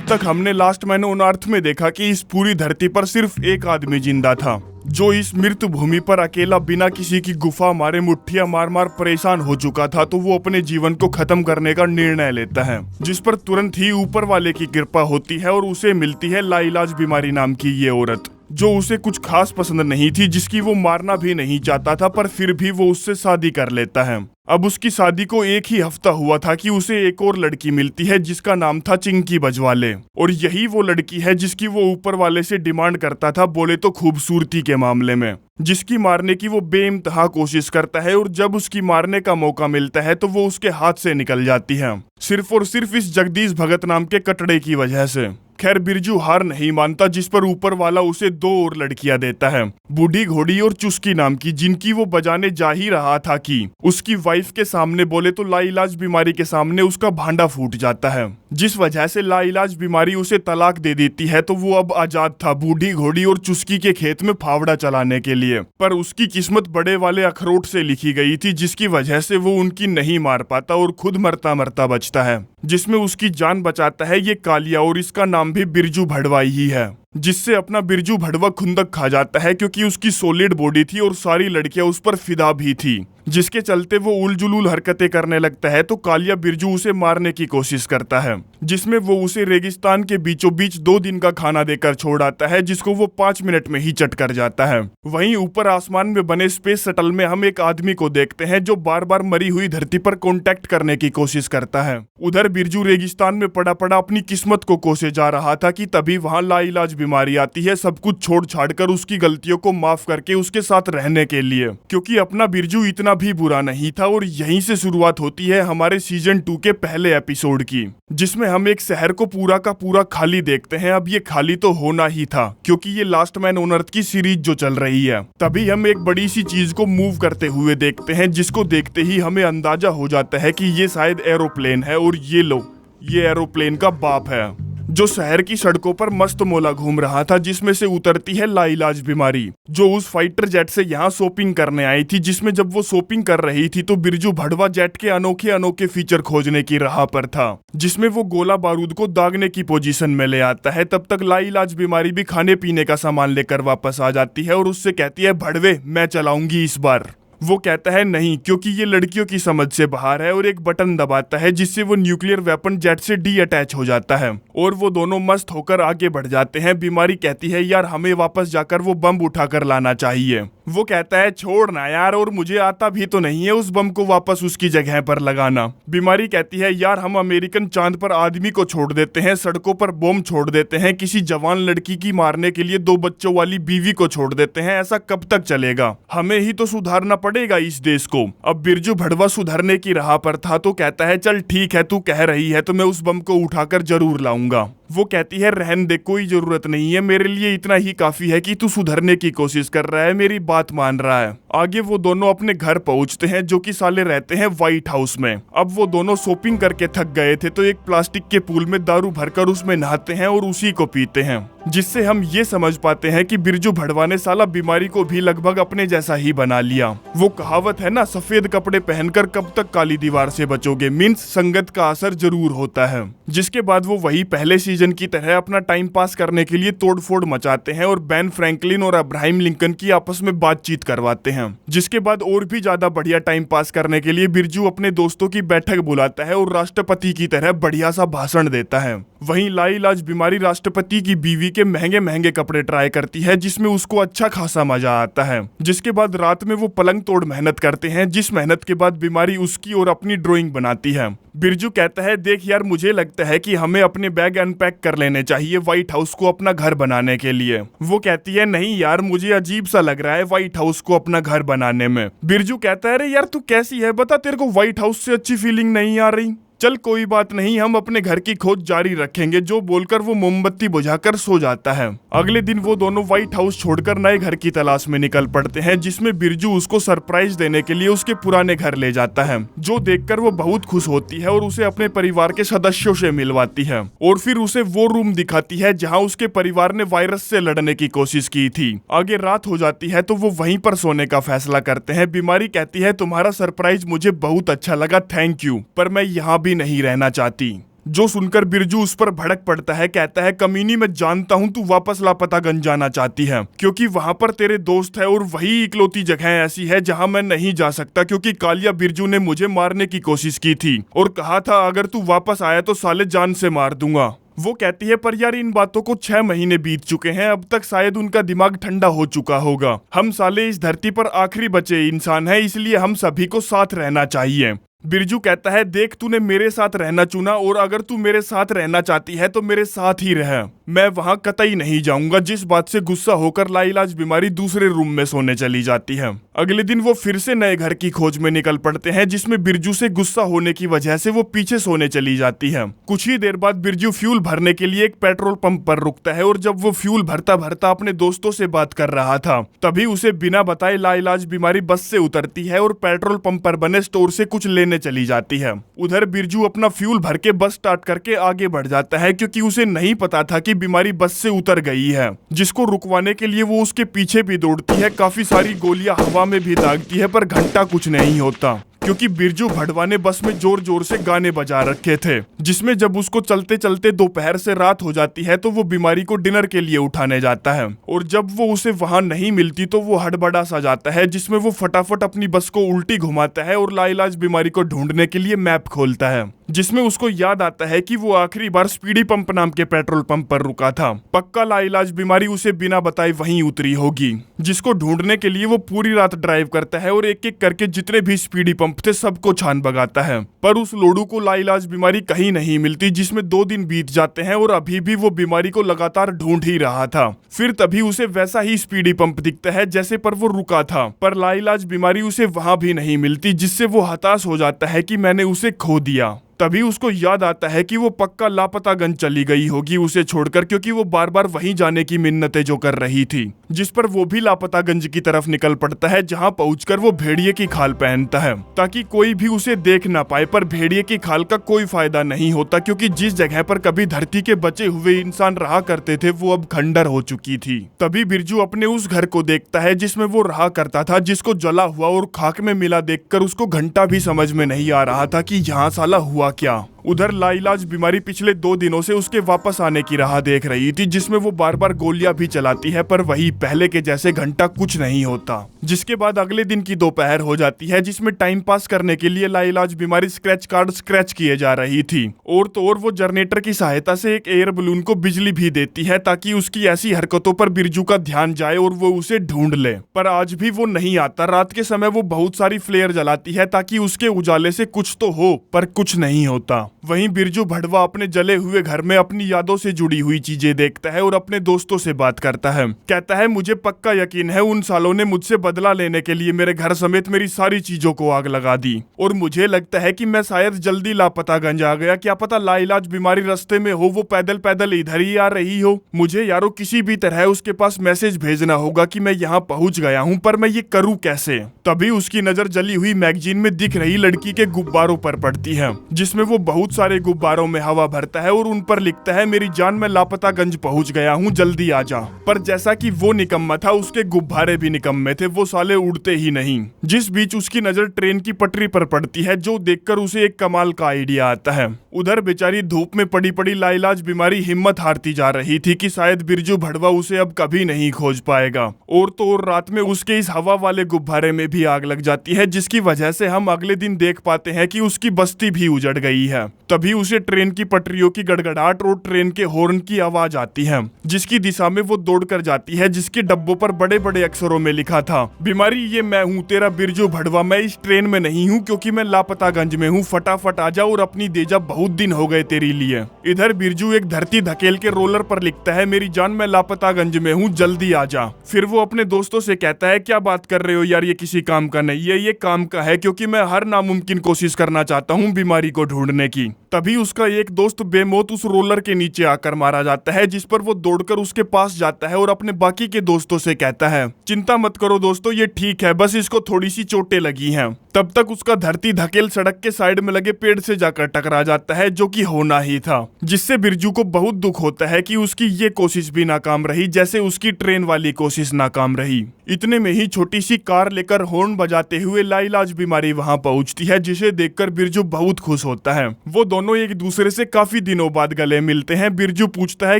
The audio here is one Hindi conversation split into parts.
तक हमने लास्ट मैन ऑन अर्थ में देखा कि इस पूरी धरती पर सिर्फ एक आदमी जिंदा था, जो इस मृत भूमि पर अकेला बिना किसी की गुफा मारे मुट्ठियां मार मार परेशान हो चुका था। तो वो अपने जीवन को खत्म करने का निर्णय लेता है, जिस पर तुरंत ही ऊपर वाले की कृपा होती है और उसे मिलती है लाइलाज बीमारी नाम की ये औरत, जो उसे कुछ खास पसंद नहीं थी, जिसकी वो मारना भी नहीं चाहता था, पर फिर भी वो उससे शादी कर लेता है। अब उसकी शादी को एक ही हफ्ता हुआ था कि उसे एक और लड़की मिलती है जिसका नाम था चिंकी बजवाले, और यही वो लड़की है जिसकी वो ऊपर वाले से डिमांड करता था, बोले तो खूबसूरती के मामले में, जिसकी मारने की वो बेइंतहा कोशिश करता है। और जब उसकी मारने का मौका मिलता है तो वो उसके हाथ से निकल जाती है, सिर्फ और सिर्फ इस जगदीश भगत नाम के कटड़े की वजह से। खैर बिरजू हार नहीं मानता, जिस पर ऊपर वाला उसे 2 और लड़कियां देता है, बूढ़ी घोड़ी और चुस्की नाम की, जिनकी वो बजाने जा ही रहा था कि उसकी वाइफ के सामने, बोले तो लाइलाज बीमारी के सामने, उसका भांडा फूट जाता है, जिस वजह से लाइलाज बीमारी उसे तलाक दे देती है। तो वो अब आजाद था बूढ़ी घोड़ी और चुस्की के खेत में फावड़ा चलाने के लिए। पर उसकी किस्मत बड़े वाले अखरोट से लिखी गई थी, जिसकी वजह से वो उनकी नहीं मार पाता और खुद मरता मरता बचता है, जिसमें उसकी जान बचाता है ये कालिया, और इसका नाम भी बिरजू भड़वाई ही है, जिससे अपना बिरजू भड़वा खुंदक खा जाता है, क्योंकि उसकी सॉलिड बॉडी थी और सारी लड़कियां उस पर फिदा भी थी, जिसके चलते वो उलझुलूल हरकतें करने लगता है। तो कालिया बिरजू उसे मारने की कोशिश करता है, जिसमें वो उसे रेगिस्तान के बीचों बीच 2 दिन का खाना देकर छोड़ आता है, जिसको वो 5 मिनट में ही चट कर जाता है। वहीं ऊपर आसमान में बने स्पेस शटल में हम एक आदमी को देखते हैं, जो बार बार मरी हुई धरती पर कांटेक्ट करने की कोशिश करता है। उधर बिरजू रेगिस्तान में पड़ा पड़ा अपनी किस्मत को कोसे जा रहा था कि तभी वहां लाइलाज बीमारी आती है, सब कुछ छोड़ छाड़ कर उसकी गलतियों को माफ करके उसके साथ रहने के लिए, क्योंकि अपना बिरजू इतना भी बुरा नहीं था। और यहीं से शुरुआत होती है हमारे सीजन 2 के पहले एपिसोड की, जिसमें हम एक शहर को पूरा का पूरा खाली देखते हैं। अब ये खाली तो होना ही था, क्योंकि ये लास्ट मैन ऑन अर्थ की सीरीज जो चल रही है। तभी हम एक बड़ी सी चीज को मूव करते हुए देखते हैं, जिसको देखते ही हमें अंदाजा हो जाता है कि ये शायद एरोप्लेन है, और ये लो, ये एरोप्लेन का बाप है, जो शहर की सड़कों पर मस्त मोला घूम रहा था, जिसमें से उतरती है लाइलाज बीमारी, जो उस फाइटर जेट से यहाँ शॉपिंग करने आई थी। जिसमें जब वो शॉपिंग कर रही थी तो बिरजू भड़वा जेट के अनोखे अनोखे फीचर खोजने की राह पर था, जिसमें वो गोला बारूद को दागने की पोजीशन में ले आता है। तब तक लाइलाज बीमारी भी खाने पीने का सामान लेकर वापस आ जाती है और उससे कहती है, भड़वे मैं चलाऊंगी इस बार। वो कहता है नहीं, क्योंकि ये लड़कियों की समझ से बाहर है, और एक बटन दबाता है, जिससे वो न्यूक्लियर वेपन जेट से डी अटैच हो जाता है, और वो दोनों मस्त होकर आगे बढ़ जाते हैं। बीमारी कहती है, यार हमें वापस जाकर वो बम उठाकर लाना चाहिए। वो कहता है, छोड़ ना यार, और मुझे आता भी तो नहीं है उस बम को वापस उसकी जगह पर लगाना। बीमारी कहती है, यार हम अमेरिकन चांद पर आदमी को छोड़ देते हैं, सड़कों पर बम छोड़ देते हैं, किसी जवान लड़की की मारने के लिए 2 बच्चों वाली बीवी को छोड़ देते हैं, ऐसा कब तक चलेगा? हमें ही तो सुधारना पड़ेगा इस देश को। अब बिरजू भड़वा सुधरने की राह पर था, तो कहता है, चल ठीक है, तू कह रही है तो मैं उस बम को उठाकर जरूर लाऊंगा। वो कहती है, रहन दे, कोई जरूरत नहीं है, मेरे लिए इतना ही काफी है कि तू सुधरने की कोशिश कर रहा है, मेरी बात मान रहा है। आगे वो दोनों अपने घर पहुंचते हैं, जो कि साले रहते हैं व्हाइट हाउस में। अब वो दोनों शॉपिंग करके थक गए थे, तो एक प्लास्टिक के पूल में दारू भरकर उसमें नहाते हैं और उसी को पीते हैं, जिससे हम ये समझ पाते हैं कि बिरजू भड़वा ने साला बीमारी को भी लगभग अपने जैसा ही बना लिया। वो कहावत है ना, सफेद कपड़े पहनकर कब तक काली दीवार से बचोगे, मीन्स संगत का असर जरूर होता है। जिसके बाद वो वही पहले सीजन की तरह अपना टाइम पास करने के लिए तोड़फोड़ मचाते हैं और बेन फ्रैंकलिन और अब्राहम लिंकन की आपस में बातचीत करवाते हैं। जिसके बाद और भी ज्यादा बढ़िया टाइम पास करने के लिए बिरजू अपने दोस्तों की बैठक बुलाता है और राष्ट्रपति की तरह बढ़िया सा भाषण देता है। वहीं लाइलाज बीमारी राष्ट्रपति की बीवी के महंगे महंगे कपड़े ट्राई करती है, जिसमें उसको अच्छा खासा मजा आता है। जिसके बाद रात में वो पलंग तोड़ मेहनत करते हैं, जिस मेहनत के बाद बीमारी उसकी और अपनी ड्राइंग बनाती है। बिरजू कहता है, देख यार, मुझे लगता है कि हमें अपने बैग अनपैक कर लेने चाहिए व्हाइट हाउस को अपना घर बनाने के लिए। वो कहती है, नहीं यार, मुझे अजीब सा लग रहा है व्हाइट हाउस को अपना घर बनाने में। बिरजू कहता है, अरे यार तू कैसी है, बता, तेरे को व्हाइट हाउस से अच्छी फीलिंग नहीं आ रही? चल कोई बात नहीं, हम अपने घर की खोज जारी रखेंगे, जो बोलकर वो मोमबत्ती बुझाकर सो जाता है। अगले दिन वो दोनों व्हाइट हाउस छोड़कर नए घर की तलाश में निकल पड़ते हैं, जिसमें बिरजू उसको सरप्राइज देने के लिए उसके पुराने घर ले जाता है, जो देखकर वो बहुत खुश होती है और उसे अपने परिवार के सदस्यों से मिलवाती है, और फिर उसे वो रूम दिखाती है जहाँ उसके परिवार ने वायरस से लड़ने की कोशिश की थी। आगे रात हो जाती है तो वो वहीं पर सोने का फैसला करते हैं। बीमारी कहती है, तुम्हारा सरप्राइज मुझे बहुत अच्छा लगा, थैंक यू, पर मैं यहाँ भी नहीं रहना चाहती। जो सुनकर बिरजू उस पर भड़क पड़ता है। कहता है, कमीनी, मैं जानता हूँ तू वापस लापतागंज जाना चाहती है, क्योंकि वहाँ पर तेरे दोस्त है और वही इकलौती जगह ऐसी है जहाँ मैं नहीं जा सकता, क्योंकि कालिया बिरजू ने मुझे मारने की कोशिश की थी और कहा था अगर तू वापस आया तो साले जान से मार दूंगा। वो कहती है, पर यार इन बातों को 6 महीने बीत चुके हैं, अब तक शायद उनका दिमाग ठंडा हो चुका होगा। हम साले इस धरती पर आखिरी बचे इंसान हैं, इसलिए हम सभी को साथ रहना चाहिए। बिरजू कहता है, देख तूने मेरे साथ रहना चुना और अगर तू मेरे साथ रहना चाहती है तो मेरे साथ ही रह, मैं वहां कतई नहीं जाऊंगा। जिस बात से गुस्सा होकर लाइलाज बीमारी दूसरे रूम में सोने चली जाती है। अगले दिन वो फिर से नए घर की खोज में निकल पड़ते हैं, जिसमें बिरजू से गुस्सा होने की वजह से वो पीछे सोने चली जाती है। कुछ ही देर बाद बिरजू फ्यूल भरने के लिए एक पेट्रोल पंप पर रुकता है और जब वो फ्यूल भरता भरता अपने दोस्तों से बात कर रहा था, तभी उसे बिना बताए लाइलाज बीमारी बस से उतरती है और पेट्रोल पंप पर बने स्टोर से कुछ लेने चली जाती है। उधर बिरजू अपना फ्यूल भर के बस स्टार्ट करके आगे बढ़ जाता है, क्योंकि उसे नहीं पता था कि बीमारी बस से उतर गई है, जिसको रुकवाने के लिए वो उसके पीछे भी दौड़ती है, काफी सारी गोलियां हवा में भी दागती है, पर घंटा कुछ नहीं होता, क्योंकि बिरजू भड़वा ने बस में जोर जोर से गाने बजा रखे थे, जिसमें जब उसको चलते चलते दोपहर से रात हो जाती है तो वो बीमारी को डिनर के लिए उठाने जाता है और जब वो उसे वहां नहीं मिलती तो वो हड़बड़ा सा जाता है, जिसमें वो फटाफट अपनी बस को उल्टी घुमाता है और लाइलाज बीमारी को ढूंढने के लिए मैप खोलता है, जिसमें उसको याद आता है कि वो आखिरी बार स्पीडी पंप नाम के पेट्रोल पंप पर रुका था। पक्का लाइलाज बीमारी उसे बिना बताए वहीं उतरी होगी, जिसको ढूंढने के लिए वो पूरी रात ड्राइव करता है और एक एक करके जितने भी स्पीडी पंप थे सबको छान भगाता है, पर उस लोडू को लाइलाज बीमारी कहीं नहीं मिलती, जिसमें 2 दिन बीत जाते हैं और अभी भी वो बीमारी को लगातार ढूंढ ही रहा था। फिर तभी उसे वैसा ही स्पीडी पंप दिखता है जैसे पर वो रुका था, पर लाइलाज बीमारी उसे वहां भी नहीं मिलती, जिससे वो हताश हो जाता है कि मैंने उसे खो दिया। तभी उसको याद आता है कि वो पक्का लापतागंज चली गई होगी उसे छोड़कर, क्योंकि वो बार बार वहीं जाने की मिन्नतें जो कर रही थी, जिस पर वो भी लापतागंज की तरफ निकल पड़ता है, जहां पहुंचकर वो भेड़िए की खाल पहनता है ताकि कोई भी उसे देख ना पाए। पर भेड़िए की खाल का कोई फायदा नहीं होता, क्योंकि जिस जगह पर कभी धरती के बचे हुए इंसान रहा करते थे वो अब खंडर हो चुकी थी। तभी बिरजू अपने उस घर को देखता है जिसमें वो रहा करता था, जिसको जला हुआ और खाक में मिला देखकर उसको घंटा भी समझ में नहीं आ रहा था कि यहाँ साला हुआ क्या। उधर लाइलाज बीमारी पिछले 2 दिनों से उसके वापस आने की राह देख रही थी, जिसमें वो बार बार गोलियां भी चलाती है, पर वही पहले के जैसे घंटा कुछ नहीं होता। जिसके बाद अगले दिन की दोपहर हो जाती है, जिसमें टाइम पास करने के लिए लाइलाज बीमारी स्क्रैच कार्ड स्क्रैच किए जा रही थी, और तो और वो जनरेटर की सहायता से एक एयर बलून को बिजली भी देती है ताकि उसकी ऐसी हरकतों पर बिरजू का ध्यान जाए और वो उसे ढूंढ ले। पर आज भी वो नहीं आता। रात के समय वो बहुत सारी फ्लेयर जलाती है ताकि उसके उजाले से कुछ तो हो, पर कुछ नहीं होता। वहीं बिरजू भड़वा अपने जले हुए घर में अपनी यादों से जुड़ी हुई चीजें देखता है और अपने दोस्तों से बात करता है। कहता है, मुझे पक्का यकीन है उन सालों ने मुझसे बदला लेने के लिए मेरे घर समेत मेरी सारी चीजों को आग लगा दी, और मुझे लगता है कि मैं शायद जल्दी लापतागंज आ गया। क्या पता लाइलाज बीमारी रास्ते में हो, वो पैदल पैदल इधर ही आ रही हो। मुझे यारो किसी भी तरह उसके पास मैसेज भेजना होगा कि मैं यहाँ पहुंच गया हूँ, पर मैं ये करूँ कैसे। तभी उसकी नजर जली हुई मैगजीन में दिख रही लड़की के गुब्बारों पर पड़ती है, जिसमें वो बहुत सारे गुब्बारों में हवा भरता है और उन पर लिखता है, मेरी जान, मैं लापतागंज पहुंच गया हूँ, जल्दी आ जा। पर जैसा कि वो निकम्मा था, उसके गुब्बारे भी निकम्मे थे, वो साले उड़ते ही नहीं। जिस बीच उसकी नजर ट्रेन की पटरी पर पड़ती है, जो देखकर उसे एक कमाल का आइडिया आता है। उधर बेचारी धूप में पड़ी पड़ी लाइलाज बीमारी हिम्मत हारती जा रही थी कि शायद बिरजू भड़वा उसे अब कभी नहीं खोज पाएगा, और तो और रात में उसके इस हवा वाले गुब्बारे में भी आग लग जाती है, जिसकी वजह से हम अगले दिन देख पाते हैं कि उसकी बस्ती भी उजड़ गई है। तभी उसे ट्रेन की पटरियों की गड़गड़ाहट और ट्रेन के हॉर्न की आवाज आती है, जिसकी दिशा में वो दौड़कर जाती है, जिसके डब्बों पर बड़े बड़े अक्षरों में लिखा था, बीमारी ये मैं हूँ, तेरा बिरजू भड़वा, मैं इस ट्रेन में नहीं हूँ क्योंकि मैं लापतागंज में हूँ, फटाफट आ जा और अपनी दे जा, बहुत दिन हो गए तेरे लिए। इधर बिरजू एक धरती धकेल के रोलर पर लिखता है, मेरी जान, मैं लापतागंज में हूँ, जल्दी आ जा। फिर वो अपने दोस्तों से कहता है, क्या बात कर रहे हो यार, ये किसी काम का नहीं है, ये काम का है, क्योंकि मैं हर नामुमकिन कोशिश करना चाहता हूँ बीमारी को ढूंढने की। तभी उसका एक दोस्त बेमौत उस रोलर के नीचे आकर मारा जाता है, जिस पर वो दौड़कर उसके पास जाता है और अपने बाकी के दोस्तों से कहता है, चिंता मत करो दोस्तों, ये ठीक है, बस इसको थोड़ी सी चोटें लगी हैं। तब तक उसका धरती धकेल सड़क के साइड में लगे पेड़ से जाकर टकरा जाता है, जो कि होना ही था, जिससे बिरजू को बहुत दुख होता है कि उसकी ये कोशिश भी नाकाम रही जैसे उसकी ट्रेन वाली कोशिश नाकाम रही। इतने में ही छोटी सी कार लेकर हॉर्न बजाते हुए लाइलाज बीमारी वहां पहुंचती है, जिसे देखकर बिरजू बहुत खुश होता है। वो दोनों एक दूसरे से काफी दिनों बाद गले मिलते हैं। बिरजू पूछता है,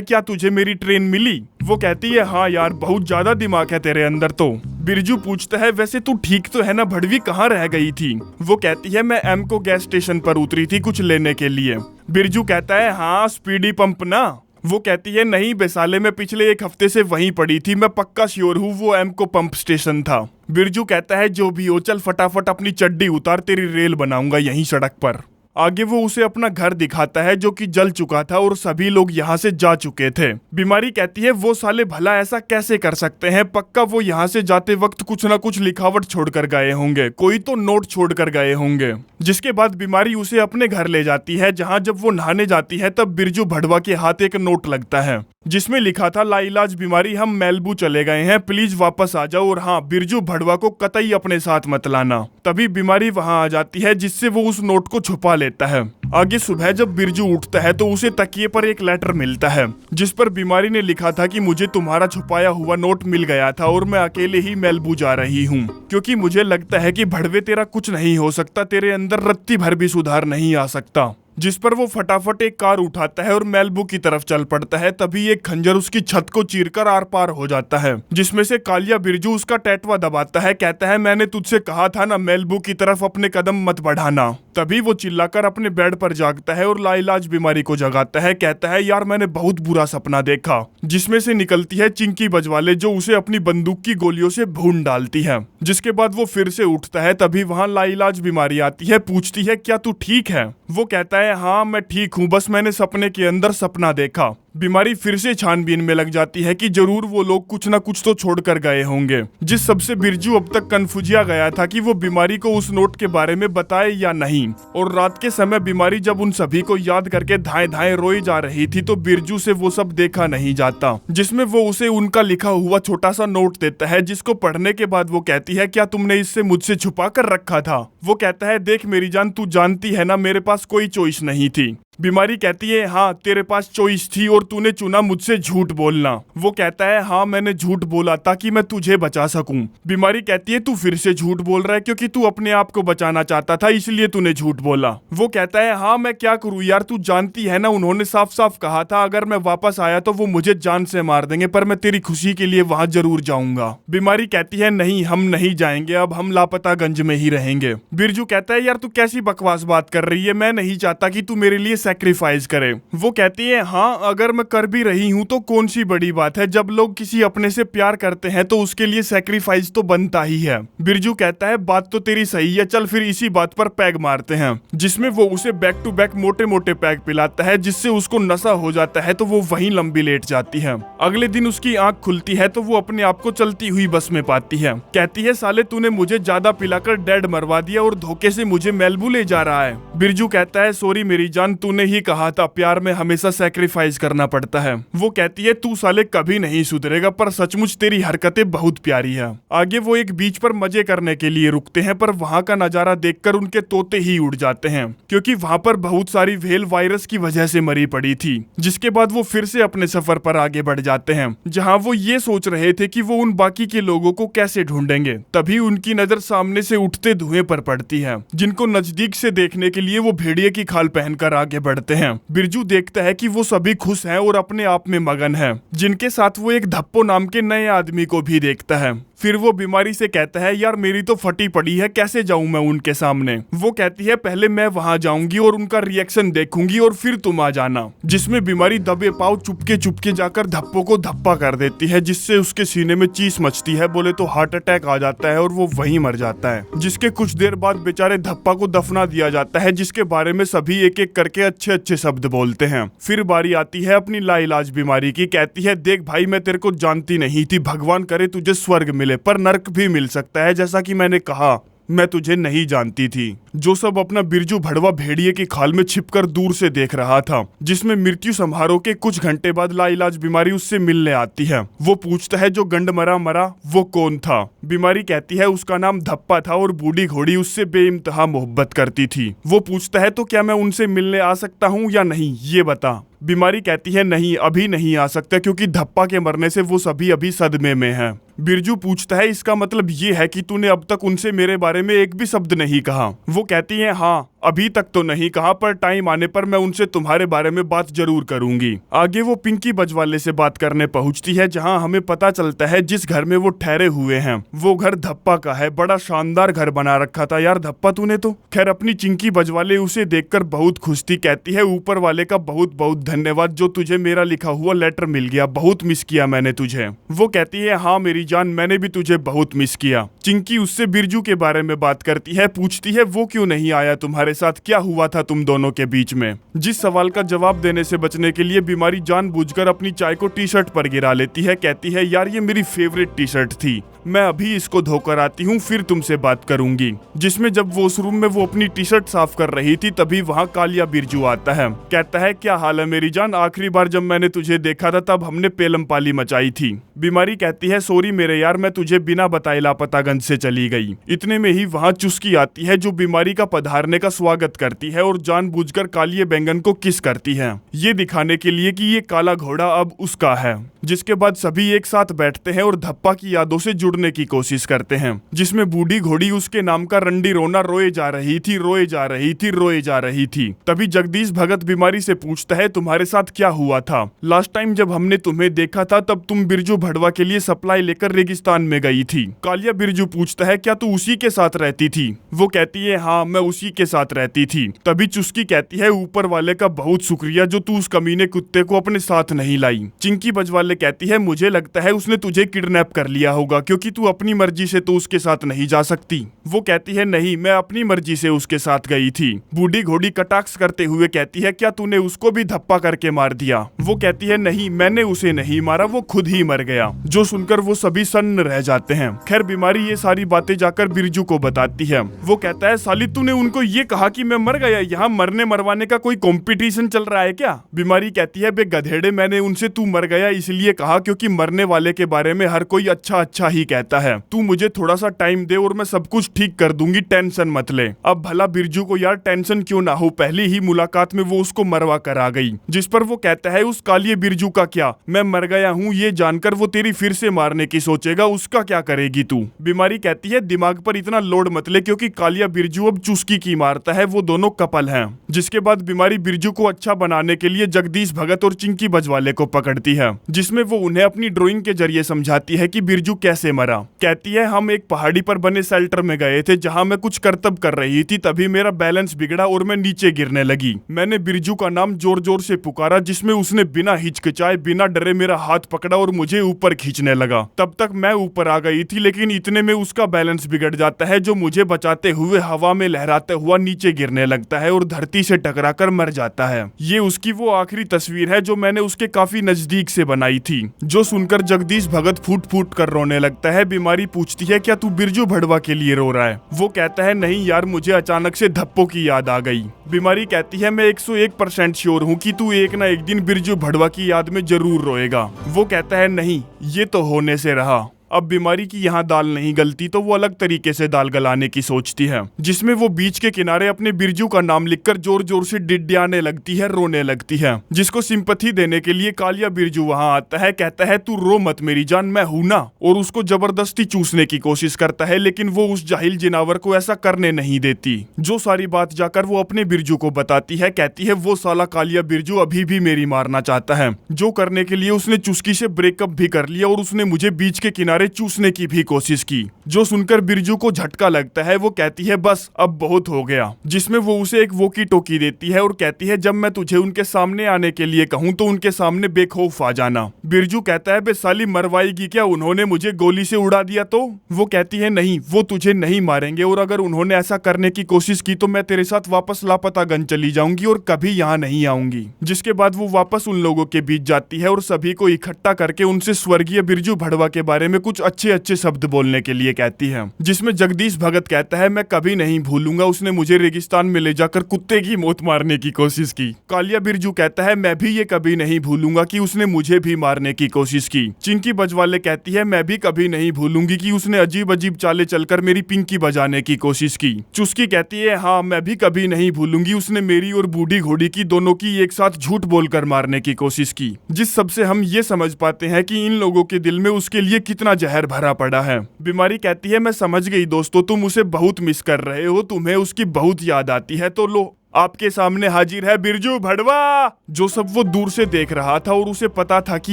क्या तुझे मेरी ट्रेन मिली? वो कहती है, हाँ यार, बहुत ज्यादा दिमाग है तेरे अंदर तो। बिरजू पूछता है, वैसे तू ठीक तो है ना, भड़वी कहाँ रह गई थी? वो कहती है, मैं एम को गैस स्टेशन पर उतरी थी कुछ लेने के लिए। बिरजू कहता है, हाँ स्पीडी पंप ना? वो कहती है, नहीं बेसाले, मैं पिछले एक हफ्ते से वहीं पड़ी थी, मैं पक्का श्योर हूँ वो एमको पंप स्टेशन था। बिरजू कहता है, जो भी हो, चल फटाफट अपनी चड्डी उतार, तेरी रेल बनाऊंगा यहीं सड़क पर। आगे वो उसे अपना घर दिखाता है जो कि जल चुका था और सभी लोग यहाँ से जा चुके थे। बीमारी कहती है, वो साले भला ऐसा कैसे कर सकते हैं, पक्का वो यहाँ से जाते वक्त कुछ ना कुछ लिखावट छोड़कर गए होंगे, कोई तो नोट छोड़कर गए होंगे। जिसके बाद बीमारी उसे अपने घर ले जाती है, जहाँ जब वो नहाने जाती है तब बिरजू भड़वा के हाथ एक नोट लगता है जिसमें लिखा था, लाइलाज बीमारी, हम मेलबू चले गए हैं, प्लीज वापस आ जाओ, और हाँ, बिरजू भड़वा को कतई अपने साथ मत लाना। तभी बीमारी वहां आ जाती है, जिससे वो उस नोट को छुपा लेता है। आगे सुबह जब बिरजू उठता है तो उसे तकिए पर एक लेटर मिलता है जिस पर बीमारी ने लिखा था कि मुझे तुम्हारा छुपाया हुआ नोट मिल गया था और मैं अकेले ही मेलबू जा रही हूँ, क्योंकि मुझे लगता है कि भड़वे तेरा कुछ नहीं हो सकता, तेरे अंदर रत्ती भर भी सुधार नहीं आ सकता। जिस पर वो फटाफट एक कार उठाता है और मेलबू की तरफ चल पड़ता है। तभी एक खंजर उसकी छत को चीरकर आर पार हो जाता है, जिसमें से कालिया बिरजू उसका टैटवा दबाता है, कहता है, मैंने तुझसे कहा था ना मेलबू की तरफ अपने कदम मत बढ़ाना। तभी वो चिल्लाकर अपने बेड पर जागता है और लाइलाज बीमारी को जगाता है, कहता है, यार मैंने बहुत बुरा सपना देखा, जिसमें से निकलती है चिंकी बजवाले, जो उसे अपनी बंदूक की गोलियों से भून डालती है। जिसके बाद वो फिर से उठता है। तभी वहाँ लाइलाज बीमारी आती है, पूछती है, क्या तू ठीक है? वो कहता है, हाँ मैं ठीक हूँ, बस मैंने सपने के अंदर सपना देखा। बीमारी फिर से छानबीन में लग जाती है कि जरूर वो लोग कुछ ना कुछ तो छोड़ कर गए होंगे, जिस सबसे बिरजू अब तक कन्फ्यूजिया गया था कि वो बीमारी को उस नोट के बारे में बताए या नहीं। और रात के समय बीमारी जब उन सभी को याद करके धाए धाए रोई जा रही थी तो बिरजू से वो सब देखा नहीं जाता, जिसमें वो उसे उनका लिखा हुआ छोटा सा नोट देता है, जिसको पढ़ने के बाद वो कहती है, क्या तुमने इससे मुझसे छुपा कर रखा था? वो कहता है, देख मेरी जान, तू जानती है ना मेरे पास कोई चॉइस नहीं थी। बीमारी कहती है, हाँ तेरे पास चॉइस थी और तूने चुना मुझसे झूठ बोलना। वो कहता है, हाँ मैंने झूठ बोला ताकि मैं तुझे बचा सकूं। बीमारी कहती है, तू फिर से झूठ बोल रहा है क्योंकि तू अपने आप को बचाना चाहता था, इसलिए तूने झूठ बोला। वो कहता है, हाँ मैं क्या करूं यार, तू जानती है ना, उन्होंने साफ साफ कहा था अगर मैं वापस आया तो वो मुझे जान से मार देंगे, पर मैं तेरी खुशी के लिए वहां जरूर जाऊंगा। बीमारी कहती है, नहीं हम नहीं जाएंगे, अब हम लापतागंज में ही रहेंगे। बिरजू कहता है, यार तू कैसी बकवास बात कर रही है, मैं नहीं चाहता कि तू मेरे लिए सैक्रिफाइस करे। वो कहती है, हाँ अगर मैं कर भी रही हूँ तो कौन सी बड़ी बात है, जब लोग किसी अपने से प्यार करते हैं तो उसके लिए सैक्रिफाइस तो बनता ही है। बिरजू कहता है, बात तो तेरी सही है, चल फिर इसी बात पर पैग मारते हैं। जिसमें वो उसे बैक टू बैक मोटे मोटे पैग पिलाता है, जिससे उसको नशा हो जाता है तो वो वहीं लंबी लेट जाती है। अगले दिन उसकी आंख खुलती है तो वो अपने आप को चलती हुई बस में पाती है। कहती है, साले तूने मुझे ज्यादा पिलाकर डेड मरवा दिया और धोखे से मुझे मेलबू ले जा रहा है। बिरजू कहता है, सॉरी मेरी जान, तूने ही कहा था प्यार में हमेशा सैक्रिफाइस करना पड़ता है। वो कहती है, तू साले कभी नहीं सुधरेगा, पर सचमुच तेरी हरकतें बहुत प्यारी है। आगे वो एक बीच पर मजे करने के लिए रुकते हैं, पर वहाँ का नजारा देखकर उनके तोते ही उड़ जाते हैं, क्योंकि वहाँ पर बहुत सारी व्हेल वायरस की वजह से मरी पड़ी थी। जिसके बाद वो फिर से अपने सफर पर आगे बढ़ जाते हैं, जहाँ वो ये सोच रहे थे कि वो उन बाकी के लोगों को कैसे ढूंढेंगे। तभी उनकी नजर सामने से उठते धुएं पर पड़ती है, जिनको नजदीक से देखने के लिए वो भेड़िए की खाल पहनकर आगे बढ़ते हैं। बिरजू देखता है कि वो सभी खुश हैं और अपने आप में मगन है, जिनके साथ वो एक धप्पो नाम के नए आदमी को भी देखता है। फिर वो बीमारी से कहता है, यार मेरी तो फटी पड़ी है, कैसे जाऊं मैं उनके सामने? वो कहती है, पहले मैं वहां जाऊंगी और उनका रिएक्शन देखूंगी और फिर तुम आ जाना। जिसमें बीमारी दबे पाव चुपके चुपके जाकर धप्पो को धप्पा कर देती है, जिससे उसके सीने में चीस मचती है, बोले तो हार्ट अटैक आ जाता है और वो वहीं मर जाता है। जिसके कुछ देर बाद बेचारे धप्पा को दफना दिया जाता है, जिसके बारे में सभी एक एक करके अच्छे अच्छे शब्द बोलते हैं। फिर बारी आती है अपनी लाइलाज बीमारी की। कहती है, देख भाई मैं तेरे को जानती नहीं थी, भगवान करे तुझे स्वर्ग मिले, पर नर्क भी मिल सकता है जैसा कि मैंने कहा। मैं तुझे नहीं जानती थी। जो सब अपना बिरजू भड़वा भेड़िए की खाल में छिपकर दूर से देख रहा था, जिसमें मृत्यु समारोह के कुछ घंटे बाद लाइलाज बीमारी उससे मिलने आती है। वो पूछता है जो गंड मरा मरा वो कौन था। बीमारी कहती है उसका नाम धप्पा था और बूढ़ी घोड़ी उससे बेइंतहा मोहब्बत करती थी। वो पूछता है तो क्या मैं उनसे मिलने आ सकता हूँ या नहीं, ये बता। बीमारी कहती है नहीं, अभी नहीं आ सकता क्योंकि धप्पा के मरने से वो सभी अभी सदमे में हैं। बिरजू पूछता है इसका मतलब ये है कि तूने अब तक उनसे मेरे बारे में एक भी शब्द नहीं कहा। वो कहती है हाँ, अभी तक तो नहीं कहा, पर टाइम आने पर मैं उनसे तुम्हारे बारे में बात जरूर करूंगी। आगे वो पिंकी बजवाले से बात करने पहुंचती है, जहां हमें पता चलता है जिस घर में वो ठहरे हुए हैं वो घर धप्पा का है। बड़ा शानदार घर बना रखा था यार धप्पा तूने तो। खैर अपनी चिंकी बजवाले उसे देखकर बहुत खुश थी। कहती है ऊपर वाले का बहुत बहुत धन्यवाद जो तुझे मेरा लिखा हुआ लेटर मिल गया, बहुत मिस किया मैंने तुझे। वो कहती है हाँ मेरी जान, मैंने भी तुझे बहुत मिस किया। चिंकी उससे बिरजू के बारे में बात करती है, पूछती है वो क्यों नहीं आया तुम्हारे साथ, क्या हुआ था तुम दोनों के बीच में। जिस सवाल का जवाब देने से बचने के लिए बीमारी जानबूझकर अपनी चाय को टी शर्ट पर गिरा लेती है। कहती है यार ये मेरी फेवरेट टी शर्ट थी, मैं अभी इसको धोकर आती हूँ फिर तुमसे बात करूंगी। जिसमें जब वो उस रूम में वो अपनी टी शर्ट साफ कर रही थी तभी वहाँ कालिया बिरजू आता है। कहता है क्या हाल है मेरी जान, आखिरी बार जब मैंने तुझे देखा था तब हमने पेलम पाली मचाई थी। बीमारी कहती है सॉरी मेरे यार, मैं तुझे बिना बताए लापतागंज से चली गई। इतने में ही वहाँ चुस्की आती है जो बीमारी का पधारने का स्वागत करती है और जानबूझकर कालिये बैंगन को किस करती है, ये दिखाने के लिए कि ये काला घोड़ा अब उसका है। जिसके बाद सभी एक साथ बैठते हैं और धप्पा की यादों से जुड़ने की कोशिश करते हैं, जिसमें बूढ़ी घोड़ी उसके नाम का रंडी रोना रोए जा रही थी, रोए जा रही थी, रोए जा रही थी। तभी जगदीश भगत बीमारी से पूछता है तुम्हारे साथ क्या हुआ था, लास्ट टाइम जब हमने तुम्हें देखा था तब तुम बिरजू भड़वा के लिए सप्लाई लेकर रेगिस्तान में गई थी। कालिया बिरजू पूछता है क्या तू उसी के साथ रहती थी। वो कहती है हाँ मैं उसी के साथ रहती थी। तभी चुस्की कहती है ऊपर वाले का बहुत शुक्रिया जो तू उस कमीने कुत्ते को अपने साथ नहीं लाई। चिंकी बजवाले कहती है मुझे लगता है उसने तुझे किडनैप कर लिया होगा क्योंकि तू अपनी मर्जी से तो उसके साथ नहीं जा सकती। वो कहती है नहीं मैं अपनी मर्जी से उसके साथ गई थी। बूढ़ी घोड़ी कटाक्ष करते हुए कहती है क्या तूने उसको भी धप्पा करके मार दिया। वो कहती है नहीं मैंने उसे नहीं मारा, वो खुद ही मर गया। जो सुनकर वो सभी सन्न रह जाते हैं। खैर बीमारी ये सारी बातें जाकर बिरजू को बताती है। वो कहता है साली तूने उनको ये कहा कि मैं मर गया, यहाँ मरने मरवाने का कोई कंपटीशन चल रहा है क्या। बीमारी कहती है बे गधेड़े, मैंने उनसे तू मर गया इसलिए कहा क्योंकि मरने वाले के बारे में हर कोई अच्छा अच्छा ही कहता है। तू मुझे थोड़ा सा टाइम दे और मैं सब कुछ ठीक कर दूंगी, टेंशन मत ले। अब भला बिरजू को यार टेंशन क्यों ना हो, पहली ही मुलाकात में वो उसको मरवा कर आ गई। जिस पर वो कहता है उस कालिये बिरजू का क्या, मैं मर गया हूँ ये जानकर वो तेरी फिर से मारने की सोचेगा, उसका क्या करेगी तू। बीमारी कहती है दिमाग पर इतना लोड मत ले क्योंकि कालिया बिरजू अब चुस्की की मारता है, वो दोनों कपल हैं। जिसके बाद बीमारी बिरजू को अच्छा बनाने के लिए जगदीश भगत और चिंकी बजवाले को पकड़ती है, जिसमें वो उन्हें अपनी ड्राइंग के जरिए समझाती है कि बिरजू कैसे मरा। कहती है हम एक पहाड़ी पर बने शेल्टर में गए थे जहां मैं कुछ करतब कर रही थी, तभी मेरा बैलेंस बिगड़ा और मैं नीचे गिरने लगी। मैंने बिरजू का नाम जोर जोर से पुकारा जिसमें उसने बिना हिचकिचाए बिना डरे मेरा हाथ पकड़ा और मुझे ऊपर खींचने लगा। तब तक मैं ऊपर आ गई थी लेकिन इतने में उसका बैलेंस बिगड़ जाता है जो मुझे बचाते हुए हवा में लहराते हुआ नीचे गिरने लगता है और धरती से टकराकर मर जाता है। ये उसकी वो आखिरी तस्वीर है जो मैंने उसके काफी नजदीक से बनाई थी। जो सुनकर जगदीश भगत फूट फूट कर रोने लगता है। बीमारी पूछती है क्या तू बिरजू भड़वा के लिए रो रहा है। वो कहता है नहीं यार, मुझे अचानक से धप्पो की याद आ गई। बीमारी कहती है मैं 101% श्योर हूँ कि तू एक ना एक दिन बिरजू भड़वा की याद में जरूर रोएगा। वो कहता है नहीं, ये तो होने से रहा। अब बीमारी की यहाँ दाल नहीं गलती तो वो अलग तरीके से दाल गलाने की सोचती है, जिसमें वो बीच के किनारे अपने बिरजू का नाम लिखकर जोर जोर से डिड्डियाने लगती है, रोने लगती है। जिसको सिंपैथी देने के लिए कालिया बिरजू वहाँ आता है। कहता है तू रो मत मेरी जान, मैं हूं ना, और उसको जबरदस्ती चूसने की कोशिश करता है लेकिन वो उस जाहिल जिनावर को ऐसा करने नहीं देती। जो सारी बात जाकर वो अपने बिरजू को बताती है। कहती है वो साला कालिया बिरजू अभी भी मेरी मारना चाहता है, जो करने के लिए उसने चुस्की से ब्रेकअप भी कर लिया और उसने मुझे बीच के किनारे चूसने की भी कोशिश की। जो सुनकर बिरजू को झटका लगता है। वो कहती है बस अब बहुत हो गया, जिसमें वो उसे एक वोकी टोकी देती है और कहती है जब मैं तुझे उनके सामने आने के लिए कहूँ तो उनके सामने बेखौफ आ जाना। बिरजू कहता है बे साली मरवाएगी क्या, उन्होंने मुझे गोली से उड़ा दिया तो। वो कहती है नहीं, वो तुझे नहीं मारेंगे और अगर उन्होंने ऐसा करने की कोशिश की तो मैं तेरे साथ वापस लापतागंज चली जाऊंगी और कभी यहाँ नहीं आऊंगी। जिसके बाद वो वापस उन लोगों के बीच जाती है और सभी को इकट्ठा करके उनसे स्वर्गीय बिरजू भड़वा के बारे में कुछ अच्छे अच्छे शब्द बोलने के लिए कहती है, जिसमें जगदीश भगत कहता है, मैं कभी नहीं भूलूंगा उसने मुझे रेगिस्तान में ले जाकर कुत्ते की मौत मारने की कोशिश की। कालिया बिरजू कहता है, मैं भी ये कभी नहीं भूलूंगा कि उसने मुझे भी मारने की कोशिश की। चिंकी बजवाले कहती है, मैं भी कभी नहीं भूलूंगी कि उसने अजीब अजीब चाले चलकर मेरी पिंकी बजाने की कोशिश की। चुस्की कहती है, हाँ मैं भी कभी नहीं भूलूंगी उसने मेरी और बूढ़ी घोड़ी की दोनों की एक साथ झूठ बोलकर मारने की कोशिश की। जिस सबसे हम ये समझ पाते हैं कि इन लोगों के दिल में उसके लिए कितना जहर भरा पड़ा है। बीमारी कहती है, मैं समझ गई दोस्तों, तुम उसे बहुत मिस कर रहे हो, तुम्हें उसकी बहुत याद आती है। तो लो आपके सामने हाजिर है बिरजू भड़वा। जो सब वो दूर से देख रहा था और उसे पता था कि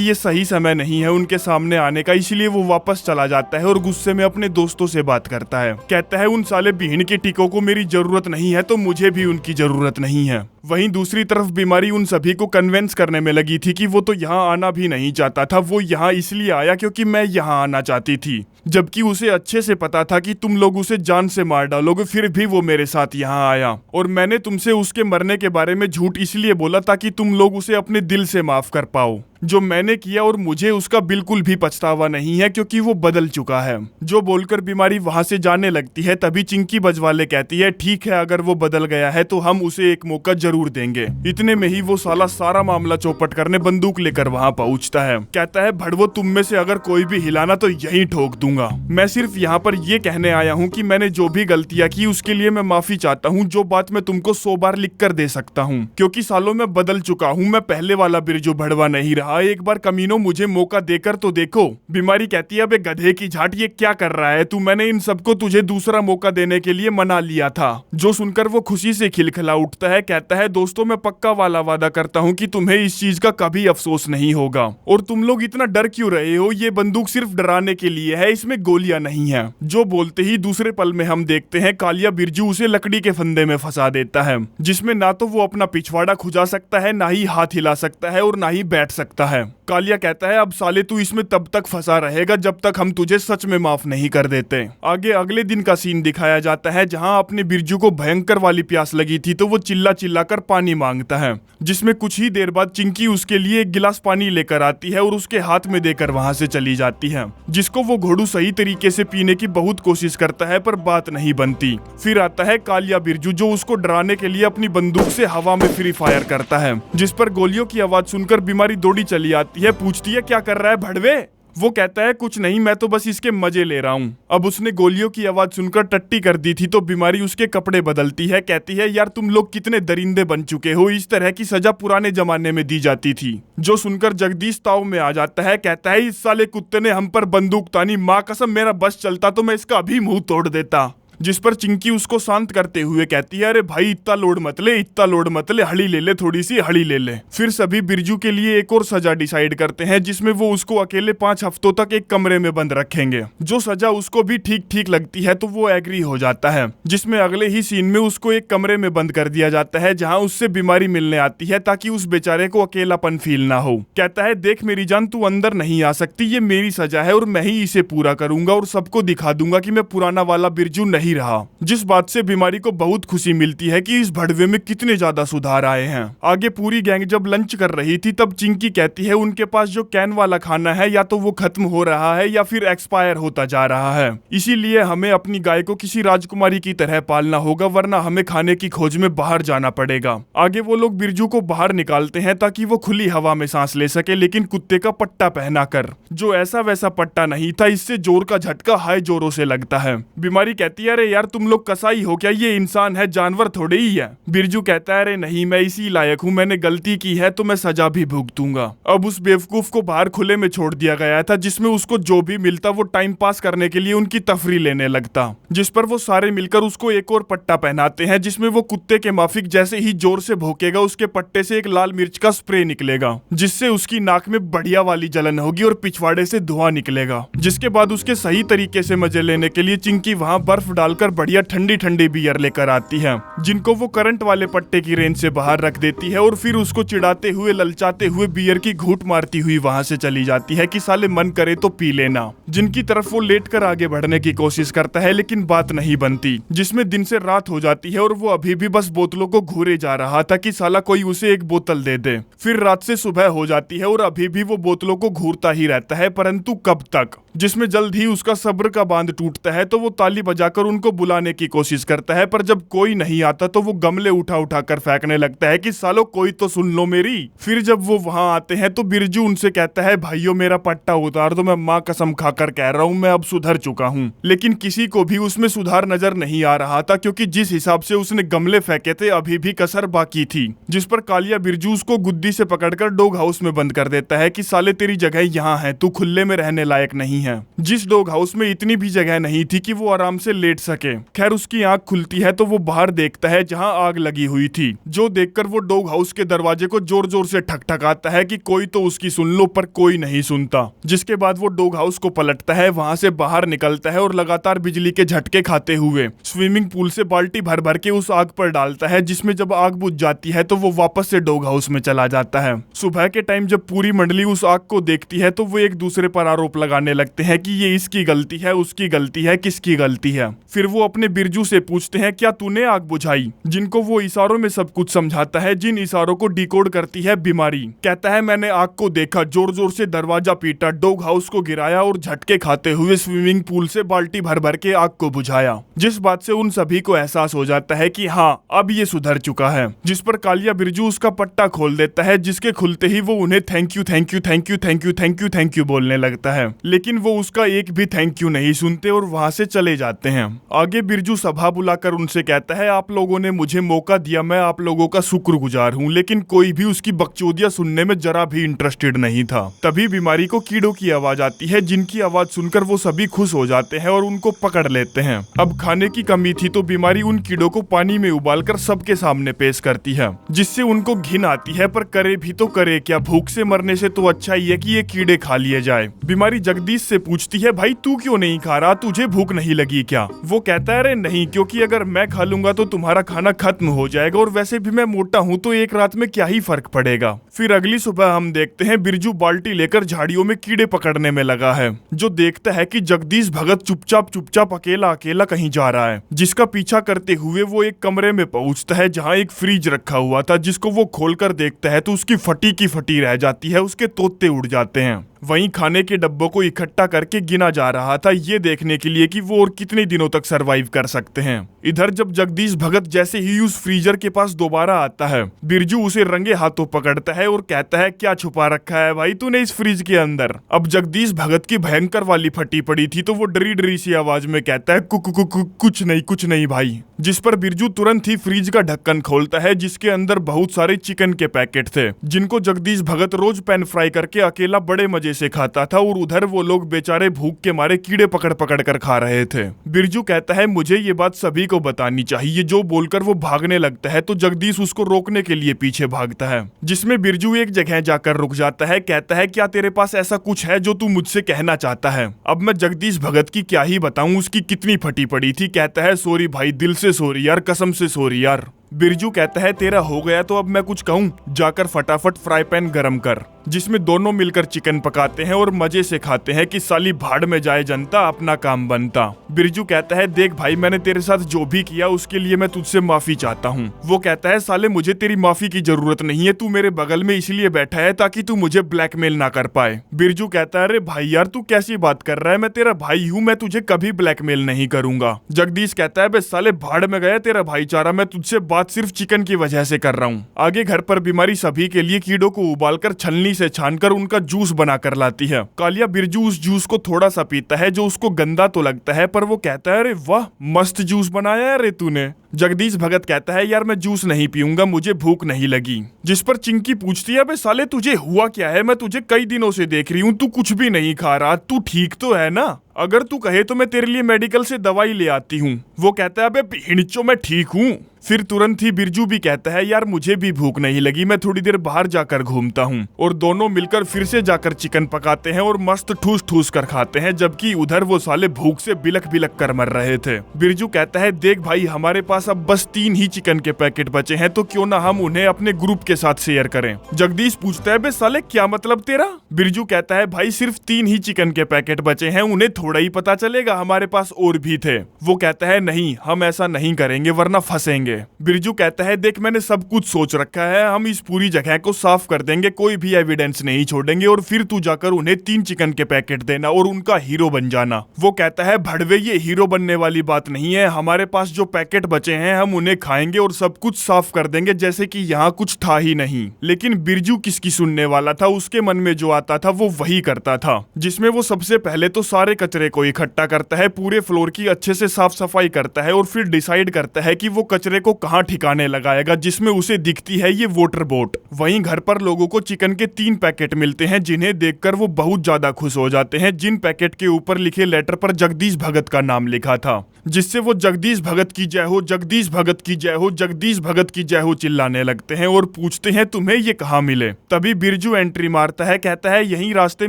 ये सही समय नहीं है उनके सामने आने का, इसलिए वो वापस चला जाता है और गुस्से में अपने दोस्तों से बात करता है। कहता है, उन साले बीहन के टीकों को मेरी जरूरत नहीं है तो मुझे भी उनकी जरूरत नहीं है। वहीं दूसरी तरफ बीमारी उन सभी को कन्विंस करने में लगी थी कि वो तो यहाँ आना भी नहीं चाहता था, वो यहाँ इसलिए आया क्योंकि मैं यहाँ आना चाहती थी, जबकि उसे अच्छे से पता था कि तुम लोग उसे जान से मार डालोगे, फिर भी वो मेरे साथ यहाँ आया। और मैंने तुमसे उसके मरने के बारे में झूठ इसलिए बोला ताकि तुम लोग उसे अपने दिल से माफ कर पाओ, जो मैंने किया, और मुझे उसका बिल्कुल भी पछतावा नहीं है क्योंकि वो बदल चुका है। जो बोलकर बीमारी वहां से जाने लगती है तभी चिंकी बजवाले कहती है, ठीक है अगर वो बदल गया है तो हम उसे एक मौका जरूर देंगे। इतने में ही वो साला सारा मामला चौपट करने बंदूक लेकर वहां पहुंचता है। कहता है, भड़वो तुम में से अगर कोई भी हिलाना तो यहीं ठोक दूंगा। मैं सिर्फ यहाँ पर ये कहने आया हूँ कि मैंने जो भी गलतियाँ की उसके लिए मैं माफी चाहता हूँ, जो बात मैं तुमको 100 बार लिख कर दे सकता हूँ, क्योंकि सालों में बदल चुका हूँ, मैं पहले वाला बिरजू भड़वा नहीं रहा। एक बार कमीनों मुझे मौका देकर तो देखो। बीमारी कहती है, अबे गधे की झाट ये क्या कर रहा है तू, मैंने इन सबको तुझे दूसरा मौका देने के लिए मना लिया था। जो सुनकर वो खुशी से खिलखिला उठता है। कहता है, दोस्तों मैं पक्का वाला वादा करता हूँ कि तुम्हें इस चीज का कभी अफसोस नहीं होगा। और तुम लोग इतना डर क्यों रहे हो, ये बंदूक सिर्फ डराने के लिए है, इसमें गोलियां नहीं है। जो बोलते ही दूसरे पल में हम देखते हैं कालिया बिरजू उसे लकड़ी के फंदे में फंसा देता है, जिसमें ना तो वो अपना पिछवाड़ा खुजा सकता है, ना ही हाथ हिला सकता है और ना ही बैठ सकता है। कालिया कहता है, अब साले तू इसमें तब तक फंसा रहेगा जब तक हम तुझे सच में माफ नहीं कर देते। आगे अगले दिन का सीन दिखाया जाता है जहां अपने बिरजू को भयंकर वाली प्यास लगी थी तो वो चिल्ला चिल्ला कर पानी मांगता है, जिसमें कुछ ही देर बाद चिंकी उसके लिए एक गिलास पानी लेकर आती है और उसके हाथ में देकर वहां से चली जाती है, जिसको वो घोड़ू सही तरीके से पीने की बहुत कोशिश करता है पर बात नहीं बनती। फिर आता है कालिया बिरजू जो उसको डराने के लिए अपनी बंदूक से हवा में फ्री फायर करता है, जिस पर गोलियों की आवाज सुनकर बीमारी दौड़ी चली आती है। पूछती है, क्या कर रहा है भड़वे? वो कहता है, कुछ नहीं, मैं तो बस इसके मजे ले रहा हूँ। अब उसने गोलियों की आवाज सुनकर टट्टी कर दी थी तो बीमारी उसके कपड़े बदलती है। कहती है, यार तुम लोग कितने दरिंदे बन चुके हो, इस तरह की सजा पुराने जमाने में दी जाती थी। जो सुनकर जगदीश ताव में आ जाता है। कहता है, इस साले कुत्ते ने हम पर बंदूक तानी, माँ कसम मेरा बस चलता तो मैं इसका अभी मुंह तोड़ देता। जिस पर चिंकी उसको शांत करते हुए कहती है, अरे भाई इतना लोड मत ले, इतना लोड मत ले, हड़ी ले ले, थोड़ी सी हड़ी ले ले। फिर सभी बिरजू के लिए एक और सजा डिसाइड करते हैं, जिसमें वो उसको अकेले 5 हफ्तों तक एक कमरे में बंद रखेंगे। जो सजा उसको भी ठीक ठीक लगती है तो वो एग्री हो जाता है, जिसमें अगले ही सीन में उसको एक कमरे में बंद कर दिया जाता है जहाँ उससे बीमारी मिलने आती है ताकि उस बेचारे को अकेलापन फील ना हो। कहता है, देख मेरी जान, तू अंदर नहीं आ सकती, ये मेरी सजा है और मैं ही इसे पूरा करूंगा और सबको दिखा दूंगा कि मैं पुराना वाला बिरजू नहीं रहा। जिस बात से बीमारी को बहुत खुशी मिलती है कि इस भड़वे में कितने ज्यादा सुधार आए हैं। आगे पूरी गैंग जब लंच कर रही थी तब चिंकी कहती है, उनके पास जो कैन वाला खाना है या तो वो खत्म हो रहा है या फिर एक्सपायर होता जा रहा है, इसीलिए हमें अपनी गाय को किसी राजकुमारी की तरह पालना होगा, वरना हमें खाने की खोज में बाहर जाना पड़ेगा। आगे वो लोग बिरजू को बाहर निकालते हैं ताकि वो खुली हवा में सांस ले सके, लेकिन कुत्ते का पट्टा पहना कर, जो ऐसा वैसा पट्टा नहीं था, इससे जोर का झटका हाई जोरों से लगता है। बीमारी कहती है, अरे यार तुम लोग कसाई हो क्या, ये इंसान है, जानवर थोड़े ही है। बिरजू कहता है, अरे नहीं, मैं इसी लायक हूँ, मैंने गलती की है तो मैं सजा भी भुगतूंगा। अब उस बेवकूफ को बाहर खुले में छोड़ दिया गया था, जिसमें उसको जो भी मिलता वो टाइम पास करने के लिए उनकी तफरी लेने लगता, जिस पर वो सारे मिलकर उसको एक और पट्टा पहनाते हैं, जिसमें वो कुत्ते के माफिक जैसे ही जोर से भौंकेगा उसके पट्टे से एक लाल मिर्च का स्प्रे निकलेगा, जिससे उसकी नाक में बढ़िया वाली जलन होगी और पिछवाड़े से धुआं निकलेगा। जिसके बाद उसके सही तरीके से मजे लेने के लिए चिंकी वहां बर्फ निकालकर बढ़िया ठंडी ठंडी बियर लेकर आती है, जिनको वो करंट वाले पट्टे की रेंज से बाहर रख देती है और फिर उसको चिढ़ाते हुए ललचाते हुए बियर की घूंट मारती हुई वहां से चली जाती है कि साले मन करे तो पी लेना। जिनकी तरफ वो लेटकर आगे बढ़ने की कोशिश करता है लेकिन बात नहीं बनती, जिसमें दिन से रात हो जाती है और वो अभी भी बस बोतलों को घूरे जा रहा था कि साला कोई उसे एक बोतल दे दे। फिर रात से सुबह हो जाती है और अभी भी वो बोतलों को घूरता ही रहता है, परंतु कब तक, जिसमें जल्द ही उसका सब्र का बांध टूटता है। तो वो ताली बजाकर उनको बुलाने की कोशिश करता है, पर जब कोई नहीं आता तो वो गमले उठा उठा कर फेंकने लगता है कि सालो कोई तो सुन लो मेरी। फिर जब वो वहां आते हैं तो बिरजू उनसे कहता है, भाइयों मेरा पट्टा उतार दो, मैं माँ कसम खाकर कह रहा हूँ मैं अब सुधर चुका हूँ। लेकिन किसी को भी उसमें सुधार नजर नहीं आ रहा था, क्योंकि जिस हिसाब से उसने गमले फेंके थे अभी भी कसर बाकी थी। जिस पर कालिया बिरजू उसको गुद्दी से पकड़कर डॉग हाउस में बंद कर देता है कि साले तेरी जगह यहाँ है, तू खुले में रहने लायक नहीं है। जिस डॉग हाउस में इतनी भी जगह नहीं थी कि वो आराम से लेट सके। खैर उसकी आंख खुलती है तो वो बाहर देखता है जहाँ आग लगी हुई थी, जो देखकर वो डॉग हाउस के दरवाजे को जोर जोर से ठकठकाता है कि कोई तो उसकी सुन लो, पर कोई नहीं सुनता। जिसके बाद वो डॉग हाउस को पलटता है, वहां से बाहर निकलता है और लगातार बिजली के झटके खाते हुए स्विमिंग पूल से बाल्टी भर भर के उस आग पर डालता है, जिसमें जब आग बुझ जाती है तो वो वापस से डॉग हाउस में चला जाता है। सुबह के टाइम जब पूरी मंडली उस आग को देखती है तो वो एक दूसरे पर आरोप लगाने लगते हैं कि ये इसकी गलती है, उसकी गलती है, किसकी गलती है। फिर वो अपने बिरजू से पूछते हैं, क्या तूने आग बुझाई? जिनको वो इशारों में सब कुछ समझाता है, जिन इशारों को डिकोड करती है बीमारी। कहता है मैंने आग को देखा, जोर जोर से दरवाजा पीटा, डॉग हाउस को गिराया और झटके खाते हुए स्विमिंग पूल से बाल्टी भर भर के आग को बुझाया। जिस बात से उन सभी को एहसास हो जाता है कि हाँ अब ये सुधर चुका है। जिस पर कालिया बिरजू उसका पट्टा खोल देता है, जिसके खुलते ही वो उन्हें thank you thank you thank you thank you thank you thank you बोलने लगता है, लेकिन वो उसका एक भी थैंक यू नहीं सुनते और वहां से चले जाते हैं। आगे बिरजू सभा बुलाकर उनसे कहता है, आप लोगों ने मुझे मौका दिया, मैं आप लोगों का शुक्रगुजार हूँ, लेकिन कोई भी उसकी बकचोदियां सुनने में जरा भी इंटरेस्टेड नहीं था। तभी बीमारी को कीड़ों की आवाज आती है, जिनकी आवाज सुनकर वो सभी खुश हो जाते हैं और उनको पकड़ लेते हैं। अब खाने की कमी थी तो बीमारी उन कीड़ों को पानी में उबालकर सबके सामने पेश करती है, जिससे उनको घिन आती है, पर करे भी तो करे क्या, भूख से मरने से तो अच्छा ही है कि ये कीड़े खा लिए जाए। बीमारी जगदीश से पूछती है, भाई तू क्यों नहीं खा रहा, तुझे भूख नहीं लगी क्या? वो कहता है, अरे नहीं, क्योंकि अगर मैं खा लूंगा तो तुम्हारा खाना खत्म हो जाएगा और वैसे भी मैं मोटा हूँ तो एक रात में क्या ही फर्क पड़ेगा। फिर अगली सुबह हम देखते हैं बिरजू बाल्टी लेकर झाड़ियों में कीड़े पकड़ने में लगा है, जो देखता है कि जगदीश भगत चुपचाप अकेला अकेला कहीं जा रहा है। जिसका पीछा करते हुए वो एक कमरे में पहुंचता है जहां एक फ्रिज रखा हुआ था, जिसको वो खोलकर देखता है तो उसकी फटी की फटी रह जाती है, उसके तोते उड़ जाते हैं। वहीं खाने के डब्बों को इकट्ठा करके गिना जा रहा था, ये देखने के लिए कि वो और कितने दिनों तक सरवाइव कर सकते हैं। इधर जब जगदीश भगत जैसे ही उस फ्रीजर के पास दोबारा आता है, बिरजू उसे रंगे हाथों पकड़ता है और कहता है, क्या छुपा रखा है भाई तूने इस फ्रिज के अंदर? अब जगदीश भगत की भयंकर वाली फटी पड़ी थी तो वो डरी डरी सी आवाज में कहता है, कुछ नहीं भाई। जिस पर बिरजू तुरंत ही फ्रिज का ढक्कन खोलता है, जिसके अंदर बहुत सारे चिकन के पैकेट थे, जिनको जगदीश भगत रोज पैन फ्राई करके अकेला बड़े मजे से खाता था, और उधर वो लोग बेचारे भूख के मारे कीड़े पकड़ पकड़ कर खा रहे थे। बिरजू कहता है, मुझे ये बात सभी को बतानी चाहिए, जो बोलकर वो भागने लगता है तो जगदीश उसको रोकने के लिए पीछे भागता है, जिसमें बिरजू एक जगह जाकर रुक जाता है। कहता है, क्या तेरे पास ऐसा कुछ है जो तू मुझसे कहना चाहता है? अब मैं जगदीश भगत की क्या ही बताऊं, उसकी कितनी फटी पड़ी थी। कहता है, सॉरी भाई, दिल से सॉरी यार, कसम से सॉरी यार। बिरजू कहता है, तेरा हो गया तो अब मैं कुछ कहूँ? जाकर फटाफट फ्राई पैन गरम कर, जिसमें दोनों मिलकर चिकन पकाते हैं और मजे से खाते हैं कि साली भाड़ में जाए जनता, अपना काम बनता। बिरजू कहता है, देख भाई, मैंने तेरे साथ जो भी किया उसके लिए मैं तुझसे माफी चाहता हूँ। वो कहता है, साले मुझे तेरी माफी की जरूरत नहीं है, तू मेरे बगल में इसलिए बैठा है ताकि तू मुझे ब्लैकमेल ना कर पाए। बिरजू कहता है, अरे भाई यार, तू कैसी बात कर रहा है, मैं तेरा भाई हूँ, मैं तुझे कभी ब्लैकमेल नहीं करूंगा। जगदीश कहता है, बे साले भाड़ में गया तेरा भाईचारा, मैं तुझसे बात सिर्फ चिकन की वजह से कर रहा हूँ। आगे घर पर बीमारी सभी के लिए कीड़ों को उबालकर छलनी से छानकर उनका जूस बनाकर लाती है। कालिया बिरजू उस जूस को थोड़ा सा पीता है, जो उसको गंदा तो लगता है, पर वो कहता है, अरे वाह, मस्त जूस बनाया है रे तूने। जगदीश भगत कहता है, यार मैं जूस नहीं पीऊंगा, मुझे भूख नहीं लगी। जिस पर चिंकी पूछती है, बे साले तुझे हुआ क्या है, मैं तुझे कई दिनों से देख रही हूँ, तू कुछ भी नहीं खा रहा, तू ठीक तो है ना? अगर तू कहे तो मैं तेरे लिए मेडिकल से दवाई ले आती हूँ। वो कहता है, अबे हिंचो, मैं ठीक हूँ। फिर तुरंत ही बिरजू भी कहता है यार मुझे भी भूख नहीं लगी, मैं थोड़ी देर बाहर जाकर घूमता हूँ। और दोनों मिलकर फिर से जाकर चिकन पकाते हैं और मस्त ठूस ठूस कर खाते हैं, जबकि उधर वो साले भूख से बिलख बिलख कर मर रहे थे। बिरजू कहता है देख भाई हमारे पास अब बस 3 ही चिकन के पैकेट बचे हैं, तो क्यों ना हम उन्हें अपने ग्रुप के साथ शेयर करें। जगदीश पूछता है बे साले क्या मतलब तेरा? बिरजू कहता है भाई सिर्फ 3 ही चिकन के पैकेट बचे हैं, उन्हें थोड़ा ही पता चलेगा, हमारे पास और भी थे। वो कहता है नहीं हम ऐसा नहीं करेंगे वरना फंसेंगे। बिरजू कहता है देख मैंने सब कुछ सोच रखा है, हम इस पूरी जगह को साफ कर देंगे, कोई भी एविडेंस नहीं छोड़ेंगे, और फिर तू जाकर उन्हें 3 चिकन के पैकेट देना और उनका हीरो बन जाना। वो कहता है भड़वे ये हीरो बनने वाली बात नहीं है, हमारे पास जो पैकेट बचे हैं हम उन्हें खाएंगे और सब कुछ साफ कर देंगे जैसे कि यहाँ कुछ था ही नहीं। लेकिन बिरजू किसकी सुनने वाला था, उसके मन में जो आता था वो वही करता था, जिसमें वो सबसे पहले तो सारे कचरे को इकट्ठा करता है, पूरे फ्लोर की अच्छे से साफ सफाई करता है और फिर डिसाइड करता है कि वो कचरे को कहाँ ठिकाने लगाएगा, जिसमें उसे दिखती है ये वाटर बोट। वहीं घर पर लोगों को चिकन के 3 पैकेट मिलते हैं, जिन्हें देखकर वो बहुत ज्यादा खुश हो जाते हैं। जिन पैकेट के ऊपर लिखे लेटर पर जगदीश भगत का नाम लिखा था, जिससे वो जगदीश भगत की जय हो, जगदीश भगत की जय हो, जगदीश भगत की जय हो चिल्लाने लगते हैं और पूछते हैं तुम्हें ये कहाँ मिले। तभी बिरजू एंट्री मारता है, कहता है यहीं रास्ते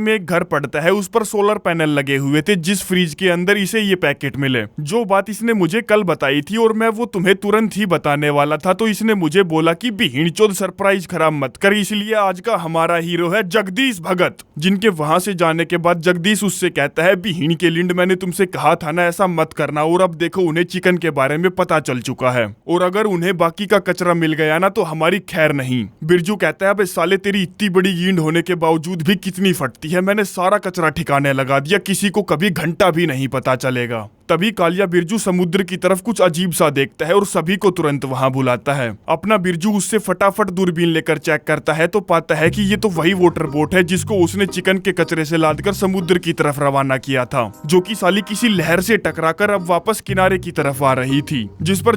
में एक घर पड़ता है, उस पर सोलर पैनल लगे हुए थे, जिस फ्रिज के अंदर इसे ये पैकेट मिले। जो बात इसने मुझे कल बताई थी और मैं वो तुम्हें तुरंत ही बताने वाला था, तो इसने मुझे बोला कि भीड़चोद सरप्राइज खराब मत कर, इसलिए आज का हमारा हीरो है जगदीश भगत। जिनके वहां से जाने के बाद जगदीश उससे कहता है भीड़ के लिंड मैंने तुमसे कहा था ना ऐसा मत करना, और अब देखो उन्हें चिकन के बारे में पता चल चुका है, और अगर उन्हें बाकी का कचरा मिल गया ना तो हमारी खैर नहीं। बिरजू कहता है अबे साले तेरी इतनी बड़ी गींड होने के बावजूद भी कितनी फटती है, मैंने सारा कचरा ठिकाने लगा दिया, किसी को कभी घंटा भी नहीं पता चलेगा। तभी कालिया बिरजू समुद्र की तरफ कुछ अजीब सा देखता है और सभी को तुरंत वहां बुलाता है। अपना बिरजू उससे फटाफट दूरबीन लेकर चेक करता है तो पाता है कि ये तो वही वाटर बोट है जिसको उसने चिकन के कचरे से लादकर समुद्र की तरफ रवाना किया था, जो कि साली किसी लहर से टकराकर अब वापस किनारे की तरफ आ रही थी, जिस पर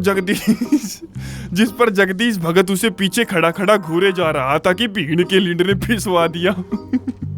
जगदीश भगत उसे पीछे खड़ा खड़ा घूरे जा रहा था कि भीड़ के लीड ने फिसवा दिया।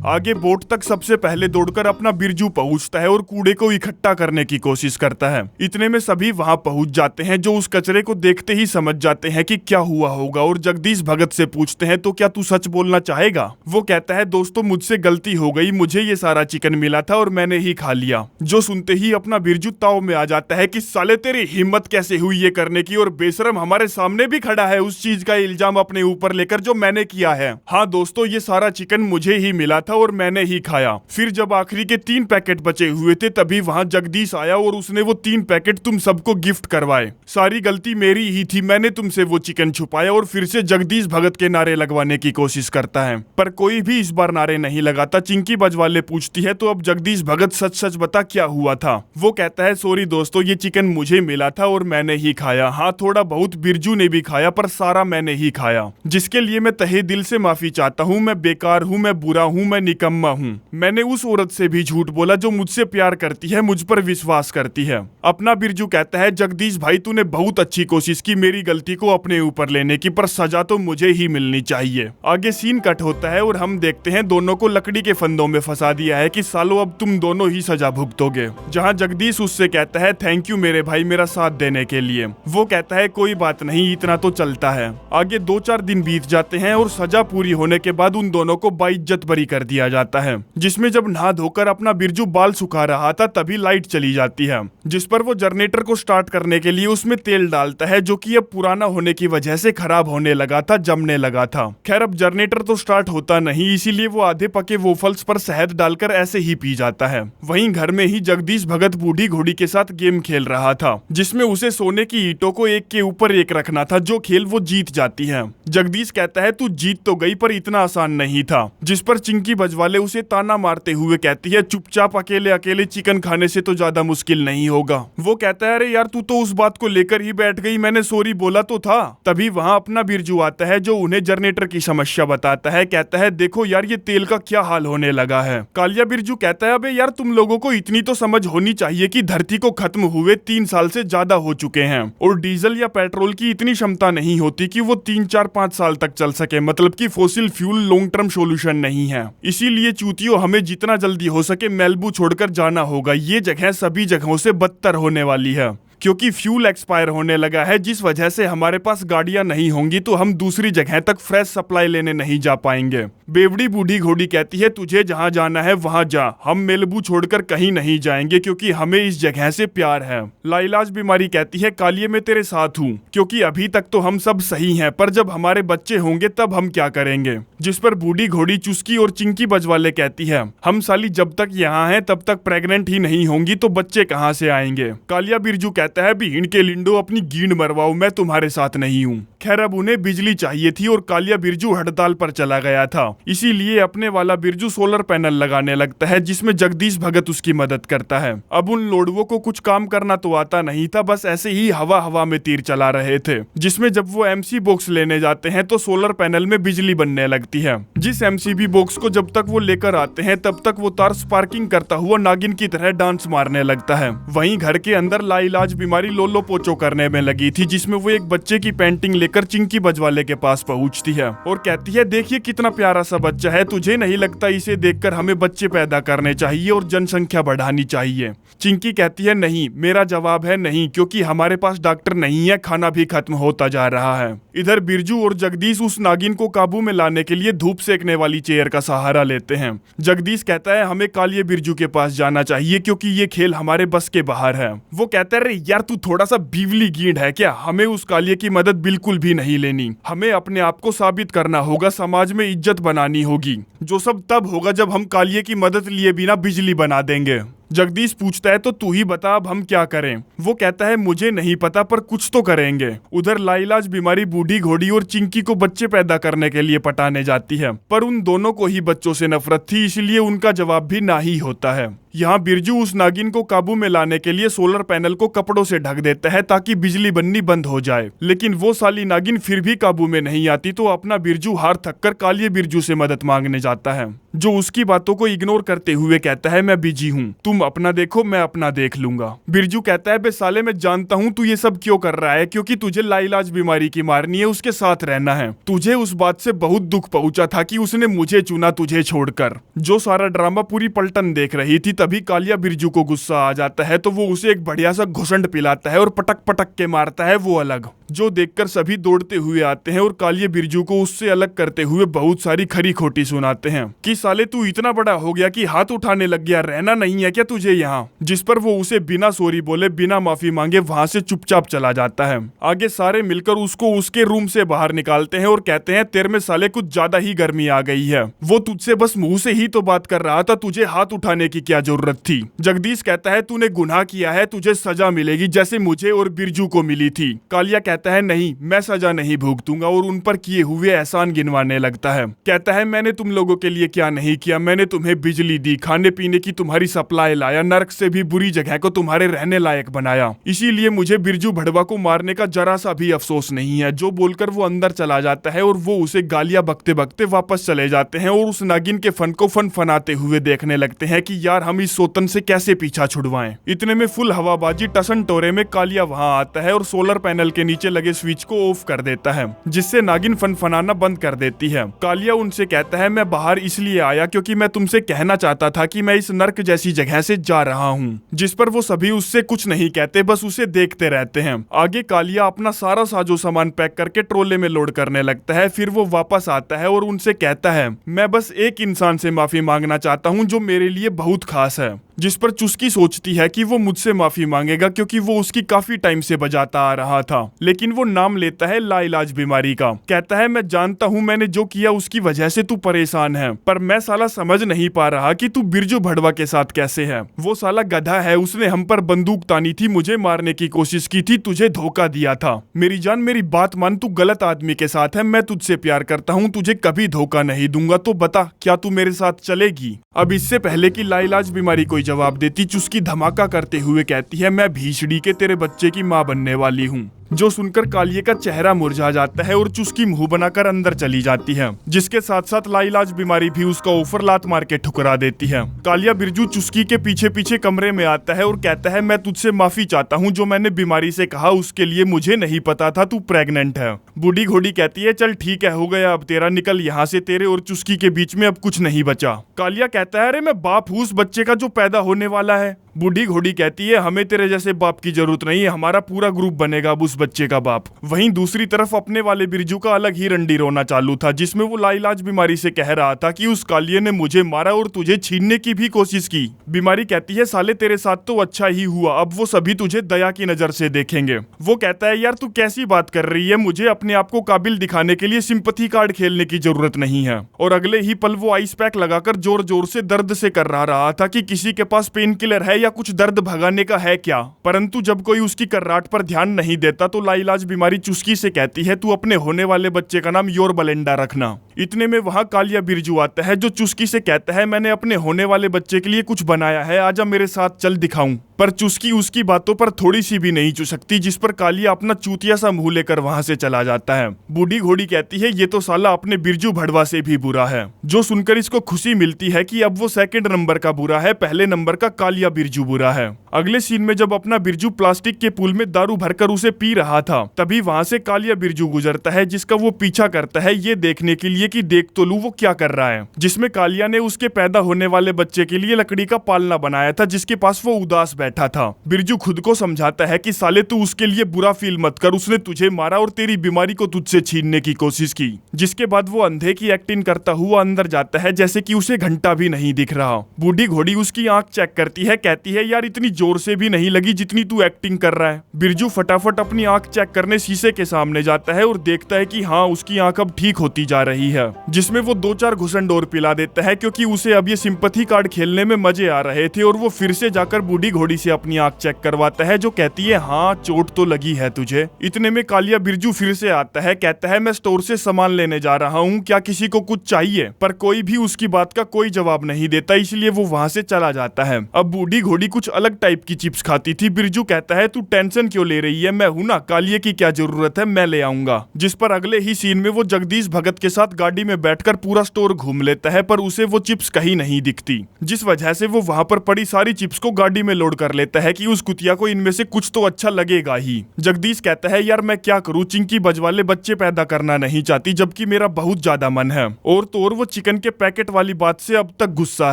आगे बोट तक सबसे पहले दौड़कर अपना बिरजू पहुंचता है और कूड़े को इकट्ठा करने की कोशिश करता है। इतने में सभी वहां पहुंच जाते हैं, जो उस कचरे को देखते ही समझ जाते हैं कि क्या हुआ होगा, और जगदीश भगत से पूछते हैं तो क्या तू सच बोलना चाहेगा। वो कहता है दोस्तों मुझसे गलती हो गई, मुझे ये सारा चिकन मिला था और मैंने ही खा लिया। जो सुनते ही अपना बिरजू ताव में आ जाता है कि साले तेरी हिम्मत कैसे हुई ये करने की, और बेशरम हमारे सामने भी खड़ा है उस चीज का इल्जाम अपने ऊपर लेकर जो मैंने किया है। हाँ दोस्तों ये सारा चिकन मुझे ही मिला था और मैंने ही खाया। फिर जब आखिरी के 3 पैकेट बचे हुए थे तभी वहां जगदीश आया और उसने वो 3 पैकेट तुम सबको गिफ्ट करवाए। सारी गलती मेरी ही थी, मैंने तुमसे वो चिकन छुपाया, और फिर से जगदीश भगत के नारे लगवाने की कोशिश करता है, पर कोई भी इस बार नारे नहीं लगाता। चिंकी बजवाले पूछती है तो अब जगदीश भगत सच सच बता क्या हुआ था। वो कहता है सॉरी दोस्तों ये चिकन मुझे मिला था और मैंने ही खाया। हाँ थोड़ा बहुत बिरजू ने भी खाया पर सारा मैंने ही खाया, जिसके लिए मैं तहे दिल से माफी चाहता हूँ। मैं बेकार हूँ, मैं बुरा हूँ, मैं निकम्मा हूँ। मैंने उस औरत से भी झूठ बोला जो मुझसे प्यार करती है, मुझ पर विश्वास करती है। अपना बिरजू कहता है जगदीश भाई तूने बहुत अच्छी कोशिश की मेरी गलती को अपने ऊपर लेने की, पर सजा तो मुझे ही मिलनी चाहिए। आगे सीन कट होता है और हम देखते हैं दोनों को लकड़ी के फंदों में फंसा दिया है कि सालो अब तुम दोनों ही सजा भुगतोगे। जहाँ जगदीश उससे कहता है थैंक यू मेरे भाई मेरा साथ देने के लिए। वो कहता है कोई बात नहीं इतना तो चलता है। आगे 2-4 दिन बीत जाते हैं और सजा पूरी होने के बाद उन दोनों को बाइज्जत बरी कर दिया जाता है, जिसमें जब नहा धोकर अपना बिरजू बाल सुखा रहा था तभी लाइट चली जाती है, जिस पर वो जनरेटर को स्टार्ट करने के लिए उसमें तेल डालता है, जो कि अब पुराना होने की वजह से खराब होने लगा था, जमने लगा था। खैर अब जनरेटर तो स्टार्ट होता नहीं, इसीलिए वो आधे पके वोफल्स पर शहद डालकर ऐसे ही पी जाता है। वहीं घर में ही जगदीश भगत बूढ़ी घोड़ी के साथ गेम खेल रहा था, जिसमें उसे सोने की ईंटों को एक के ऊपर एक रखना था, जो खेल वो जीत जाती है। जगदीश कहता है तू जीत तो गई पर इतना आसान नहीं था, जिस पर चिंकी बजवाले उसे ताना मारते हुए कहती है चुपचाप अकेले अकेले चिकन खाने से तो ज्यादा मुश्किल नहीं होगा। वो कहता है अरे यार तू तो उस बात को लेकर ही बैठ गई, मैंने सॉरी बोला तो था। तभी वहाँ अपना बिरजू आता है जो उन्हें जनरेटर की समस्या बताता है। कहता है देखो यार ये तेल का क्या हाल होने लगा है। कालिया बिरजू कहता है अबे यार तुम लोगों को इतनी तो समझ होनी चाहिए कि धरती को खत्म हुए 3 साल से ज्यादा हो चुके हैं, और डीजल या पेट्रोल की इतनी क्षमता नहीं होती कि वो 3-4-5 साल तक चल सके, मतलब कि fossil fuel long term solution नहीं है। इसीलिए चूतियों हमें जितना जल्दी हो सके मेलबू छोड़कर जाना होगा, ये जगह सभी जगहों से बदतर होने वाली है। क्योंकि फ्यूल एक्सपायर होने लगा है, जिस वजह से हमारे पास गाड़ियां नहीं होंगी तो हम दूसरी जगह तक फ्रेश सप्लाई लेने नहीं जा पाएंगे। बेवड़ी बूढ़ी घोड़ी कहती है तुझे जहां जाना है वहां जा, हम मेलबू छोड़कर कहीं नहीं जाएंगे क्योंकि हमें इस जगह से प्यार है। लाइलाज बीमारी कहती है कालिए मैं तेरे साथ हूँ, क्योंकि अभी तक तो हम सब सही हैं, पर जब हमारे बच्चे होंगे तब हम क्या करेंगे। जिस पर बूढ़ी घोड़ी चुस्की और चिंकी बजवाले कहती है हम साली जब तक यहाँ हैं तब तक प्रेग्नेंट ही नहीं होंगी तो बच्चे कहाँ से आएंगे। कालिया बिरजू कहता है भीड़ के लिंडो अपनी गींड मरवाओ, मैं तुम्हारे साथ नहीं हूँ। खैर अब उन्हें बिजली चाहिए थी और कालिया बिरजू हड़ताल पर चला गया था, इसीलिए अपने वाला बिरजू सोलर पैनल लगाने लगता है जिसमें जगदीश भगत उसकी मदद करता है। अब उन लोडवों को कुछ काम करना तो आता नहीं था, बस ऐसे ही हवा हवा में तीर चला रहे थे, जिसमें जब वो एमसी बॉक्स लेने जाते हैं तो सोलर पैनल में बिजली बनने लगती है। जिस एमसीबी बॉक्स को जब तक वो लेकर आते हैं तब तक वो तार स्पार्किंग करता हुआ नागिन की तरह डांस मारने लगता है। वहीं घर के अंदर लाइलाज बीमारी लोलो पोचो करने में लगी थी, जिसमें वो एक बच्चे की पेंटिंग लेकर चिंकी बजवाले के पास पहुंचती है और कहती है देखिए कितना प्यारा सा बच्चा है, तुझे नहीं लगता इसे देखकर हमें बच्चे पैदा करने चाहिए और जनसंख्या बढ़ानी चाहिए। चिंकी कहती है नहीं, मेरा जवाब है नहीं, क्योंकि हमारे पास डॉक्टर नहीं है, खाना भी खत्म होता जा रहा है। इधर बिरजू और जगदीश उस नागिन को काबू में लाने के लिए धूप सेकने वाली चेयर का सहारा लेते हैं। जगदीश कहता है हमें कालिए बिरजू के पास जाना चाहिए क्योंकि ये खेल हमारे बस के बाहर है। वो कहता है अरे यार तू थोड़ा सा बीवली गींड है क्या, हमें उस कालिए की मदद बिल्कुल भी नहीं लेनी, हमें अपने आप को साबित करना होगा, समाज में इज्जत बनानी होगी, जो सब तब होगा जब हम कालिए की मदद लिए बिना बिजली बना देंगे। जगदीश पूछता है तो तू ही बता अब हम क्या करें। वो कहता है मुझे नहीं पता पर कुछ तो करेंगे। उधर लाइलाज बीमारी बूढ़ी घोड़ी और चिंकी को बच्चे पैदा करने के लिए पटाने जाती है, पर उन दोनों को ही बच्चों से नफरत थी, इसलिए उनका जवाब भी ना ही होता है। यहाँ बिरजू उस नागिन को काबू में लाने के लिए सोलर पैनल को कपड़ों से ढक देता है ताकि बिजली बननी बंद हो जाए, लेकिन वो साली नागिन फिर भी काबू में नहीं आती तो अपना बिरजू हार थककर कालिए बिरजू से मदद मांगने जाता है, जो उसकी बातों को इग्नोर करते हुए कहता है मैं बिजी हूँ, तुम अपना देखो मैं अपना देख लूंगा। बिरजू कहता है बे साले मैं जानता हूँ तू ये सब क्यों कर रहा है, क्योंकि तुझे लाइलाज बीमारी की मारनी है, उसके साथ रहना है। तुझे उस बात से बहुत दुख पहुंचा था कि उसने मुझे चुना तुझे छोड़कर। जो सारा ड्रामा पूरी पलटन देख रही थी, तभी कालिया बिरजू को गुस्सा आ जाता है तो वो उसे एक बढ़िया सा घुसंड पिलाता है और पटक पटक के मारता है वो अलग, जो देखकर सभी दौड़ते हुए आते हैं और कालिया बिरजू को उससे अलग करते हुए बहुत सारी खरी खोटी सुनाते हैं कि साले तू इतना बड़ा हो गया कि हाथ उठाने लग गया, रहना नहीं है क्या तुझे यहाँ। जिस पर वो उसे बिना सॉरी बोले बिना माफी मांगे वहां से चुपचाप चला जाता है। आगे सारे मिलकर उसको उसके रूम से बाहर निकालते हैं और कहते हैं तेरे में साले कुछ ज्यादा ही गर्मी आ गई है, वो तुझसे बस मुंह से ही तो बात कर रहा था, तुझे हाथ उठाने की क्या जरूरत थी। जगदीश कहता है तूने गुनाह किया है, तुझे सजा मिलेगी जैसे मुझे और बिरजू को मिली थी। कालिया कहता है नहीं मैं सजा नहीं भुगतूंगा और उन पर किए हुए एहसान गिनवाने लगता है। कहता है मैंने तुम लोगों के लिए क्या नहीं किया, मैंने तुम्हें बिजली दी, खाने पीने की तुम्हारी सप्लाई लाया, नरक से भी बुरी जगह को तुम्हारे रहने लायक बनाया, इसीलिए मुझे बिरजू भड़वा को मारने का जरा सा भी अफसोस नहीं है। जो बोलकर वो अंदर चला जाता है और वो उसे गालियां बकते बकते वापस चले जाते हैं और उस नागिन के फन को फनाते हुए देखने लगते हैं कि यार हम इस सोतन से कैसे पीछा छुड़वाएं। इतने में फुल हवाबाजी टसन टोरे में कालिया वहां आता है और सोलर पैनल के नीचे लगे स्विच को ऑफ कर देता है, जिससे नागिन फनाना बंद कर देती है। कालिया उनसे कहता है मैं बाहर इसलिए आया क्योंकि मैं तुमसे कहना चाहता था कि मैं इस नर्क जैसी जगह से जा रहा हूँ। जिस पर वो सभी उससे कुछ नहीं कहते, बस उसे देखते रहते हैं। आगे कालिया अपना सारा साजो सामान पैक करके ट्रोले में लोड करने लगता है, फिर वो वापस आता है और उनसे कहता है मैं बस एक इंसान से माफी मांगना चाहता हूँ जो मेरे लिए बहुत खास है। जिस पर चुस्की सोचती है कि वो मुझसे माफी मांगेगा क्योंकि वो उसकी काफी टाइम से बजाता आ रहा था, लेकिन वो नाम लेता है लाइलाज बीमारी का। कहता है मैं जानता हूँ मैंने जो किया उसकी वजह से तू परेशान है, पर मैं साला समझ नहीं पा रहा कि तू बिरजू भड़वा के साथ कैसे है। वो साला गधा है, उसने हम पर बंदूक तानी थी, मुझे मारने की कोशिश की थी, तुझे धोखा दिया था। मेरी जान मेरी बात मान, तू गलत आदमी के साथ है, मैं तुझसे प्यार करता हूँ, तुझे कभी धोखा नहीं दूंगा, तो बता क्या तू मेरे साथ चलेगी। अब इससे पहले कि लाइलाज बीमारी कोई जवाब देती, चुस्की धमाका करते हुए कहती है मैं भीषड़ी के तेरे बच्चे की माँ बनने वाली हूँ। जो सुनकर कालिए का चेहरा मुरझा जाता है और चुस्की मुंह बनाकर अंदर चली जाती है, जिसके साथ साथ लाइलाज बीमारी भी उसका ऑफर लात मार के ठुकरा देती है। कालिया बिरजू चुस्की के पीछे पीछे कमरे में आता है और कहता है मैं तुझसे माफी चाहता हूँ, जो मैंने बीमारी से कहा उसके लिए मुझे नहीं पता था तू प्रेग्नेंट है। बूढ़ी घोड़ी कहती है चल ठीक है हो गया अब तेरा, निकल यहाँ से, तेरे और चुस्की के बीच में अब कुछ नहीं बचा। कालिया कहता है अरे मैं बाप हूँ उस बच्चे का जो पैदा होने वाला है। बूढ़ी घोड़ी कहती है हमें तेरे जैसे बाप की जरूरत नहीं है, हमारा पूरा ग्रुप बनेगा अब उस बच्चे का बाप। वहीं दूसरी तरफ अपने वाले बिरजू का अलग ही रंडी रोना चालू था, जिसमें वो लाइलाज बीमारी से कह रहा था कि उस कालिये ने मुझे मारा और तुझे छीनने की भी कोशिश की। बीमारी कहती है साले तेरे साथ तो अच्छा ही हुआ, अब वो सभी तुझे दया की नजर से देखेंगे। वो कहता है यार तू कैसी बात कर रही है, मुझे अपने आप को काबिल दिखाने के लिए सिंपैथी कार्ड खेलने की जरूरत नहीं है। और अगले ही पल वो आइस पैक लगाकर जोर जोर से दर्द से कर रहा था कि किसी के पास पेन किलर है या कुछ दर्द भगाने का है क्या। परंतु जब कोई उसकी कर्राट पर ध्यान नहीं देता तो लाइलाज बीमारी चुस्की से कहती है तू अपने होने वाले बच्चे का नाम योर बलेंडा रखना। इतने में वहां कालिया बिरजू आता है जो चुस्की से कहता है मैंने अपने होने वाले बच्चे के लिए कुछ बनाया है, आजा मेरे साथ चल दिखाऊं। पर चुस्की उसकी बातों पर थोड़ी सी भी नहीं चुसकती, जिस पर कालिया अपना चूतिया सा मुंह लेकर वहां से चला जाता है। बूढ़ी घोड़ी कहती है ये तो साला अपने बिरजू भड़वा से भी बुरा है। जो सुनकर इसको खुशी मिलती है कि अब वो सेकंड नंबर का बुरा है, पहले नंबर का कालिया बिरजू बुरा है। अगले सीन में जब अपना बिरजू प्लास्टिक के पूल में दारू भरकर उसे पी रहा था, तभी वहां से कालिया बिरजू गुजरता है, जिसका वो पीछा करता है ये देखने के लिए कि देख तो लूं वो क्या कर रहा है। जिसमें कालिया ने उसके पैदा होने वाले बच्चे के लिए लकड़ी का पालना बनाया था, जिसके पास वो उदास बैठा था। बिरजू खुद को समझाता है कि साले तू उसके लिए बुरा फील मत कर, उसने तुझे मारा और तेरी बीमारी को तुझसे छीनने की कोशिश की। जिसके बाद वो अंधे की एक्टिंग करता हुआ अंदर जाता है, जैसे कि उसे घंटा भी नहीं दिख रहा। बूढ़ी घोड़ी उसकी आंख चेक करती है, कहती है यार इतनी जोर से भी नहीं लगी जितनी तू एक्टिंग कर रहा है। बिरजू फटाफट अपनी आंख चेक करने शीशे के सामने जाता है और देखता है कि हाँ उसकी आंख अब ठीक होती जा रही है। जिसमें वो 2-4 घुसन डोर पिला देता है, क्योंकि उसे अब ये सिंपैथी कार्ड खेलने में मजे आ रहे थे। और वो फिर से जाकर बूढ़ी घोड़ी से अपनी आंख चेक करवाता है, जो कहती है हाँ चोट तो लगी है तुझे। इतने में कालिया बिरजू फिर से आता है, कहता है मैं स्टोर से सामान लेने जा रहा हूँ, क्या किसी को कुछ चाहिए? पर कोई भी उसकी बात का कोई जवाब नहीं देता, इसलिए वो वहाँ से चला जाता है। अब बूढ़ी घोड़ी कुछ अलग टाइप की चिप्स खाती थी। बिरजू कहता है तू टेंशन क्यों ले रही है, मैं हूं ना, कालिये की क्या जरूरत है, मैं ले आऊंगा। जिस पर अगले ही सीन में वो जगदीश भगत के साथ गाड़ी में बैठकर पूरा स्टोर घूम लेता है, पर उसे वो चिप्स कहीं नहीं दिखती। जिस वजह से वो वहाँ पर पड़ी सारी चिप्स को गाड़ी में लोड कर लेता है कि उस कुतिया को इनमें से कुछ तो अच्छा लगेगा ही। जगदीश कहता है यार मैं क्या करूँ, चिंकी बजवाले बच्चे पैदा करना नहीं चाहती, जबकि मेरा बहुत ज्यादा मन है। और तो और वो चिकन के पैकेट वाली बात से अब तक गुस्सा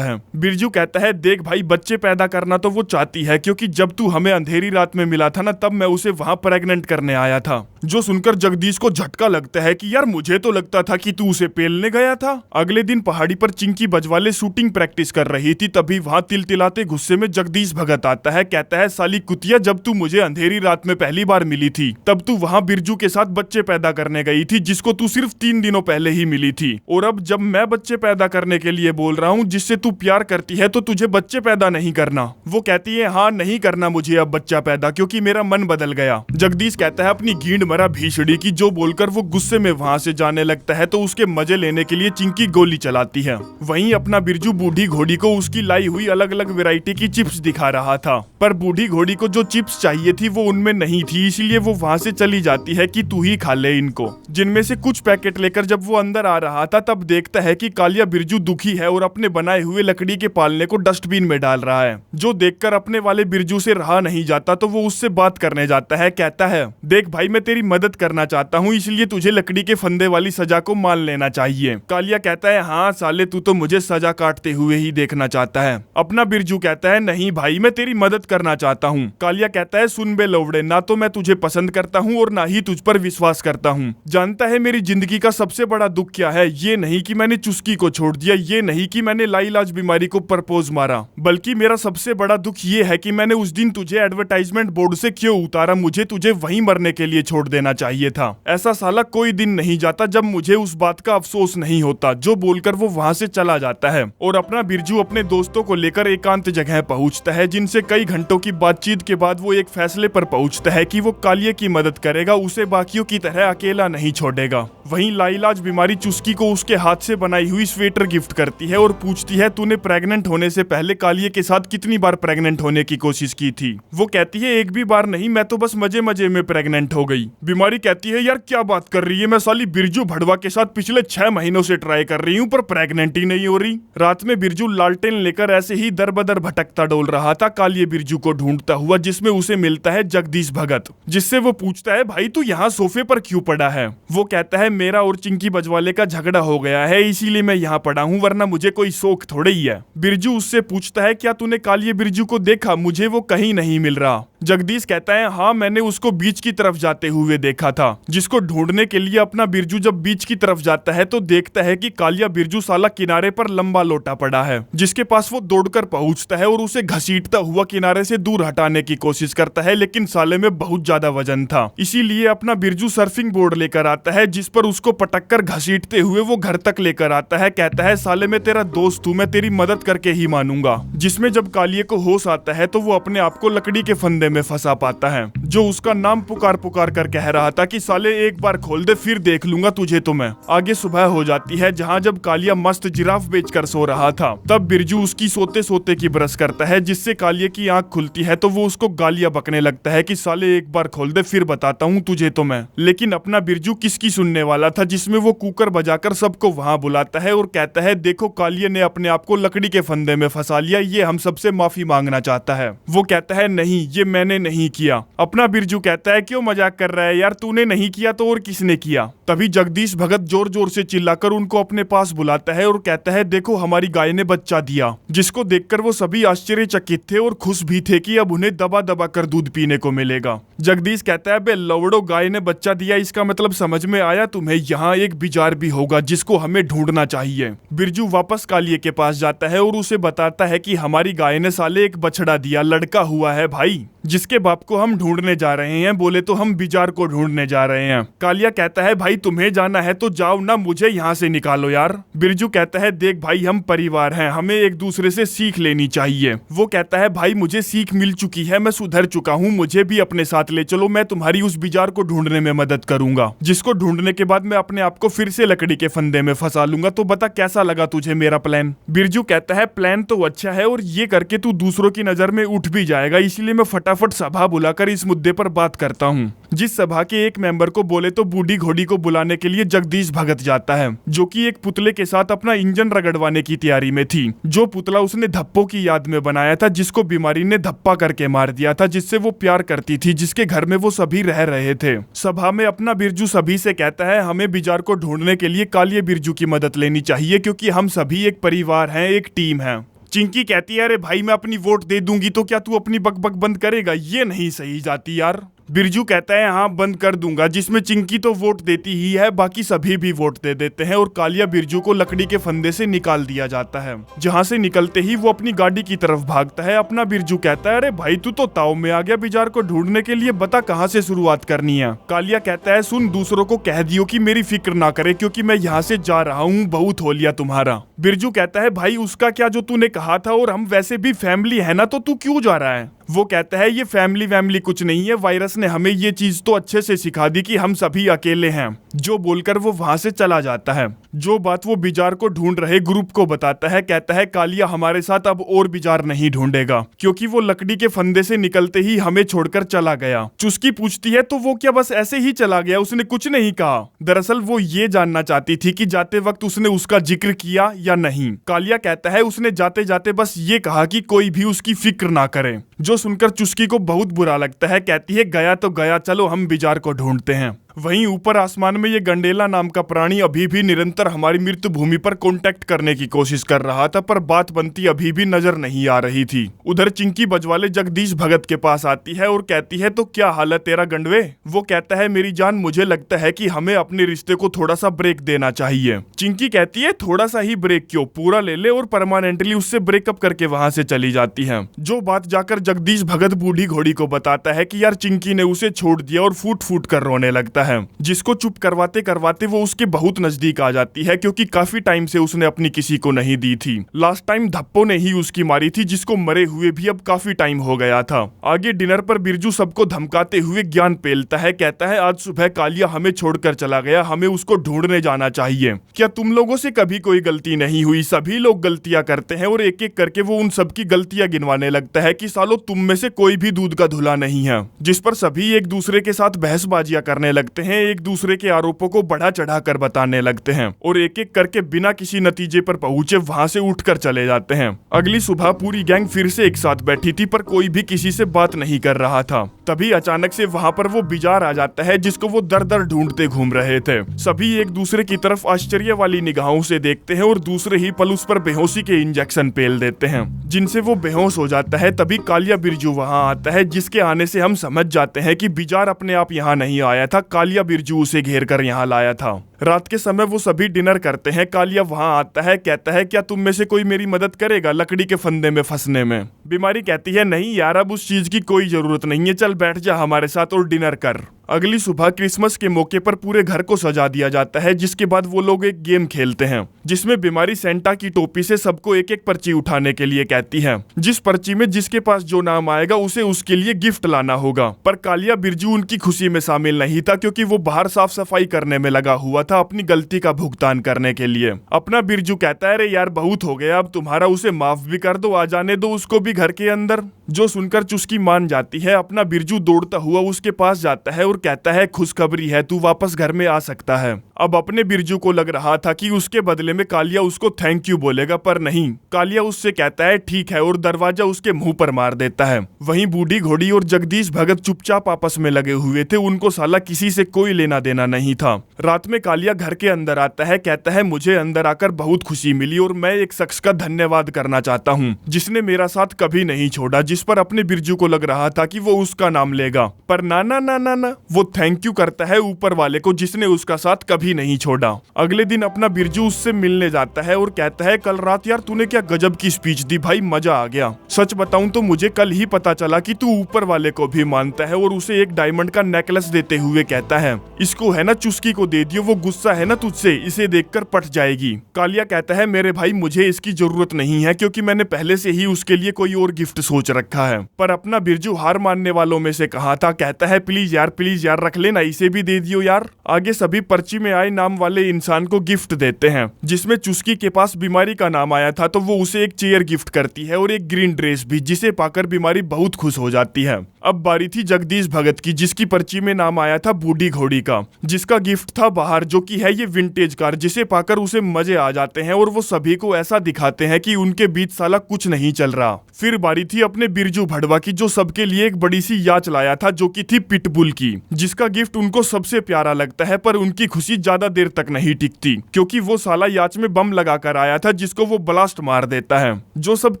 है। बिरजू कहता है देख भाई बच्चे पैदा करना तो वो चाहती है, क्योंकि जब तू हमें अंधेरी रात में मिला था ना, तब मैं उसे वहाँ प्रेग्नेंट करने आया था। जो सुनकर जगदीश को झटका लगता है कि यार मुझे तो लगता था कि तू उसे पेलने गया था। अगले दिन पहाड़ी पर चिंकी बजवाले शूटिंग प्रैक्टिस कर रही थी, तभी वहाँ तिलतिलाते गुस्से में जगदीश भगत आता है, कहता है साली कुतिया जब तू मुझे अंधेरी रात में पहली बार मिली थी तब तू वहाँ बिरजू के साथ बच्चे पैदा करने गई थी, जिसको तू सिर्फ 3 दिनों पहले ही मिली थी। और अब जब मैं बच्चे पैदा करने के लिए बोल रहा हूँ जिससे तू प्यार करती है, तो तुझे बच्चे पैदा नहीं करना। वो कहती है हाँ नहीं करना मुझे अब बच्चा पैदा, क्योंकि मेरा मन बदल गया। जगदीश कहता है अपनी गींड मरा भीषड़ी की, जो बोलकर वो गुस्से में वहाँ से जाने लगता है, तो उसके मजे लेने के लिए चिंकी गोली चलाती है। वहीं अपना बिरजू बूढ़ी घोड़ी को उसकी लाई हुई अलग अलग वैरायटी की चिप्स दिखा रहा था, पर बूढ़ी घोड़ी को जो चिप्स चाहिए थी वो उनमें नहीं थी, इसलिए वो वहाँ से चली जाती है कि तू ही खा ले इनको। जिनमें से कुछ पैकेट लेकर जब वो अंदर आ रहा था, तब देखता है कि कालिया बिरजू दुखी है और अपने बनाए हुए लकड़ी के पालने को डस्टबिन में डाल रहा है। जो देखकर अपने वाले बिरजू से रहा नहीं जाता, तो वो उससे बात करने जाता है, कहता है देख भाई मैं तेरी मदद करना चाहता हूँ, इसलिए तुझे लकड़ी के फंदे वाली सजा को मान लेना चाहिए। कालिया कहता है हाँ साले तू तो मुझे सजा काटते हुए ही देखना चाहता है। अपना बिरजू कहता है नहीं भाई मैं तेरी मदद करना चाहता हूँ। कालिया कहता है सुन बे लौड़े, ना तो मैं तुझे पसंद करता हूँ और ना ही तुझ पर विश्वास करता हूँ। जानता है मेरी जिंदगी का सबसे बड़ा दुख क्या है? ये नहीं कि मैंने चुस्की को छोड़ दिया, ये नहीं कि मैंने लाइलाज बीमारी को प्रपोज मारा, बल्कि मेरा सबसे बड़ा दुख ये है कि मैंने उस दिन तुझे एडवर्टाइजमेंट बोर्ड से क्यों उतारा, मुझे तुझे वहीं मरने के लिए छोड़ देना चाहिए था। ऐसा साला कोई दिन नहीं जाता जब मुझे उस बात का अफसोस नहीं होता। जो बोलकर वो वहाँ से चला जाता है और अपना बिरजू अपने दोस्तों को लेकर एकांत जगह पहुँचता है, जिनसे कई घंटों की बातचीत के बाद वो एक फैसले पर पहुँचता है कि वो कालिये की मदद करेगा, उसे बाकियों की तरह अकेला नहीं छोड़ेगा। वहीं लाइलाज बीमारी चुस्की को उसके हाथ से बनाई हुई स्वेटर गिफ्ट करती है और पूछती है तूने प्रेग्नेंट होने से पहले कालिये के साथ कितनी बार प्रेग्नेंट होने की कोशिश की थी? वो कहती है एक भी बार नहीं, मैं तो बस मजे मजे में प्रेग्नेंट हो गई। बीमारी कहती है यार क्या बात कर रही है, मैं साली बिरजू भड़वा के साथ पिछले 6 महीनों से ट्राई कर रही हूँ पर प्रेग्नेंट ही नहीं हो रही। रात में बिरजू लालटेन लेकर ऐसे ही दर बदर भटकता डोल रहा था, कालिये बिरजू को ढूंढता हुआ, जिसमें उसे मिलता है जगदीश भगत, जिससे वो पूछता है भाई तू यहाँ सोफे पर क्यों पड़ा है? वो कहता है मेरा और चिंकी बजवाले का झगड़ा हो गया है, इसीलिए मैं यहाँ पड़ा हूँ, वरना मुझे कोई शौक थोड़े ही है। बिरजू उससे पूछता है क्या तूने कालिये बिरजू को देखा देखा, मुझे वो कहीं नहीं मिल रहा। जगदीश कहता है हाँ मैंने उसको बीच की तरफ जाते हुए देखा था। जिसको ढूंढने के लिए अपना बिरजू जब बीच की तरफ जाता है तो देखता है कि कालिया बिरजू साला किनारे पर लंबा लोटा पड़ा है, जिसके पास वो दौड़कर पहुंचता है और उसे घसीटता हुआ किनारे से दूर हटाने की कोशिश करता है, लेकिन साले में बहुत ज्यादा वजन था। इसीलिए अपना बिरजू सर्फिंग बोर्ड लेकर आता है, जिस पर उसको पटक कर घसीटते हुए वो घर तक लेकर आता है। कहता है साले मैं तेरा दोस्त हूँ, मैं तेरी मदद करके ही मानूंगा। जिसमें जब कालिए को होश आता है तो वो अपने आप को लकड़ी के फंदे में फंसा पाता है, जो उसका नाम पुकार पुकार कर कह रहा था कि साले एक बार खोल दे फिर देख लूंगा तुझे तो मैं। आगे सुबह हो जाती है, जहाँ जब कालिया मस्त जिराफ बेचकर सो रहा था तब बिरजू उसकी सोते सोते की ब्रश करता है, जिससे कालिए की आंख खुलती है तो वो उसको गालियां बकने लगता है कि साले एक बार खोल दे फिर बताता हूँ तुझे तो मैं। लेकिन अपना बिरजू किसकी सुनने वाला था, जिसमें वो कुकर बजाकर सबको वहां बुलाता है और कहता है देखो कालिए ने अपने आप को लकड़ी के फंदे में फंसा लिया, ये हम सबसे माफी मांगना चाहता है। वो कहता है नहीं ये मैंने नहीं किया। अपना बिरजू कहता है क्यों मजाक कर रहा है यार, तूने नहीं किया तो और किसने किया। तभी जगदीश भगत जोर जोर से चिल्लाकर उनको अपने पास बुलाता है और कहता है देखो हमारी गाय ने बच्चा दिया। जिसको देखकर वो सभी आश्चर्यचकित थे और खुश भी थे कि अब उन्हें दबा दबा कर दूध पीने को मिलेगा। जगदीश कहता है बे लवड़ो, गाय ने बच्चा दिया इसका मतलब समझ में आया तुम्हें? यहाँ एक बिजार भी होगा जिसको हमें ढूंढना चाहिए। बिरजू वापस कालिए के पास जाता है और उसे बताता है कि हमारी गाय ने साले एक बछड़ा दिया, लड़का हुआ है भाई, जिसके बाप को हम ढूंढने जा रहे हैं। बोले तो हम बिजार को ढूंढने जा रहे हैं। कालिया कहता है भाई तुम्हें जाना है तो जाओ ना, मुझे यहाँ से निकालो यार। बिरजू कहता है देख भाई हम परिवार हैं, हमें एक दूसरे से सीख लेनी चाहिए। वो कहता है भाई मुझे सीख मिल चुकी है, मैं सुधर चुका हूँ, मुझे भी अपने साथ ले चलो, मैं तुम्हारी उस बिजार को ढूंढने में मदद करूंगा, जिसको ढूंढने के बाद मैं अपने आप को फिर से लकड़ी के फंदे में फंसा लूंगा। तो बता कैसा लगा तुझे मेरा प्लान? बिरजू कहता है प्लान तो अच्छा है और ये करके तू दूसरों की नजर में उठ भी जाएगा, इसलिए मैं फटाफट सभा बुलाकर इस मुद्दे पर बात करता हूँ। जिस सभा के एक मेंबर को बोले तो बूढ़ी घोड़ी को बुलाने के लिए जगदीश भगत जाता है, जो कि एक पुतले के साथ अपना इंजन रगड़वाने की तैयारी में थी। जो पुतला उसने धप्पो की याद में बनाया था, जिसको बीमारी ने धप्पा करके मार दिया था, जिससे वो प्यार करती थी, जिसके घर में वो सभी रह रहे थे। सभा में अपना बिरजू सभी से कहता है हमें बिजार को ढूंढने के लिए कालिए बिरजू की मदद लेनी चाहिए, क्योंकि हम सभी एक परिवार हैं, एक टीम है। चिंकी कहती है अरे भाई मैं अपनी वोट दे दूंगी तो क्या तू अपनी बकबक बंद करेगा? ये नहीं सही जाती यार। बिरजू कहता है हाँ बंद कर दूंगा, जिसमें चिंकी तो वोट देती ही है, बाकी सभी भी वोट दे देते हैं और कालिया बिरजू को लकड़ी के फंदे से निकाल दिया जाता है। जहां से निकलते ही वो अपनी गाड़ी की तरफ भागता है। अपना बिरजू कहता है अरे भाई तू तो ताव में आ गया, बिजार को ढूंढने के लिए बता कहां से शुरुआत करनी है। कालिया कहता है सुन, दूसरों को कह दियो कि मेरी फिक्र ना करे, क्योंकि मैं यहाँ से जा रहा हूँ, बहुत हो लिया तुम्हारा। बिरजू कहता है भाई उसका क्या, जो तूने कहा था, और हम वैसे भी फैमिली है ना, तो तू क्यों जा रहा है? वो कहता है ये फैमिली वैमिली कुछ नहीं है, वायरस ने हमें ये चीज तो अच्छे से सिखा दी कि हम सभी अकेले हैं। जो बोलकर वो वहां से चला जाता है। जो बात वो बिजार को ढूंढ रहे ग्रुप को बताता है। कहता है कालिया हमारे साथ अब और बिजार नहीं ढूंढेगा, क्योंकि वो लकड़ी के फंदे से निकलते ही हमें छोड़कर चला गया। चुस्की पूछती है तो वो क्या बस ऐसे ही चला गया, उसने कुछ नहीं कहा? दरअसल वो ये जानना चाहती थी कि जाते वक्त उसने उसका जिक्र किया या नहीं। कालिया कहता है उसने जाते जाते बस ये कहा कि कोई भी उसकी फिक्र ना करे, जो सुनकर चुस्की को बहुत बुरा लगता है। कहती है गया तो गया, चलो हम बिजार को ढूंढते हैं। वहीं ऊपर आसमान में ये गंडेला नाम का प्राणी अभी भी निरंतर हमारी मृत्यु भूमि पर कांटेक्ट करने की कोशिश कर रहा था, पर बात बनती अभी भी नजर नहीं आ रही थी। उधर चिंकी बजवाले जगदीश भगत के पास आती है और कहती है तो क्या हाल है तेरा गंडवे? वो कहता है मेरी जान, मुझे लगता है कि हमें अपने रिश्ते को थोड़ा सा ब्रेक देना चाहिए। चिंकी कहती है थोड़ा सा ही ब्रेक क्यों, पूरा ले ले, और परमानेंटली उससे ब्रेकअप करके वहां से चली जाती है। जो बात जाकर जगदीश भगत बूढ़ी घोड़ी को बताता है कि यार चिंकी ने उसे छोड़ दिया, और फूट फूट कर रोने लगता है, जिसको चुप करवाते करवाते वो उसके बहुत नजदीक आ जाती है, क्योंकि काफी टाइम से उसने अपनी किसी को नहीं दी थी। लास्ट टाइम धप्पो ने ही उसकी मारी थी, जिसको मरे हुए भी अब काफी टाइम हो गया था। आगे डिनर पर बिरजू सबको धमकाते हुए ज्ञान पेलता है। कहता है आज सुबह कालिया हमें छोड़कर चला गया, हमें उसको ढूंढने जाना चाहिए। क्या तुम लोगों से कभी कोई गलती नहीं हुई? सभी लोग गलतियां करते हैं, और एक एक करके वो उन सबकी गलतियां गिनवाने लगता है कि सालो तुम में से कोई भी दूध का धुला नहीं है। जिस पर सभी एक दूसरे के साथ बहसबाजियां करने लगते लगते हैं, एक दूसरे के आरोपों को बढ़ा चढ़ा कर बताने लगते हैं और एक एक करके बिना किसी नतीजे पर पहुंचे वहां से उठकर चले जाते हैं। अगली सुबह पूरी गैंग फिर से एक साथ बैठी थी, पर कोई भी किसी से बात नहीं कर रहा था। तभी अचानक से वहां पर वो बिजार आ जाता है जिसको वो दर दर ढूंढते घूम रहे थे। सभी एक दूसरे की तरफ आश्चर्य वाली निगाहों से देखते हैं और दूसरे ही पल उस पर बेहोशी के इंजेक्शन पेल देते हैं, जिनसे वो बेहोश हो जाता है। तभी कालिया बिरजू वहां आता है, जिसके आने से हम समझ जाते हैं कि बिजार अपने आप यहाँ नहीं आया था, कालिया बिरजू उसे घेर कर यहाँ लाया था। रात के समय वो सभी डिनर करते हैं। कालिया वहां आता है, कहता है क्या तुम में से कोई मेरी मदद करेगा लकड़ी के फंदे में फंसने में। बीमारी कहती है नहीं यार, अब उस चीज की कोई जरूरत नहीं है, चल बैठ जा हमारे साथ और डिनर कर। अगली सुबह क्रिसमस के मौके पर पूरे घर को सजा दिया जाता है, जिसके बाद वो लोग एक गेम खेलते हैं जिसमें बीमारी सेंटा की टोपी से सबको एक एक पर्ची उठाने के लिए कहती है। जिस पर्ची में जिसके पास जो नाम आएगा उसे उसके लिए गिफ्ट लाना होगा। पर कालिया बिरजू उनकी खुशी में शामिल नहीं था, क्योंकि वो बाहर साफ सफाई करने में लगा हुआ था अपनी गलती का भुगतान करने के लिए। अपना बिरजू कहता है अरे यार बहुत हो गया अब तुम्हारा, उसे माफ भी कर दो, आ जाने दो उसको भी घर के अंदर। जो सुनकर चुस्की मान जाती है। अपना बिरजू दौड़ता हुआ उसके पास जाता है और कहता है खुशखबरी है, तू वापस घर में आ सकता है। अब अपने बिरजू को लग रहा था कि उसके बदले में कालिया उसको थैंक यू बोलेगा, पर नहीं, कालिया उससे कहता है ठीक है और दरवाजा उसके मुंह पर मार देता है। वहीं बूढ़ी घोड़ी और जगदीश भगत चुपचाप आपस में लगे हुए थे, उनको साला किसी से कोई लेना देना नहीं था। रात में कालिया घर के अंदर आता है, कहता है मुझे अंदर आकर बहुत खुशी मिली और मैं एक शख्स का धन्यवाद करना चाहता हूँ जिसने मेरा साथ कभी नहीं छोड़ा। जिस पर अपने बिरजू को लग रहा था कि वो उसका नाम लेगा, पर ना ना ना ना ना, वो थैंक यू करता है ऊपर वाले को जिसने उसका साथ कभी नहीं छोड़ा। अगले दिन अपना बिरजू उससे मिलने जाता है और कहता है कल रात यार तूने क्या गजब की स्पीच दी भाई, मजा आ गया। सच बताऊं तो मुझे कल ही पता चला कि तू ऊपर वाले को भी मानता है, और उसे एक डायमंड का नेकलेस देते हुए कहता है इसको है ना चुस्की को दे दियो, वो गुस्सा है ना तुझसे, इसे देखकर पट जाएगी। कालिया कहता है मेरे भाई मुझे इसकी जरूरत नहीं है, क्योंकि मैंने पहले से ही उसके लिए कोई और गिफ्ट सोच रखा है। पर अपना बिरजू हार मानने वालों में से कहा था, कहता है प्लीज यार रख लेना, इसे भी दे दियो यार। आगे सभी पर्ची में आए नाम वाले इंसान को गिफ्ट देते हैं, जिसमें चुस्की के पास बीमारी का नाम आया था तो वो उसे एक चेयर गिफ्ट करती है और एक ग्रीन ड्रेस भी, जिसे पाकर बीमारी बहुत खुश हो जाती है। अब बारी थी जगदीश भगत की, जिसकी पर्ची में नाम आया था बूढ़ी घोड़ी का, जिसका गिफ्ट था बाहर, जो कि है ये विंटेज कार, जिसे पाकर उसे मजे आ जाते हैं और वो सभी को ऐसा दिखाते हैं कि उनके बीच साला कुछ नहीं चल रहा। फिर बारी थी अपने बिरजू भड़वा की, जो सबके लिए एक बड़ी सी याच लाया था, जो कि थी पिटबुल की, जिसका गिफ्ट उनको सबसे प्यारा लगता है। पर उनकी खुशी ज्यादा देर तक नहीं टिकती, क्योंकि वो साला याच में बम लगाकर आया था जिसको वो ब्लास्ट मार देता है। जो सब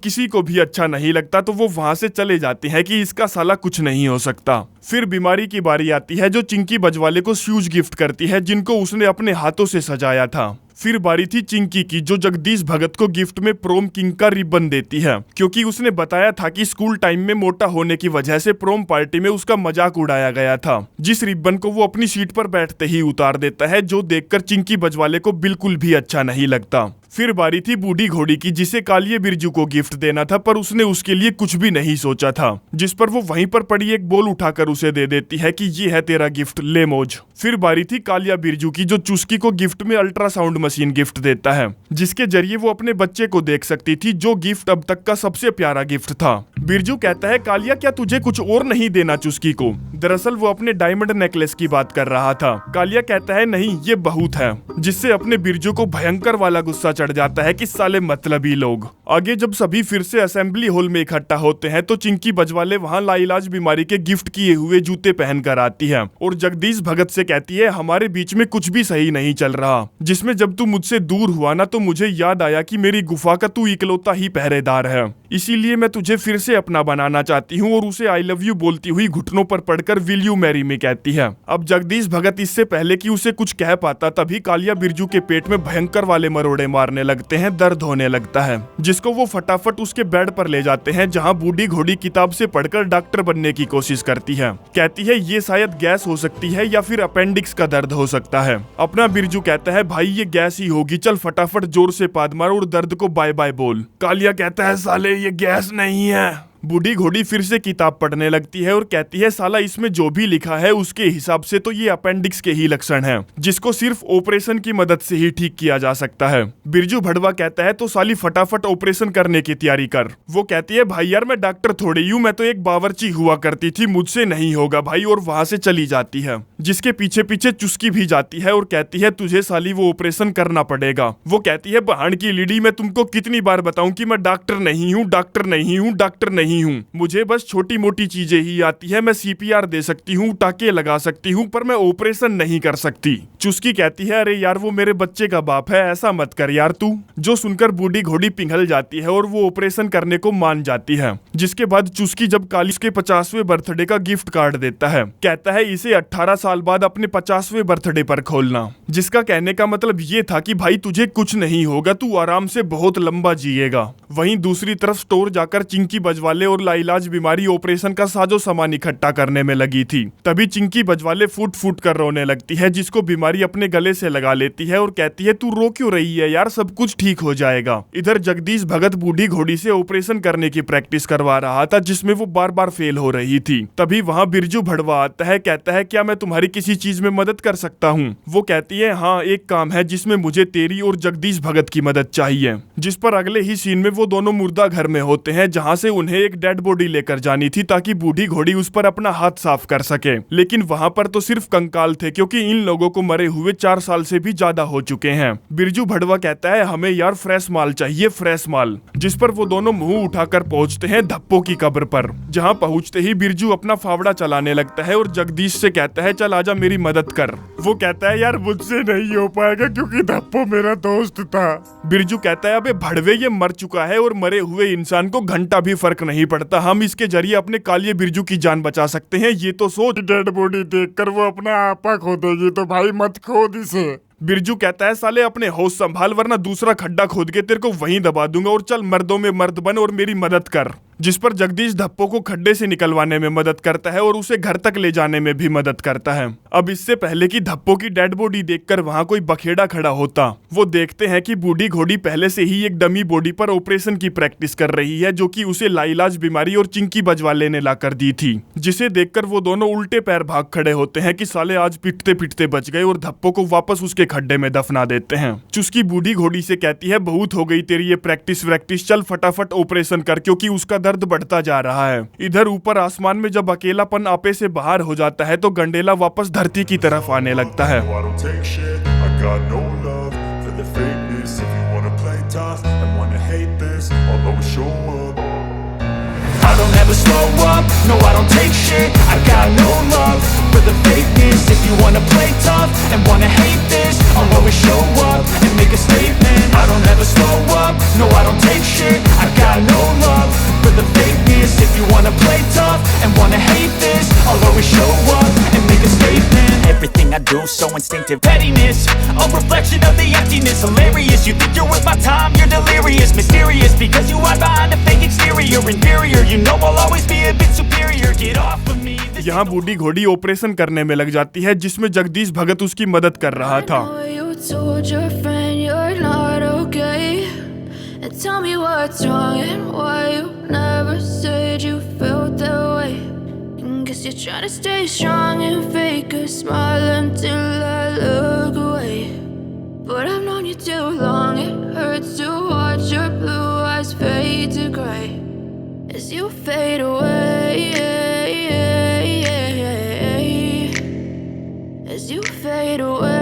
किसी को भी अच्छा नहीं लगता तो वो वहां से चले जाते हैं कि इसका साला कुछ नहीं हो सकता। फिर बीमारी की बारी आती है, जो चिंकी बजवाले को शूज गिफ्ट करती है, जिनको उसने अपने हाथों से सजाया था। फिर बारी थी चिंकी की, जो जगदीश भगत को गिफ्ट में प्रोम किंग का रिबन देती है, क्योंकि उसने बताया था कि स्कूल टाइम में मोटा होने की वजह से प्रोम पार्टी में उसका मजाक उड़ाया गया था, जिस रिबन को वो अपनी सीट पर बैठते ही उतार देता है, जो देखकर चिंकी बजवाले को बिल्कुल भी अच्छा नहीं लगता। फिर बारी थी बूढ़ी घोड़ी की, जिसे कालिया बिरजू को गिफ्ट देना था, पर उसने उसके लिए कुछ भी नहीं सोचा था, जिस पर वो वहीं पर पड़ी एक बॉल उठाकर उसे दे देती है कि ये है तेरा गिफ्ट, ले मौज। फिर बारी थी कालिया बिरजू की, जो चुस्की को गिफ्ट में अल्ट्रासाउंड मशीन गिफ्ट देता है, जिसके जरिए वो अपने बच्चे को देख सकती थी, जो गिफ्ट अब तक का सबसे प्यारा गिफ्ट था। बिरजू कहता है कालिया क्या तुझे कुछ और नहीं देना चुस्की को? दरअसल वो अपने डायमंड नेकलेस की बात कर रहा था। कालिया कहता है नहीं ये बहुत है, जिससे अपने बिरजू को भयंकर वाला गुस्सा चढ़ जाता है कि साले मतलबी लोग। आगे जब सभी फिर से असेंबली हॉल में इकट्ठा होते हैं तो चिंकी बजवाले वहां लाइलाज बीमारी के गिफ्ट किए हुए जूते पहनकर आती है और जगदीश भगत से कहती है हमारे बीच में कुछ भी सही नहीं चल रहा, जिसमें जब तू मुझसे दूर हुआ ना तो मुझे याद आया कि मेरी गुफा का तू इकलौता ही पहरेदार है, इसीलिए मैं तुझे फिर से अपना बनाना चाहती हूँ। और उसे आई लव यू बोलती हुई घुटनों पर पड़कर विल यू मैरी मी कहती है। अब जगदीश भगत इससे पहले कि उसे कुछ कह पाता तभी कालिया बिरजू के पेट में भयंकर वाले मरोड़े मारने लगते हैं, दर्द होने लगता है, जिसको वो फटाफट उसके बेड पर ले जाते हैं, जहाँ बूढ़ी घोड़ी किताब से पढ़कर डॉक्टर बनने की कोशिश करती है। कहती है ये शायद गैस हो सकती है या फिर अपेंडिक्स का दर्द हो सकता है। अपना बिरजू कहता है भाई ये गैस ही होगी, चल फटाफट जोर से पाद मार और दर्द को बाय बाय बोल। कालिया कहता है साले ये गैस नहीं है, बूढ़ी घोड़ी फिर से किताब पढ़ने लगती है और कहती है साला इसमें जो भी लिखा है उसके हिसाब से तो ये अपेंडिक्स के ही लक्षण हैं, जिसको सिर्फ ऑपरेशन की मदद से ही ठीक किया जा सकता है। बिरजू भड़वा कहता है तो साली फटाफट ऑपरेशन करने की तैयारी कर। वो कहती है भाई यार मैं डॉक्टर थोड़ी हूँ, मैं तो एक बावर्ची हुआ करती थी, मुझसे नहीं होगा भाई, और वहां से चली जाती है। जिसके पीछे पीछे चुस्की भी जाती है और कहती है तुझे साली वो ऑपरेशन करना पड़ेगा। वो कहती है बहान की लीडी, मैं तुमको कितनी बार बताऊं कि मैं डॉक्टर नहीं हूँ, डॉक्टर नहीं हूँ, डॉक्टर नहीं हूँ, मुझे बस छोटी मोटी चीजें ही आती है, मैं सीपीआर दे सकती हूँ, टाके लगा सकती हूँ, पर मैं ऑपरेशन नहीं कर सकती। चुस्की कहती है अरे यार वो मेरे बच्चे का बाप है, ऐसा मत कर यार तू। जो सुनकर बूढ़ी घोड़ी पिघल जाती है और वो ऑपरेशन करने को मान जाती है। जिसके बाद चुस्की जब काली के 50वें बर्थडे का गिफ्ट कार्ड देता है, कहता है इसे 18 साल बाद अपने 50वें बर्थडे पर खोलना। जिसका कहने का मतलब ये था कि भाई तुझे कुछ नहीं होगा, तू आराम से बहुत लंबा जिएगा। वहीं दूसरी तरफ स्टोर जाकर चिंकी बजवाले और लाइलाज बीमारी ऑपरेशन का साजो सामान इकट्ठा करने में लगी थी। तभी चिंकी बजवाले फूट फूट कर रोने लगती है, जिसको बीमारी अपने गले से लगा लेती है और कहती है तू रो क्यों रही है यार, सब कुछ ठीक हो जाएगा। इधर जगदीश भगत बूढ़ी घोड़ी से ऑपरेशन करने की प्रैक्टिस करवा रहा था, जिसमें वो बार बार फेल हो रही थी। तभी वहाँ बिरजू भड़वा आता है, कहता है क्या मैं तुम्हारी किसी चीज में मदद कर सकता हूँ। वो कहती है हाँ एक काम है जिसमें मुझे तेरी और जगदीश भगत की मदद चाहिए। जिस पर अगले ही सीन में वो दोनों मुर्दा घर में होते हैं, जहाँ से उन्हें एक डेड बॉडी लेकर जानी थी ताकि बूढ़ी घोड़ी उस पर अपना हाथ साफ कर सके। लेकिन वहाँ पर तो सिर्फ कंकाल थे, क्योंकि इन लोगों को मरे हुए 4 साल से भी ज्यादा हो चुके हैं। बिरजू भड़वा कहता है हमें यार फ्रेश माल चाहिए, फ्रेश माल। जिस पर वो दोनों मुंह उठाकर पहुंचते हैं धप्पो की कब्र पर। जहाँ पहुंचते ही बिरजू अपना फावड़ा चलाने लगता है और जगदीश से कहता है चल आजा मेरी मदद कर। वो कहता है यार मुझसे नहीं हो पाएगा क्योंकि धप्पो मेरा दोस्त था। बिरजू कहता है अबे भड़वे ये मर चुका है और मरे हुए इंसान को घंटा भी फर्क नहीं पड़ता, हम इसके जरिए अपने कालिए बिरजू की जान बचा सकते हैं। ये तो सोच, डेड बॉडी देखकर वो अपना आपा खो देगी, तो भाई मत खोद इसे। बिरजू कहता है साले अपने होश संभाल वरना दूसरा खड्डा खोद के तेरे को वहीं दबा दूंगा, और चल मर्दों में मर्द बन और मेरी मदद कर। जिस पर जगदीश धप्पो को खड्डे से निकलवाने में मदद करता है और उसे घर तक ले जाने में भी मदद करता है। अब इससे पहले कि धप्पो की डेड बॉडी देखकर वहाँ कोई बखेड़ा खड़ा होता, वो देखते हैं कि बूढ़ी घोड़ी पहले से ही एक डमी बॉडी पर ऑपरेशन की प्रैक्टिस कर रही है, जो कि उसे लाइलाज बीमारी और चिंकी बजवाले ने लाकर दी थी। जिसे देखकर वो दोनों उल्टे पैर भाग खड़े होते हैं कि साले आज पिटते पिटते बच गए, और धप्पो को वापस उसके खड्डे में दफना देते हैं। चुस्की बूढ़ी घोड़ी से कहती है बहुत हो गई तेरी ये प्रैक्टिस वैक्टिस, चल फटाफट ऑपरेशन कर, क्योंकि उसका दर्द बढ़ता जा रहा है। इधर ऊपर आसमान में जब अकेलापन आपे से बाहर हो जाता है तो गंडेला वापस धरती की तरफ आने लगता है। I don't ever slow up, no I don't take shit. I got no love for the fakeness. If you wanna play tough and wanna hate this, I'll always show up and make a statement. I don't ever slow up, no I don't take shit. I got no love for the fakeness. If you wanna play tough and wanna hate this, I'll always show up and make a statement. Everything I do so instinctive. Pettiness, a reflection of the emptiness. Hilarious, you think you're worth my time, you're delirious. Mysterious, because you hide behind a fake exterior. Inferior, you know I'll always be a bit superior. Get off of me. यहाँ बूढ़ी घोड़ी ऑपरेशन करने में लग जाती है, जिसमें जगदीश भगत उसकी मदद कर रहा था। Tell me what's wrong and why you never said you felt that way. Guess you're trying to stay strong and fake a smile until I look away. But I've known you too long, it hurts to watch your blue eyes fade to gray as you fade away, as you fade away.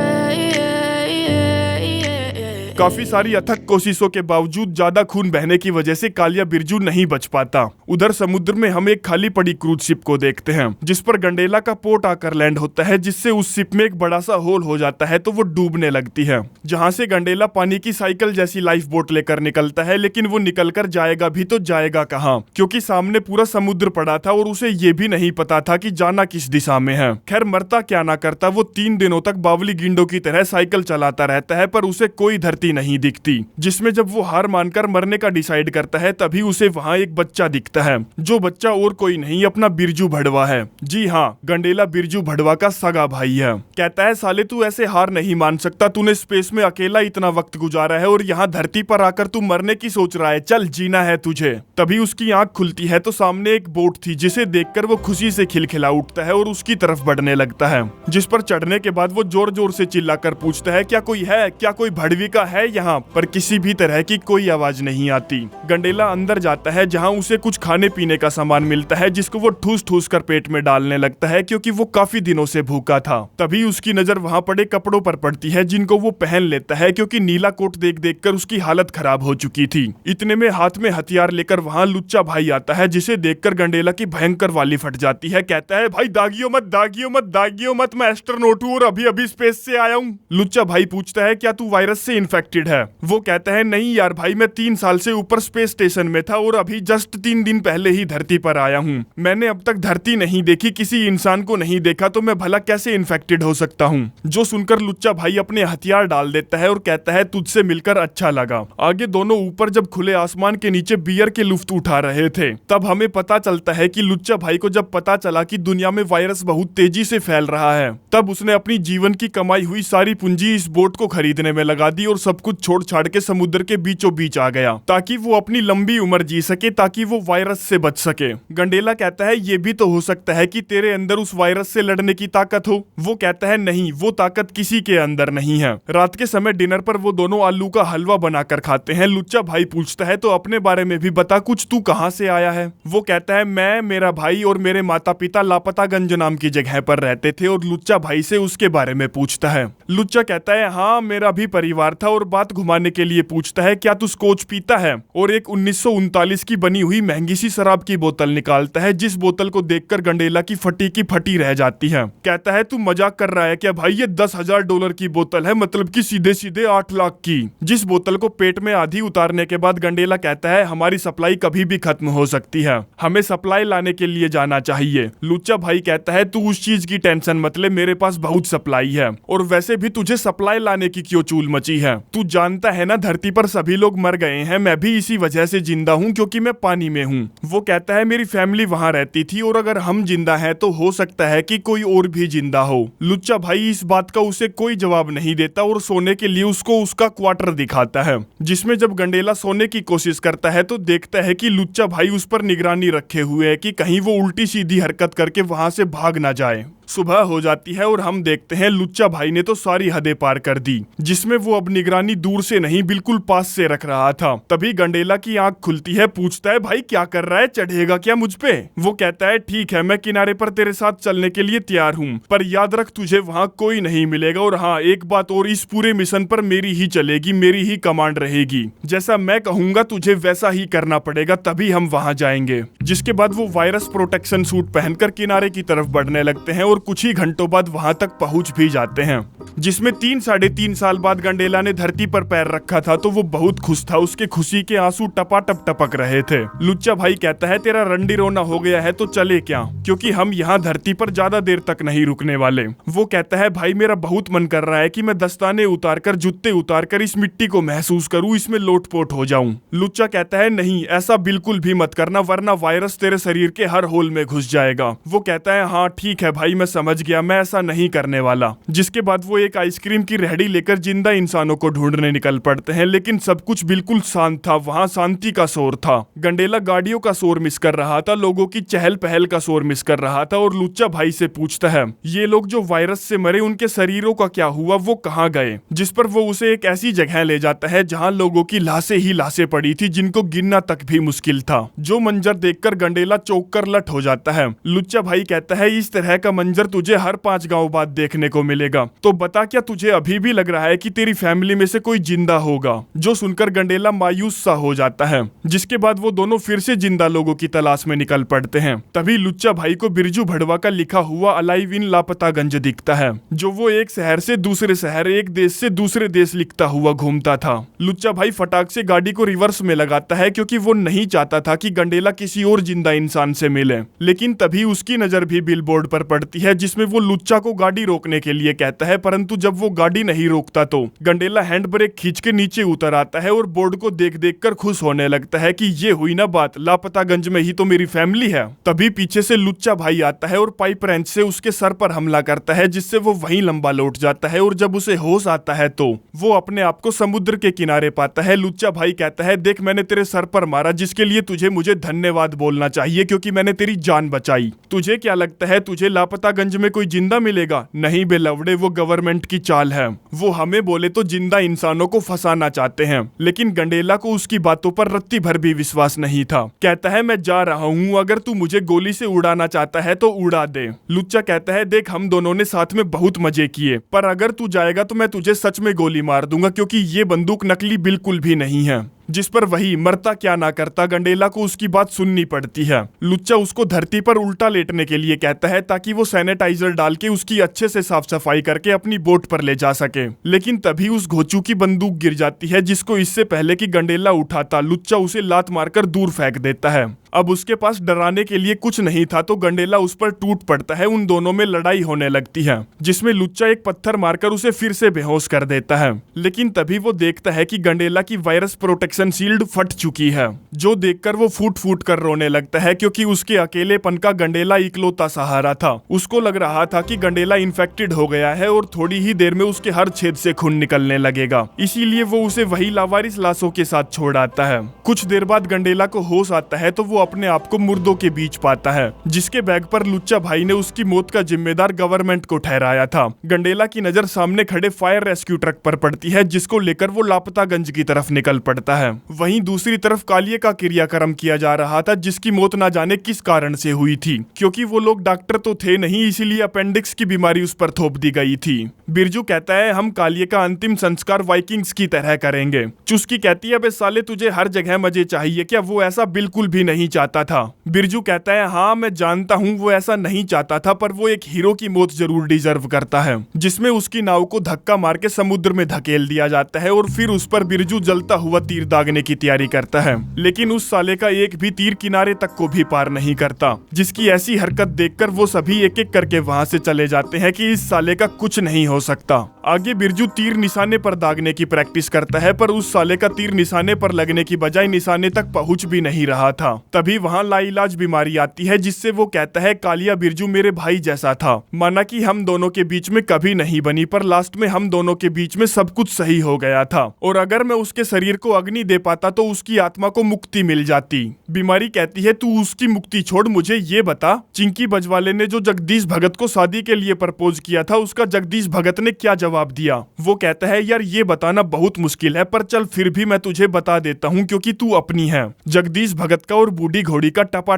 काफी सारी अथक कोशिशों के बावजूद ज्यादा खून बहने की वजह से कालिया बिरजू नहीं बच पाता। उधर समुद्र में हम एक खाली पड़ी क्रूज शिप को देखते हैं, जिस पर गंडेला का पोर्ट आकर लैंड होता है, जिससे उस शिप में एक बड़ा सा होल हो जाता है तो वो डूबने लगती है। जहां से गंडेला पानी की साइकिल जैसी लाइफ बोट लेकर निकलता है, लेकिन वो निकल कर जाएगा भी तो जाएगा कहाँ, क्योंकि सामने पूरा समुद्र पड़ा था और उसे ये भी नहीं पता था कि जाना किस दिशा में है। खैर मरता क्या ना करता, वो 3 दिनों तक बावली गिंडो की तरह साइकिल चलाता रहता है, पर उसे कोई धरती लड़की नहीं दिखती, जिसमें जब वो हार मानकर मरने का डिसाइड करता है तभी उसे वहाँ एक बच्चा दिखता है, जो बच्चा और कोई नहीं अपना बिरजू भड़वा है। जी हाँ, गंडेला बिरजू भड़वा का सगा भाई है। कहता है साले तू ऐसे हार नहीं मान सकता, तूने स्पेस में अकेला इतना वक्त गुजारा है और यहाँ धरती पर आकर तू मरने की सोच रहा है, चल जीना है तुझे। तभी उसकी आंख खुलती है तो सामने एक बोट थी, जिसे देखकर वो खुशी से खिलखिला उठता है और उसकी तरफ बढ़ने लगता है, जिस पर चढ़ने के बाद वो जोर जोर से चिल्लाकर पूछता है क्या कोई है, क्या कोई भड़विका है यहाँ पर। किसी भी तरह की कोई आवाज नहीं आती। गंडेला अंदर जाता है जहाँ उसे कुछ खाने पीने का सामान मिलता है, जिसको वो ठूस ठूस कर पेट में डालने लगता है क्योंकि वो काफी दिनों से भूखा था। तभी उसकी नजर वहाँ पड़े कपड़ों पर पड़ती है, जिनको वो पहन लेता है क्योंकि नीला कोट देख देख कर उसकी हालत खराब हो चुकी थी। इतने में हाथ में हथियार लेकर वहाँ लुच्चा भाई आता है, जिसे देखकर गंडेला की भयंकर वाली फट जाती है। कहता है भाई दागियो मत, दागियो मत, दागियो मत, मैं एस्ट्रोनॉट हूँ और अभी अभी स्पेस से आया हूँ। लुच्चा भाई पूछता है क्या तू वायरस से इन्फेक्टेड है। वो कहता है नहीं यार भाई, मैं 3 साल से ऊपर स्पेस स्टेशन में था और अभी जस्ट 3 दिन पहले ही धरती पर आया हूँ। मैंने अब तक धरती नहीं देखी, किसी इंसान को नहीं देखा, तो मैं भला कैसे इन्फेक्टेड हो सकता हूँ। जो सुनकर लुच्चा भाई अपने हथियार डाल देता है और कहता है तुझसे मिलकर अच्छा लगा। आगे दोनों ऊपर जब खुले आसमान के नीचे बियर के लुफ्त उठा रहे थे, तब हमें पता चलता है कि लुच्चा भाई को जब पता चला कि दुनिया में वायरस बहुत तेजी से फैल रहा है, तब उसने अपनी जीवन की कमाई हुई सारी पूंजी इस बोट को खरीदने में लगा दी और सब कुछ छोड़ छाड़ के समुद्र के बीचों बीच आ गया, ताकि वो अपनी लंबी उम्र जी सके, ताकि वो वायरस से बच सके। गंडेला कहता है ये भी तो हो सकता है कि तेरे अंदर उस वायरस से लड़ने की ताकत हो। वो कहता है नहीं, वो ताकत किसी के अंदर नहीं है। रात के समय डिनर पर वो दोनों आलू का हलवा बनाकर खाते हैं। लुच्चा भाई पूछता है तो अपने बारे में भी बता कुछ, तू कहाँ से आया है। वो कहता है मैं, मेरा भाई और मेरे माता पिता लापतागंज नाम की जगह पर रहते थे, और लुच्चा भाई से उसके बारे में पूछता है। लुच्चा कहता है हाँ मेरा भी परिवार था, और बात घुमाने के लिए पूछता है क्या तू स्कॉच पीता है, और एक 1939 की बनी हुई महंगी सी शराब की बोतल निकालता है, जिस बोतल को देखकर गंडेला की फटी रह जाती है। कहता है तू मजाक कर रहा है क्या भाई, ये $10,000 की बोतल है, मतलब कि सीधे सीधे 8 लाख की। जिस बोतल को पेट में आधी उतारने के बाद गंडेला कहता है हमारी सप्लाई कभी भी खत्म हो सकती है, हमें सप्लाई लाने के लिए जाना चाहिए। लुच्चा भाई कहता है तू उस चीज की टेंशन मत ले, मेरे पास बहुत सप्लाई है, और वैसे भी तुझे सप्लाई लाने की क्यों चूल मची है। तू जानता है ना धरती पर सभी लोग मर गए हैं, मैं भी इसी वजह से जिंदा हूँ क्योंकि मैं पानी में हूँ। वो कहता है मेरी फैमिली वहाँ रहती थी, और अगर हम जिंदा हैं तो हो सकता है कि कोई और भी जिंदा हो। लुच्चा भाई इस बात का उसे कोई जवाब नहीं देता और सोने के लिए उसको उसका क्वार्टर दिखाता है, जिसमें जब गंडेला सोने की कोशिश करता है तो देखता है कि लुच्चा भाई उस पर निगरानी रखे हुए है कि कहीं वो उल्टी सीधी हरकत करके वहां से भाग ना जाए। सुबह हो जाती है और हम देखते हैं लुच्चा भाई ने तो सारी हदें पार कर दी, जिसमें वो अब निगरानी दूर से नहीं बिल्कुल पास से रख रहा था। तभी गंडेला की आंख खुलती है, पूछता है भाई क्या कर रहा है, चढ़ेगा क्या मुझ पे। वो कहता है ठीक है, मैं किनारे पर तेरे साथ चलने के लिए तैयार हूँ, पर याद रख तुझे वहाँ कोई नहीं मिलेगा, और हाँ एक बात और, इस पूरे मिशन पर मेरी ही चलेगी, मेरी ही कमांड रहेगी, जैसा मैं कहूंगा तुझे वैसा ही करना पड़ेगा, तभी हम वहाँ जाएंगे। जिसके बाद वो वायरस प्रोटेक्शन सूट पहनकर किनारे की तरफ बढ़ने लगते हैं और कुछ ही घंटों बाद वहां तक पहुंच भी जाते हैं। जिसमें 3-3.5 साल बाद गंडेला ने धरती पर पैर रखा था तो वो बहुत खुश था, उसके खुशी के आंसू टपाटप टपक रहे थे। लुच्चा भाई कहता है तेरा रंडी रोना हो गया है तो चले क्या, क्योंकि हम यहाँ धरती पर ज्यादा देर तक नहीं रुकने वाले। वो कहता है भाई मेरा बहुत मन कर रहा है कि मैं दस्ताने उतारकर, जूते उतारकर इस मिट्टी को महसूस करूं, इसमें लोटपोट हो जाऊं। लुच्चा कहता है नहीं, ऐसा बिल्कुल भी मत करना, वरना वायरस तेरे शरीर के हर होल में घुस जाएगा। वो कहता है हाँ ठीक है भाई, मैं समझ गया, मैं ऐसा नहीं करने वाला। जिसके बाद वो एक आइसक्रीम की रेहड़ी लेकर जिंदा इंसानों को ढूंढने निकल पड़ते हैं, लेकिन सब कुछ बिल्कुल शांत था, वहाँ शांति का शोर था। गंडेला गाड़ियों का शोर मिस कर रहा था, लोगों की चहल पहल का शोर मिस कर रहा था, और लुच्चा भाई से पूछता है ये लोग जो वायरस से मरे उनके शरीरों का क्या हुआ, वो कहाँ गए। जिस पर वो उसे एक ऐसी जगह ले जाता है जहाँ लोगों की लाशें ही लाशें पड़ी थी, जिनको गिनना तक भी मुश्किल था। जो मंजर देखकर गंडेला चौंक कर लट हो जाता है। लुच्चा भाई कहता है इस तरह का मंजर तुझे हर 5 गांव बाद देखने को मिलेगा, तो बता क्या तुझे अभी भी लग रहा है कि तेरी फैमिली में से कोई जिंदा होगा। जो सुनकर गंडेला मायूस सा हो जाता है। जिसके बाद वो दोनों फिर से जिंदा लोगों की तलाश में निकल पड़ते हैं। तभी लुच्चा भाई को बिरजू भड़वा का लिखा हुआ अलाइव इन लापतागंज दिखता है, जो वो एक शहर से दूसरे शहर, एक देश से दूसरे देश लिखता हुआ घूमता था। लुच्चा भाई फटाक से गाड़ी को रिवर्स में लगाता है क्योंकि वो नहीं चाहता था कि गंडेला किसी और जिंदा इंसान से मिले। लेकिन तभी उसकी नजर भी बिलबोर्ड पर पड़ती होती है जिसमें वो लुच्चा को गाड़ी रोकने के लिए कहता है, परंतु जब वो गाड़ी नहीं रोकता तो गंडेला हैंड ब्रेक खींच के नीचे उतर आता है और बोर्ड को देख देख कर खुश होने लगता है कि ये हुई ना बात, लापतागंज में ही तो मेरी फैमिली है। तभी पीछे से लुच्चा भाई आता है और पाइप रेंच से उसके सर पर हमला करता है, जिससे वो वहीं लंबा लौट जाता है और जब उसे होश आता है तो वो अपने आप को समुद्र के किनारे पाता है। लुच्चा भाई कहता है, देख मैंने तेरे सर पर मारा, जिसके लिए तुझे मुझे धन्यवाद बोलना चाहिए क्योंकि मैंने तेरी जान बचाई। तुझे क्या लगता है तुझे लापतागंज में कोई जिंदा मिलेगा? नहीं बे लवड़े, वो गवर्नमेंट की चाल है। वो हमें बोले तो जिंदा इंसानों को फंसाना चाहते हैं। लेकिन गंडेला को उसकी बातों पर रत्ती भर भी विश्वास नहीं था। कहता है, मैं जा रहा हूँ, अगर तू मुझे गोली से उड़ाना चाहता है तो उड़ा दे। लुच्चा कहता है, देख हम दोनों ने साथ में बहुत मजे किए, पर अगर तू जाएगा तो मैं तुझे सच में गोली मार दूंगा क्योंकि ये बंदूक नकली बिल्कुल भी नहीं है। जिस पर वही मरता क्या ना करता गंडेला को उसकी बात सुननी पड़ती है। लुच्चा उसको धरती पर उल्टा लेटने के लिए कहता है ताकि वो सैनिटाइजर डाल के उसकी अच्छे से साफ सफाई करके अपनी बोट पर ले जा सके। लेकिन तभी उस घोचू की बंदूक गिर जाती है, जिसको इससे पहले कि गंडेला उठाता लुच्चा उसे लात मारकर दूर फेंक देता है। अब उसके पास डराने के लिए कुछ नहीं था तो गंडेला उस पर टूट पड़ता है। उन दोनों में लड़ाई होने लगती है, जिसमें लुच्चा एक पत्थर मारकर उसे फिर से बेहोश कर देता है। लेकिन तभी वो देखता है कि गंडेला की वायरस प्रोटेक्शन शील्ड फट चुकी है, जो देखकर वो फूट फूट कर रोने लगता है क्योंकि उसके अकेलेपन का गंडेला इकलौता सहारा था। उसको लग रहा था कि गंडेला इन्फेक्टेड हो गया है और थोड़ी ही देर में उसके हर छेद से खून निकलने लगेगा, इसीलिए वो उसे वही लावारिस लाशों के साथ छोड़ आता है। कुछ देर बाद गंडेला को होश आता है तो वो अपने आप को मुर्दों के बीच पाता है, जिसके बैग पर लुच्चा भाई ने उसकी मौत का जिम्मेदार गवर्नमेंट को ठहराया था। गंडेला की नजर सामने खड़े फायर रेस्क्यू ट्रक पर पड़ती है, जिसको लेकर वो लापतागंज की तरफ निकल पड़ता है। वहीं दूसरी तरफ कालिये का क्रियाक्रम किया जा रहा था, जिसकी मौत ना जाने किस कारण से हुई थी, क्योंकि वो लोग डॉक्टर तो थे नहीं, इसीलिए अपेंडिक्स की बीमारी उस पर थोप दी गई थी। बिरजू कहता है, हम कालिये का अंतिम संस्कार वाइकिंग्स की तरह करेंगे। चुस्की कहती है, बे साले तुझे हर जगह मजे चाहिए क्या? वो ऐसा बिल्कुल भी नहीं चाहता था। बिरजू कहता है, हाँ मैं जानता हूँ वो ऐसा नहीं चाहता था, पर वो एक हीरो की मौत जरूर डिजर्व करता है, जिसमें उसकी नाव को धक्का मार के समुद्र में धकेल दिया जाता है और फिर उस पर बिरजू जलता हुआ तीर दागने की तैयारी करता है। लेकिन उस साले का एक भी तीर किनारे तक को भी पार नहीं करता, जिसकी ऐसी हरकत देखकर वो सभी एक एक करके वहां से चले जाते हैं कि इस साले का कुछ नहीं हो सकता। आगे बिरजू तीर निशाने पर दागने की प्रैक्टिस करता है, पर उस साले का तीर निशाने पर लगने की बजाय निशाने तक पहुंच भी नहीं रहा था। तभी वहां लाइलाज बीमारी आती है, जिससे वो कहता है, कालिया बिरजू मेरे भाई जैसा था, माना कि हम दोनों के बीच में कभी नहीं बनी, पर लास्ट में हम दोनों के बीच में सब कुछ सही हो गया था, और अगर मैं उसके शरीर को अग्नि दे पाता तो उसकी आत्मा को मुक्ति मिल जाती। बीमारी कहती है, तू उसकी मुक्ति छोड़, मुझे ये बता, चिंकी बजवाले ने जो जगदीश भगत को शादी के लिए प्रपोज किया था, उसका जगदीश भगत ने क्या जवाब दिया? वो कहता है, यार ये बताना बहुत मुश्किल है, पर चल फिर भी मैं तुझे बता देता हूँ क्योंकि तू अपनी है। जगदीश भगत का और बूढ़ी घोड़ी का टपा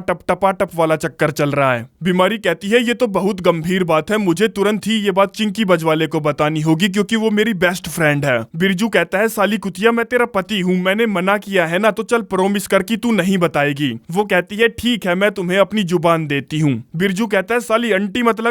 टप वाला चक्कर चल रहा है। बीमारी कहती है, ये तो बहुत गंभीर बात है, मुझे तुरंत ही ये बात चिंकी बजवाले को बतानी होगी क्योंकि वो मेरी बेस्ट फ्रेंड है। बिरजू कहता है, साली कुतिया मैं तेरा पति हूँ, मैंने मना किया है ना, तो चल प्रॉमिस कर कि तू नहीं बताएगी। वो कहती है, ठीक है मैं तुम्हें अपनी जुबान देती हूँ। बिरजू कहता है, साली अंटी मत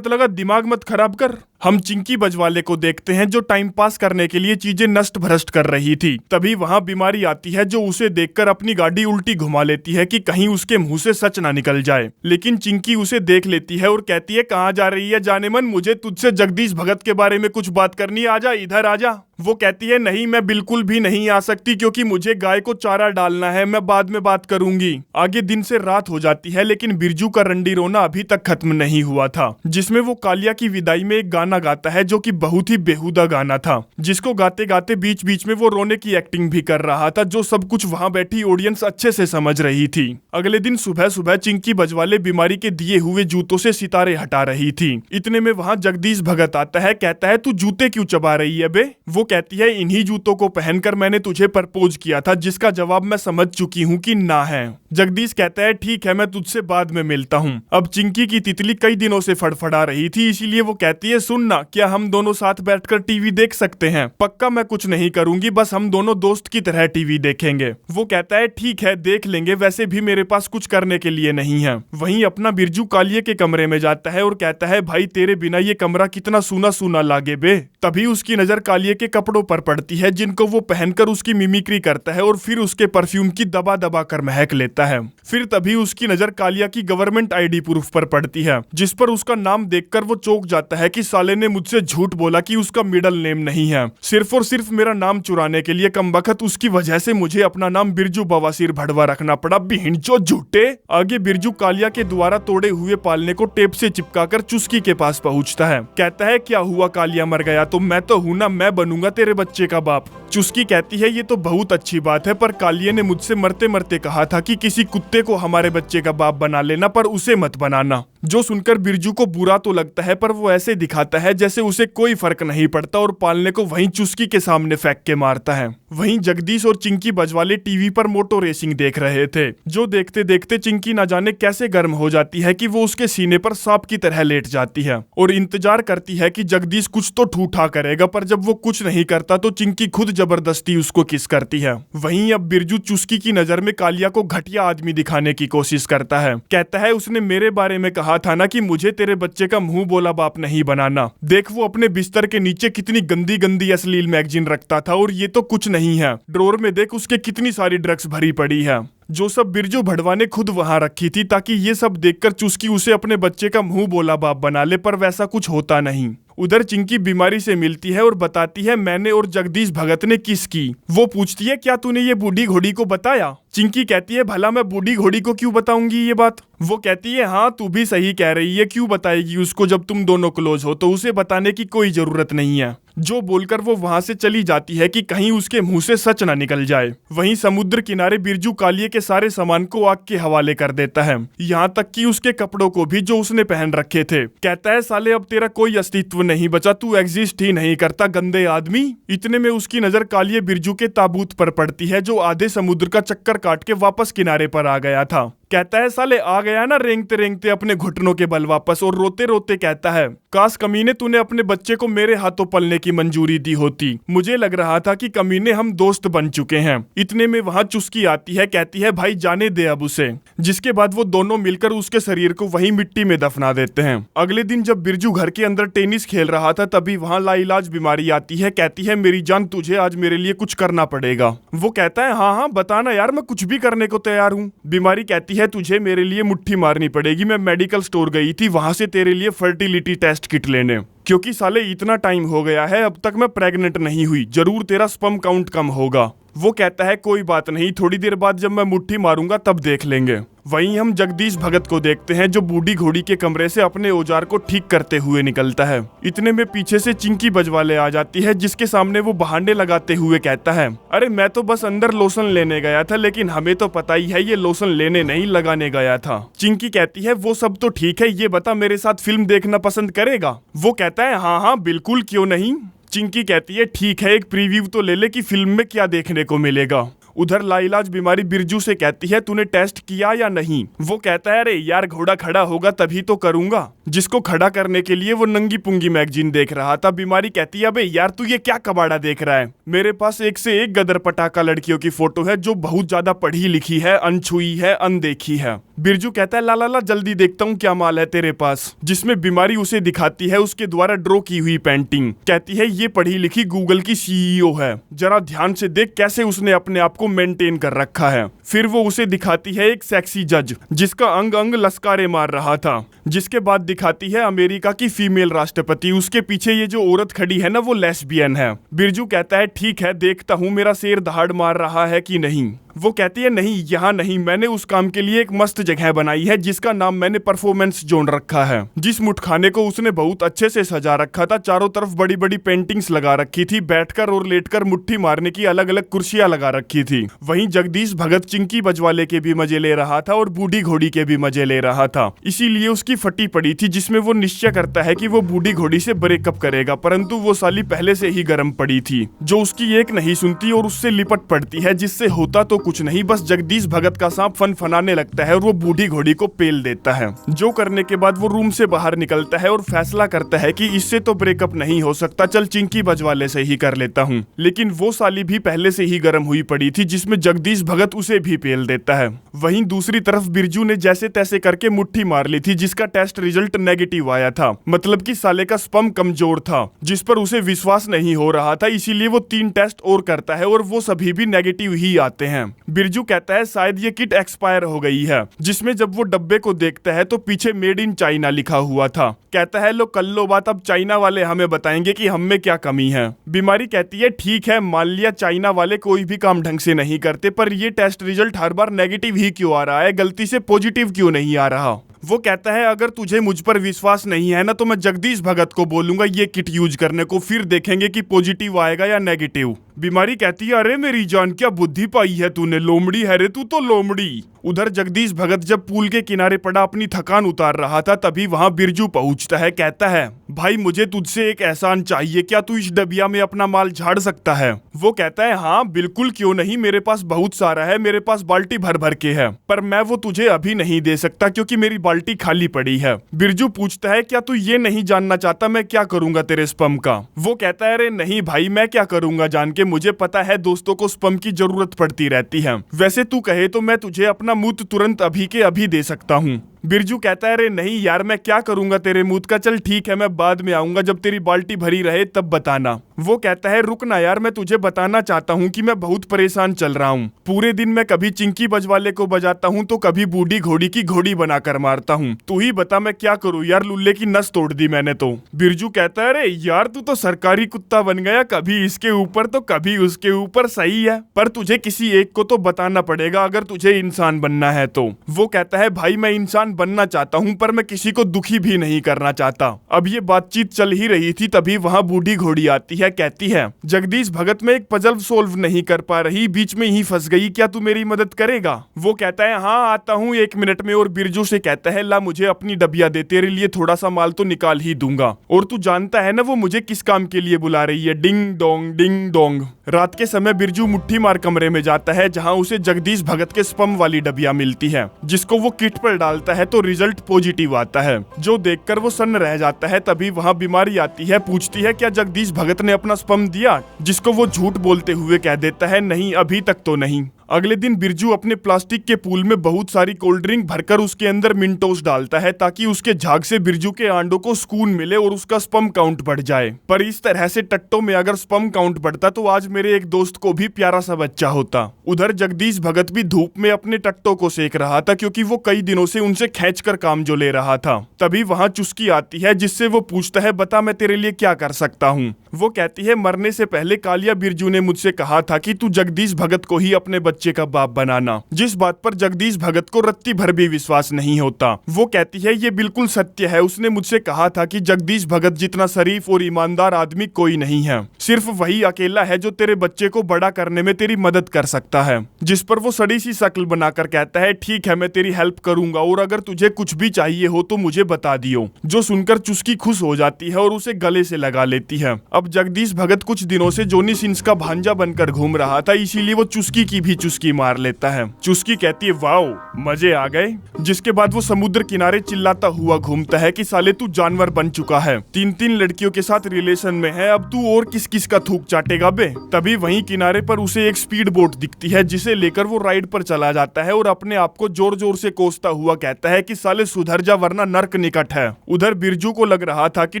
लगा, दिमाग मत खराब कर। हम चिंकी बजवाले को देखते हैं जो टाइम पास करने के लिए चीजें नष्ट भ्रष्ट कर रही थी। तभी वहां बीमारी आती है जो उसे देखकर अपनी गाड़ी उल्टी घुमा लेती है कि कहीं उसके मुंह से सच ना निकल जाए। लेकिन चिंकी उसे देख लेती है और कहती है, कहाँ जा रही है जाने मन, मुझे तुझसे जगदीश भगत के बारे में कुछ बात करनी है, आजा इधर आजा। वो कहती है, नहीं मैं बिल्कुल भी नहीं आ सकती क्योंकि मुझे गाय को चारा डालना है, मैं बाद में बात करूंगी। आगे दिन से रात हो जाती है, लेकिन बिरजू का रंडी रोना अभी तक खत्म नहीं हुआ था, जिसमें वो कालिया की विदाई में एक गाना गाता है जो कि बहुत ही बेहुदा गाना था, जिसको गाते गाते बीच बीच में वो रोने की एक्टिंग भी कर रहा था, जो सब कुछ वहां बैठी ऑडियंस अच्छे से समझ रही थी। अगले दिन सुबह सुबह चिंकी बजवाले बीमारी के दिए हुए जूतों से सितारे हटा रही थी। इतने में वहां जगदीश भगत आता है, कहता है, तू जूते क्यों चबा रही है बे? वो कहती है, इन्हीं जूतों को पहनकर मैंने तुझे प्रपोज किया था, जिसका जवाब मैं समझ चुकी हूँ कि ना है। जगदीश कहता है, ठीक है मैं तुझसे बाद में मिलता हूँ। अब चिंकी की तितली कई दिनों से फड़फड़ा रही थी, इसीलिए वो कहती है, सुनना, क्या हम दोनों साथ बैठकर टीवी देख सकते हैं? पक्का मैं कुछ नहीं करूंगी, बस हम दोनों दोस्त की तरह टीवी देखेंगे। वो कहता है, ठीक है देख लेंगे, वैसे भी मेरे पास कुछ करने के लिए नहीं है। वहीं अपना बिरजू कालिये के कमरे में जाता है और कहता है, भाई तेरे बिना ये कमरा कितना सूना सूना लागे बे। तभी उसकी नजर कालिये के कपड़ों पर पड़ती है, जिनको वो पहनकर उसकी मिमिक्री करता है और फिर उसके परफ्यूम की दबा दबा कर महक लेता है। फिर तभी उसकी नजर कालिया की गवर्नमेंट आईडी प्रूफ पर पड़ती है, जिस पर उसका नाम देखकर वो चौंक जाता है कि साले ने मुझसे झूठ बोला कि उसका मिडल नेम नहीं है, सिर्फ और सिर्फ मेरा नाम चुराने के लिए। कमबख्त उसकी वजह से मुझे अपना नाम बिरजू बवासीर भड़वा रखना पड़ा। बिहिंचो झूठे। आगे बिरजू कालिया के द्वारा तोड़े हुए पालने को टेप से चिपकाकर चुस्की के पास पहुंचता है। कहता है क्या हुआ, कालिया मर गया तो मैं तो हूं ना, मैं बनूंगा तेरे बच्चे का बाप। चुस्की कहती है ये तो बहुत अच्छी बात है, पर कालिया ने मुझसे मरते मरते कहा था कि किसी कुत्ते को हमारे बच्चे का बाप बना लेना, पर उसे मत बनाना। जो सुनकर बिरजू को बुरा तो लगता है, पर वो ऐसे दिखाता है जैसे उसे कोई फर्क नहीं पड़ता और पालने को वहीं चुस्की के सामने फेंक के मारता है। वहीं जगदीश और चिंकी बजवाले टीवी पर मोटो रेसिंग देख रहे थे। जो देखते देखते चिंकी ना जाने कैसे गर्म हो जाती है कि वो उसके सीने पर सांप की तरह लेट जाती है और इंतजार करती है कि जगदीश कुछ तो ठूठा करेगा, पर जब वो कुछ नहीं करता तो चिंकी खुद जबरदस्ती उसको किस करती है। वहीं अब बिरजू चुस्की की नजर में कालिया को घटिया आदमी दिखाने की कोशिश करता है। कहता है उसने मेरे बारे में कहा था ना कि मुझे तेरे बच्चे का मुंह बोला बाप नहीं बनाना। देख वो अपने बिस्तर के नीचे कितनी गंदी गंदी अश्लील मैगजीन रखता था और ये तो कुछ नहीं है। ड्रॉर में देख उसके कितनी सारी ड्रग्स भरी पड़ी है, जो सब बिरजू भड़वा ने खुद वहां रखी थी ताकि ये सब देखकर चुस्की उसे अपने बच्चे का मुंह बोला बाप बना ले, पर वैसा कुछ होता नहीं। उधर चिंकी बीमारी से मिलती है और बताती है मैंने और जगदीश भगत ने किस की। वो पूछती है क्या तूने ये बूढ़ी घोड़ी को बताया? चिंकी कहती है भला मैं बूढ़ी घोड़ी को क्यों बताऊंगी ये बात? वो कहती है हाँ तू भी सही कह रही है, क्यों बताएगी उसको जब तुम दोनों क्लोज हो, तो उसे बताने की कोई जरूरत नहीं है। जो बोलकर वो वहां से चली जाती है कि कहीं उसके मुंह से सच ना निकल जाए। वहीं समुद्र किनारे बिरजू कालिये के सारे सामान को आग के हवाले कर देता है, यहाँ तक कि उसके कपड़ों को भी जो उसने पहन रखे थे। कहता है साले अब तेरा कोई अस्तित्व नहीं बचा, तू एग्जिस्ट ही नहीं करता गंदे आदमी। इतने में उसकी नजर कालिये बिरजू के ताबूत पर पड़ती है, जो आधे समुद्र का चक्कर काट के वापस किनारे पर आ गया था। कहता है साले आ गया ना रेंगते रेंगते अपने घुटनों के बल वापस, और रोते रोते कहता है काश कमीने तूने अपने बच्चे को मेरे हाथों पलने की मंजूरी दी होती, मुझे लग रहा था कि कमीने हम दोस्त बन चुके हैं। इतने में वहां चुस्की आती है, कहती है भाई जाने दे अब उसे, जिसके बाद वो दोनों मिलकर उसके शरीर को वहीं मिट्टी में दफना देते हैं। अगले दिन जब बिरजू घर के अंदर टेनिस खेल रहा था तभी वहां लाइलाज बीमारी आती है। कहती है मेरी जान तुझे आज मेरे लिए कुछ करना पड़ेगा। वो कहता है हाँ हाँ बताना यार, मैं कुछ भी करने को तैयार हूँ। बीमारी कहती है तुझे मेरे लिए मुट्ठी मारनी पड़ेगी, मैं मेडिकल स्टोर गई थी वहां से तेरे लिए फर्टिलिटी टेस्ट किट लेने, क्योंकि साले इतना टाइम हो गया है अब तक मैं प्रेग्नेंट नहीं हुई, जरूर तेरा स्पर्म काउंट कम होगा। वो कहता है कोई बात नहीं, थोड़ी देर बाद जब मैं मुट्ठी मारूंगा तब देख लेंगे। वहीं हम जगदीश भगत को देखते हैं जो बूढ़ी घोड़ी के कमरे से अपने औजार को ठीक करते हुए निकलता है। इतने में पीछे से चिंकी बजवाले आ जाती है, जिसके सामने वो बहाने लगाते हुए कहता है अरे मैं तो बस अंदर लोशन लेने गया था, लेकिन हमें तो पता ही है ये लोशन लेने नहीं लगाने गया था। चिंकी कहती है वो सब तो ठीक है, ये बता मेरे साथ फिल्म देखना पसंद करेगा? वो कहता है हाँ हाँ बिल्कुल क्यों नहीं। चिंकी कहती है ठीक है एक प्रीव्यू तो ले ले कि फिल्म में क्या देखने को मिलेगा। उधर लाइलाज बीमारी बिरजू से कहती है तूने टेस्ट किया या नहीं? वो कहता है अरे यार घोड़ा खड़ा होगा तभी तो करूंगा, जिसको खड़ा करने के लिए वो नंगी पुंगी मैगजीन देख रहा था। बीमारी कहती है अबे यार तू ये क्या कबाड़ा देख रहा है, मेरे पास एक से एक गदर पटाखा लड़कियों की फोटो है जो बहुत ज्यादा पढ़ी लिखी है, अनछुई है, अनदेखी है। बिरजू कहता है ला ला ला जल्दी देखता हूँ क्या माल है तेरे पास, जिसमें बीमारी उसे दिखाती है उसके द्वारा ड्रॉ की हुई पेंटिंग। कहती है ये पढ़ी लिखी गूगल की सीईओ है, जरा ध्यान से देख कैसे उसने अपने आप को मेंटेन कर रखा है। फिर वो उसे दिखाती है एक सेक्सी जज जिसका अंग अंग लश्कारे मार रहा था, जिसके बाद दिखाती है अमेरिका की फीमेल राष्ट्रपति, उसके पीछे ये जो औरत खड़ी है ना वो लेस्बियन है। बिरजू कहता है ठीक है देखता हूँ मेरा शेर दहाड़ मार रहा है कि नहीं। वो कहती है नहीं यहाँ नहीं, मैंने उस काम के लिए एक मस्त जगह बनाई है जिसका नाम मैंने परफॉर्मेंस जोन रखा है। जिस मुठखाने को उसने बहुत अच्छे से सजा रखा था, चारों तरफ बड़ी बड़ी पेंटिंग्स लगा रखी थी, बैठकर और लेटकर मुट्ठी मारने की अलग अलग कुर्सियां लगा रखी थी। वहीं जगदीश भगत चिंकी बजवाले के भी मजे ले रहा था और बूढ़ी घोड़ी के भी मजे ले रहा था, इसीलिए उसकी फटी पड़ी थी जिसमें वो निश्चय करता है कि वो बूढ़ी घोड़ी से ब्रेकअप करेगा, परंतु वो साली पहले से ही गर्म पड़ी थी जो उसकी एक नहीं सुनती और उससे लिपट पड़ती है, जिससे होता तो कुछ नहीं, बस जगदीश भगत का सांप फनाने लगता है और वो बूढ़ी घोड़ी को पेल देता है। जो करने के बाद वो रूम से बाहर निकलता है और फैसला करता है कि इससे तो ब्रेकअप नहीं हो सकता, चल चिंकी बजवाले से ही कर लेता हूँ। लेकिन वो साली भी पहले से ही गर्म हुई पड़ी थी, जिसमें जगदीश भगत उसे भी पेल देता है। वहीं दूसरी तरफ बिरजू ने जैसे तैसे करके मुट्ठी मार ली थी, जिसका टेस्ट रिजल्ट नेगेटिव आया था। मतलब कि साले का स्पर्म कमजोर था, जिस पर उसे विश्वास नहीं हो रहा था। इसीलिए वो 3 टेस्ट और करता है और वो सभी भी नेगेटिव ही आते हैं। बिरजू कहता है शायद ये किट एक्सपायर हो गई है, जिसमें जब वो डब्बे को देखता है तो पीछे मेड इन चाइना लिखा हुआ था। कहता है लो कर लो बात, अब चाइना वाले हमें बताएंगे कि हम में क्या कमी है। बीमारी कहती है ठीक है, मान लिया चाइना वाले कोई भी काम ढंग से नहीं करते, पर ये टेस्ट रिजल्ट हर बार नेगेटिव ही क्यों आ रहा है, गलती से पॉजिटिव क्यों नहीं आ रहा। वो कहता है अगर तुझे मुझ पर विश्वास नहीं है ना, तो मैं जगदीश भगत को बोलूंगा ये किट यूज करने को, फिर देखेंगे कि पॉजिटिव आएगा या नेगेटिव। बीमारी कहती है अरे मेरी जान, क्या बुद्धि पाई है तूने, लोमड़ी है रे तू तो लोमड़ी। उधर जगदीश भगत जब पूल के किनारे पड़ा अपनी थकान उतार रहा था, तभी वहां बिरजू पहुंचता है। कहता है भाई मुझे तुझसे एक एहसान चाहिए, क्या तू इस डबिया में अपना माल झाड़ सकता है। वो कहता है हाँ बिल्कुल क्यों नहीं, मेरे पास बहुत सारा है, मेरे पास बाल्टी भर भर के है, पर मैं वो तुझे अभी नहीं दे सकता क्योंकि मेरी बाल्टी खाली पड़ी है। बिरजू पूछता है क्या तू ये नहीं जानना चाहता मैं क्या करूंगा तेरे स्पर्म का। वो कहता है अरे नहीं भाई मैं क्या करूंगा जान के, मुझे पता है दोस्तों को स्पर्म की जरूरत पड़ती रहती है, वैसे तू कहे तो मैं तुझे अपना मूत्र तुरंत अभी के अभी दे सकता हूँ। बिरजू कहता है अरे नहीं यार मैं क्या करूंगा तेरे मूत्र का, चल ठीक है मैं बाद में आऊंगा, जब तेरी बाल्टी भरी रहे तब बताना। वो कहता है रुक ना यार, मैं तुझे बताना चाहता हूँ कि मैं बहुत परेशान चल रहा हूँ। पूरे दिन मैं कभी चिंकी बजवाले को बजाता हूँ तो कभी बूढ़ी घोड़ी की घोड़ी बनाकर मारता हूँ, तू ही बता मैं क्या करूँ यार, लुल्ले की नस तोड़ दी मैंने तो। बिरजू कहता है अरे यार तू तो सरकारी कुत्ता बन गया, कभी इसके ऊपर तो कभी उसके ऊपर, सही है पर तुझे किसी एक को तो बताना पड़ेगा अगर तुझे इंसान बनना है तो। वो कहता है भाई मैं इंसान बनना चाहता हूँ पर मैं किसी को दुखी भी नहीं करना चाहता। अब ये बातचीत चल ही रही थी, तभी वहाँ बूढ़ी घोड़ी आती है। कहती है जगदीश भगत मैं एक पजल सोल्व नहीं कर पा रही, बीच में ही फंस गई, क्या तू मेरी मदद करेगा। वो कहता है हाँ आता हूँ 1 मिनट में, और बिरजू से कहता है ला मुझे अपनी डबिया दे, तेरे लिए थोड़ा सा माल तो निकाल ही दूंगा, और तू जानता है ना वो मुझे किस काम के लिए बुला रही है, डिंग डोंग डिंग डोंग। रात के समय बिरजू मुट्ठी मार कमरे में जाता है जहाँ उसे जगदीश भगत के स्पर्म वाली डबिया मिलती है, जिसको वो किट पर डालता है तो रिजल्ट पॉजिटिव आता है, जो देखकर वो सन्न रह जाता है। तभी वहाँ बीमारी आती है, पूछती है क्या जगदीश भगत ने अपना स्पर्म दिया, जिसको वो झूठ बोलते हुए कह देता है नहीं अभी तक तो नहीं। अगले दिन बिरजू अपने प्लास्टिक के पूल में बहुत सारी कोल्ड ड्रिंक भरकर उसके अंदर मिंटोस डालता है ताकि उसके झाग से बिरजू के आंडों को सुकून मिले और उसका स्पर्म काउंट बढ़ जाए। पर इस तरह से टट्टों में अगर स्पर्म काउंट बढ़ता तो आज मेरे एक दोस्त को भी प्यारा सा बच्चा होता। उधर जगदीश भगत भी धूप में अपने टट्टों को सेक रहा था क्योंकि वो कई दिनों से उनसे खींचकर काम जो ले रहा था। तभी वहाँ चुस्की आती है जिससे वो पूछता है बता मैं तेरे लिए क्या कर सकता हूँ। वो कहती है मरने से पहले कालिया बिरजू ने मुझसे कहा था कि तू जगदीश भगत को ही अपने बच्चे का बाप बनाना, जिस बात पर जगदीश भगत को रत्ती भर भी विश्वास नहीं होता। वो कहती है ये बिल्कुल सत्य है, उसने मुझसे कहा था कि जगदीश भगत जितना शरीफ और ईमानदार आदमी कोई नहीं है, सिर्फ वही अकेला है जो तेरे बच्चे को बड़ा करने में तेरी मदद कर सकता है। जिस पर वो सड़ी सी शक्ल बनाकर कहता है ठीक है मैं तेरी हेल्प करूंगा और अगर तुझे कुछ भी चाहिए हो तो मुझे बता दियो। जो सुनकर चुस्की खुश हो जाती है और उसे गले से लगा लेती है। अब जगदीश भगत कुछ दिनों से जोनी सिंस का भांजा बनकर घूम रहा था, इसीलिए वो चुस्की की भी चुस्की मार लेता है। चुस्की कहती है वाओ मजे आ गए। जिसके बाद वो समुद्र किनारे चिल्लाता हुआ घूमता है कि साले तू जानवर बन चुका है, 3 लड़कियों के साथ रिलेशन में है, अब तू और किस किस का थूक चाटेगा बे। तभी वहीं किनारे पर उसे एक स्पीड बोट दिखती है जिसे लेकर वो राइड पर चला जाता है और अपने आप को जोर जोर से कोसता हुआ कहता है कि साले सुधर जा वरना नर्क निकट है। उधर बिरजू को लग रहा था कि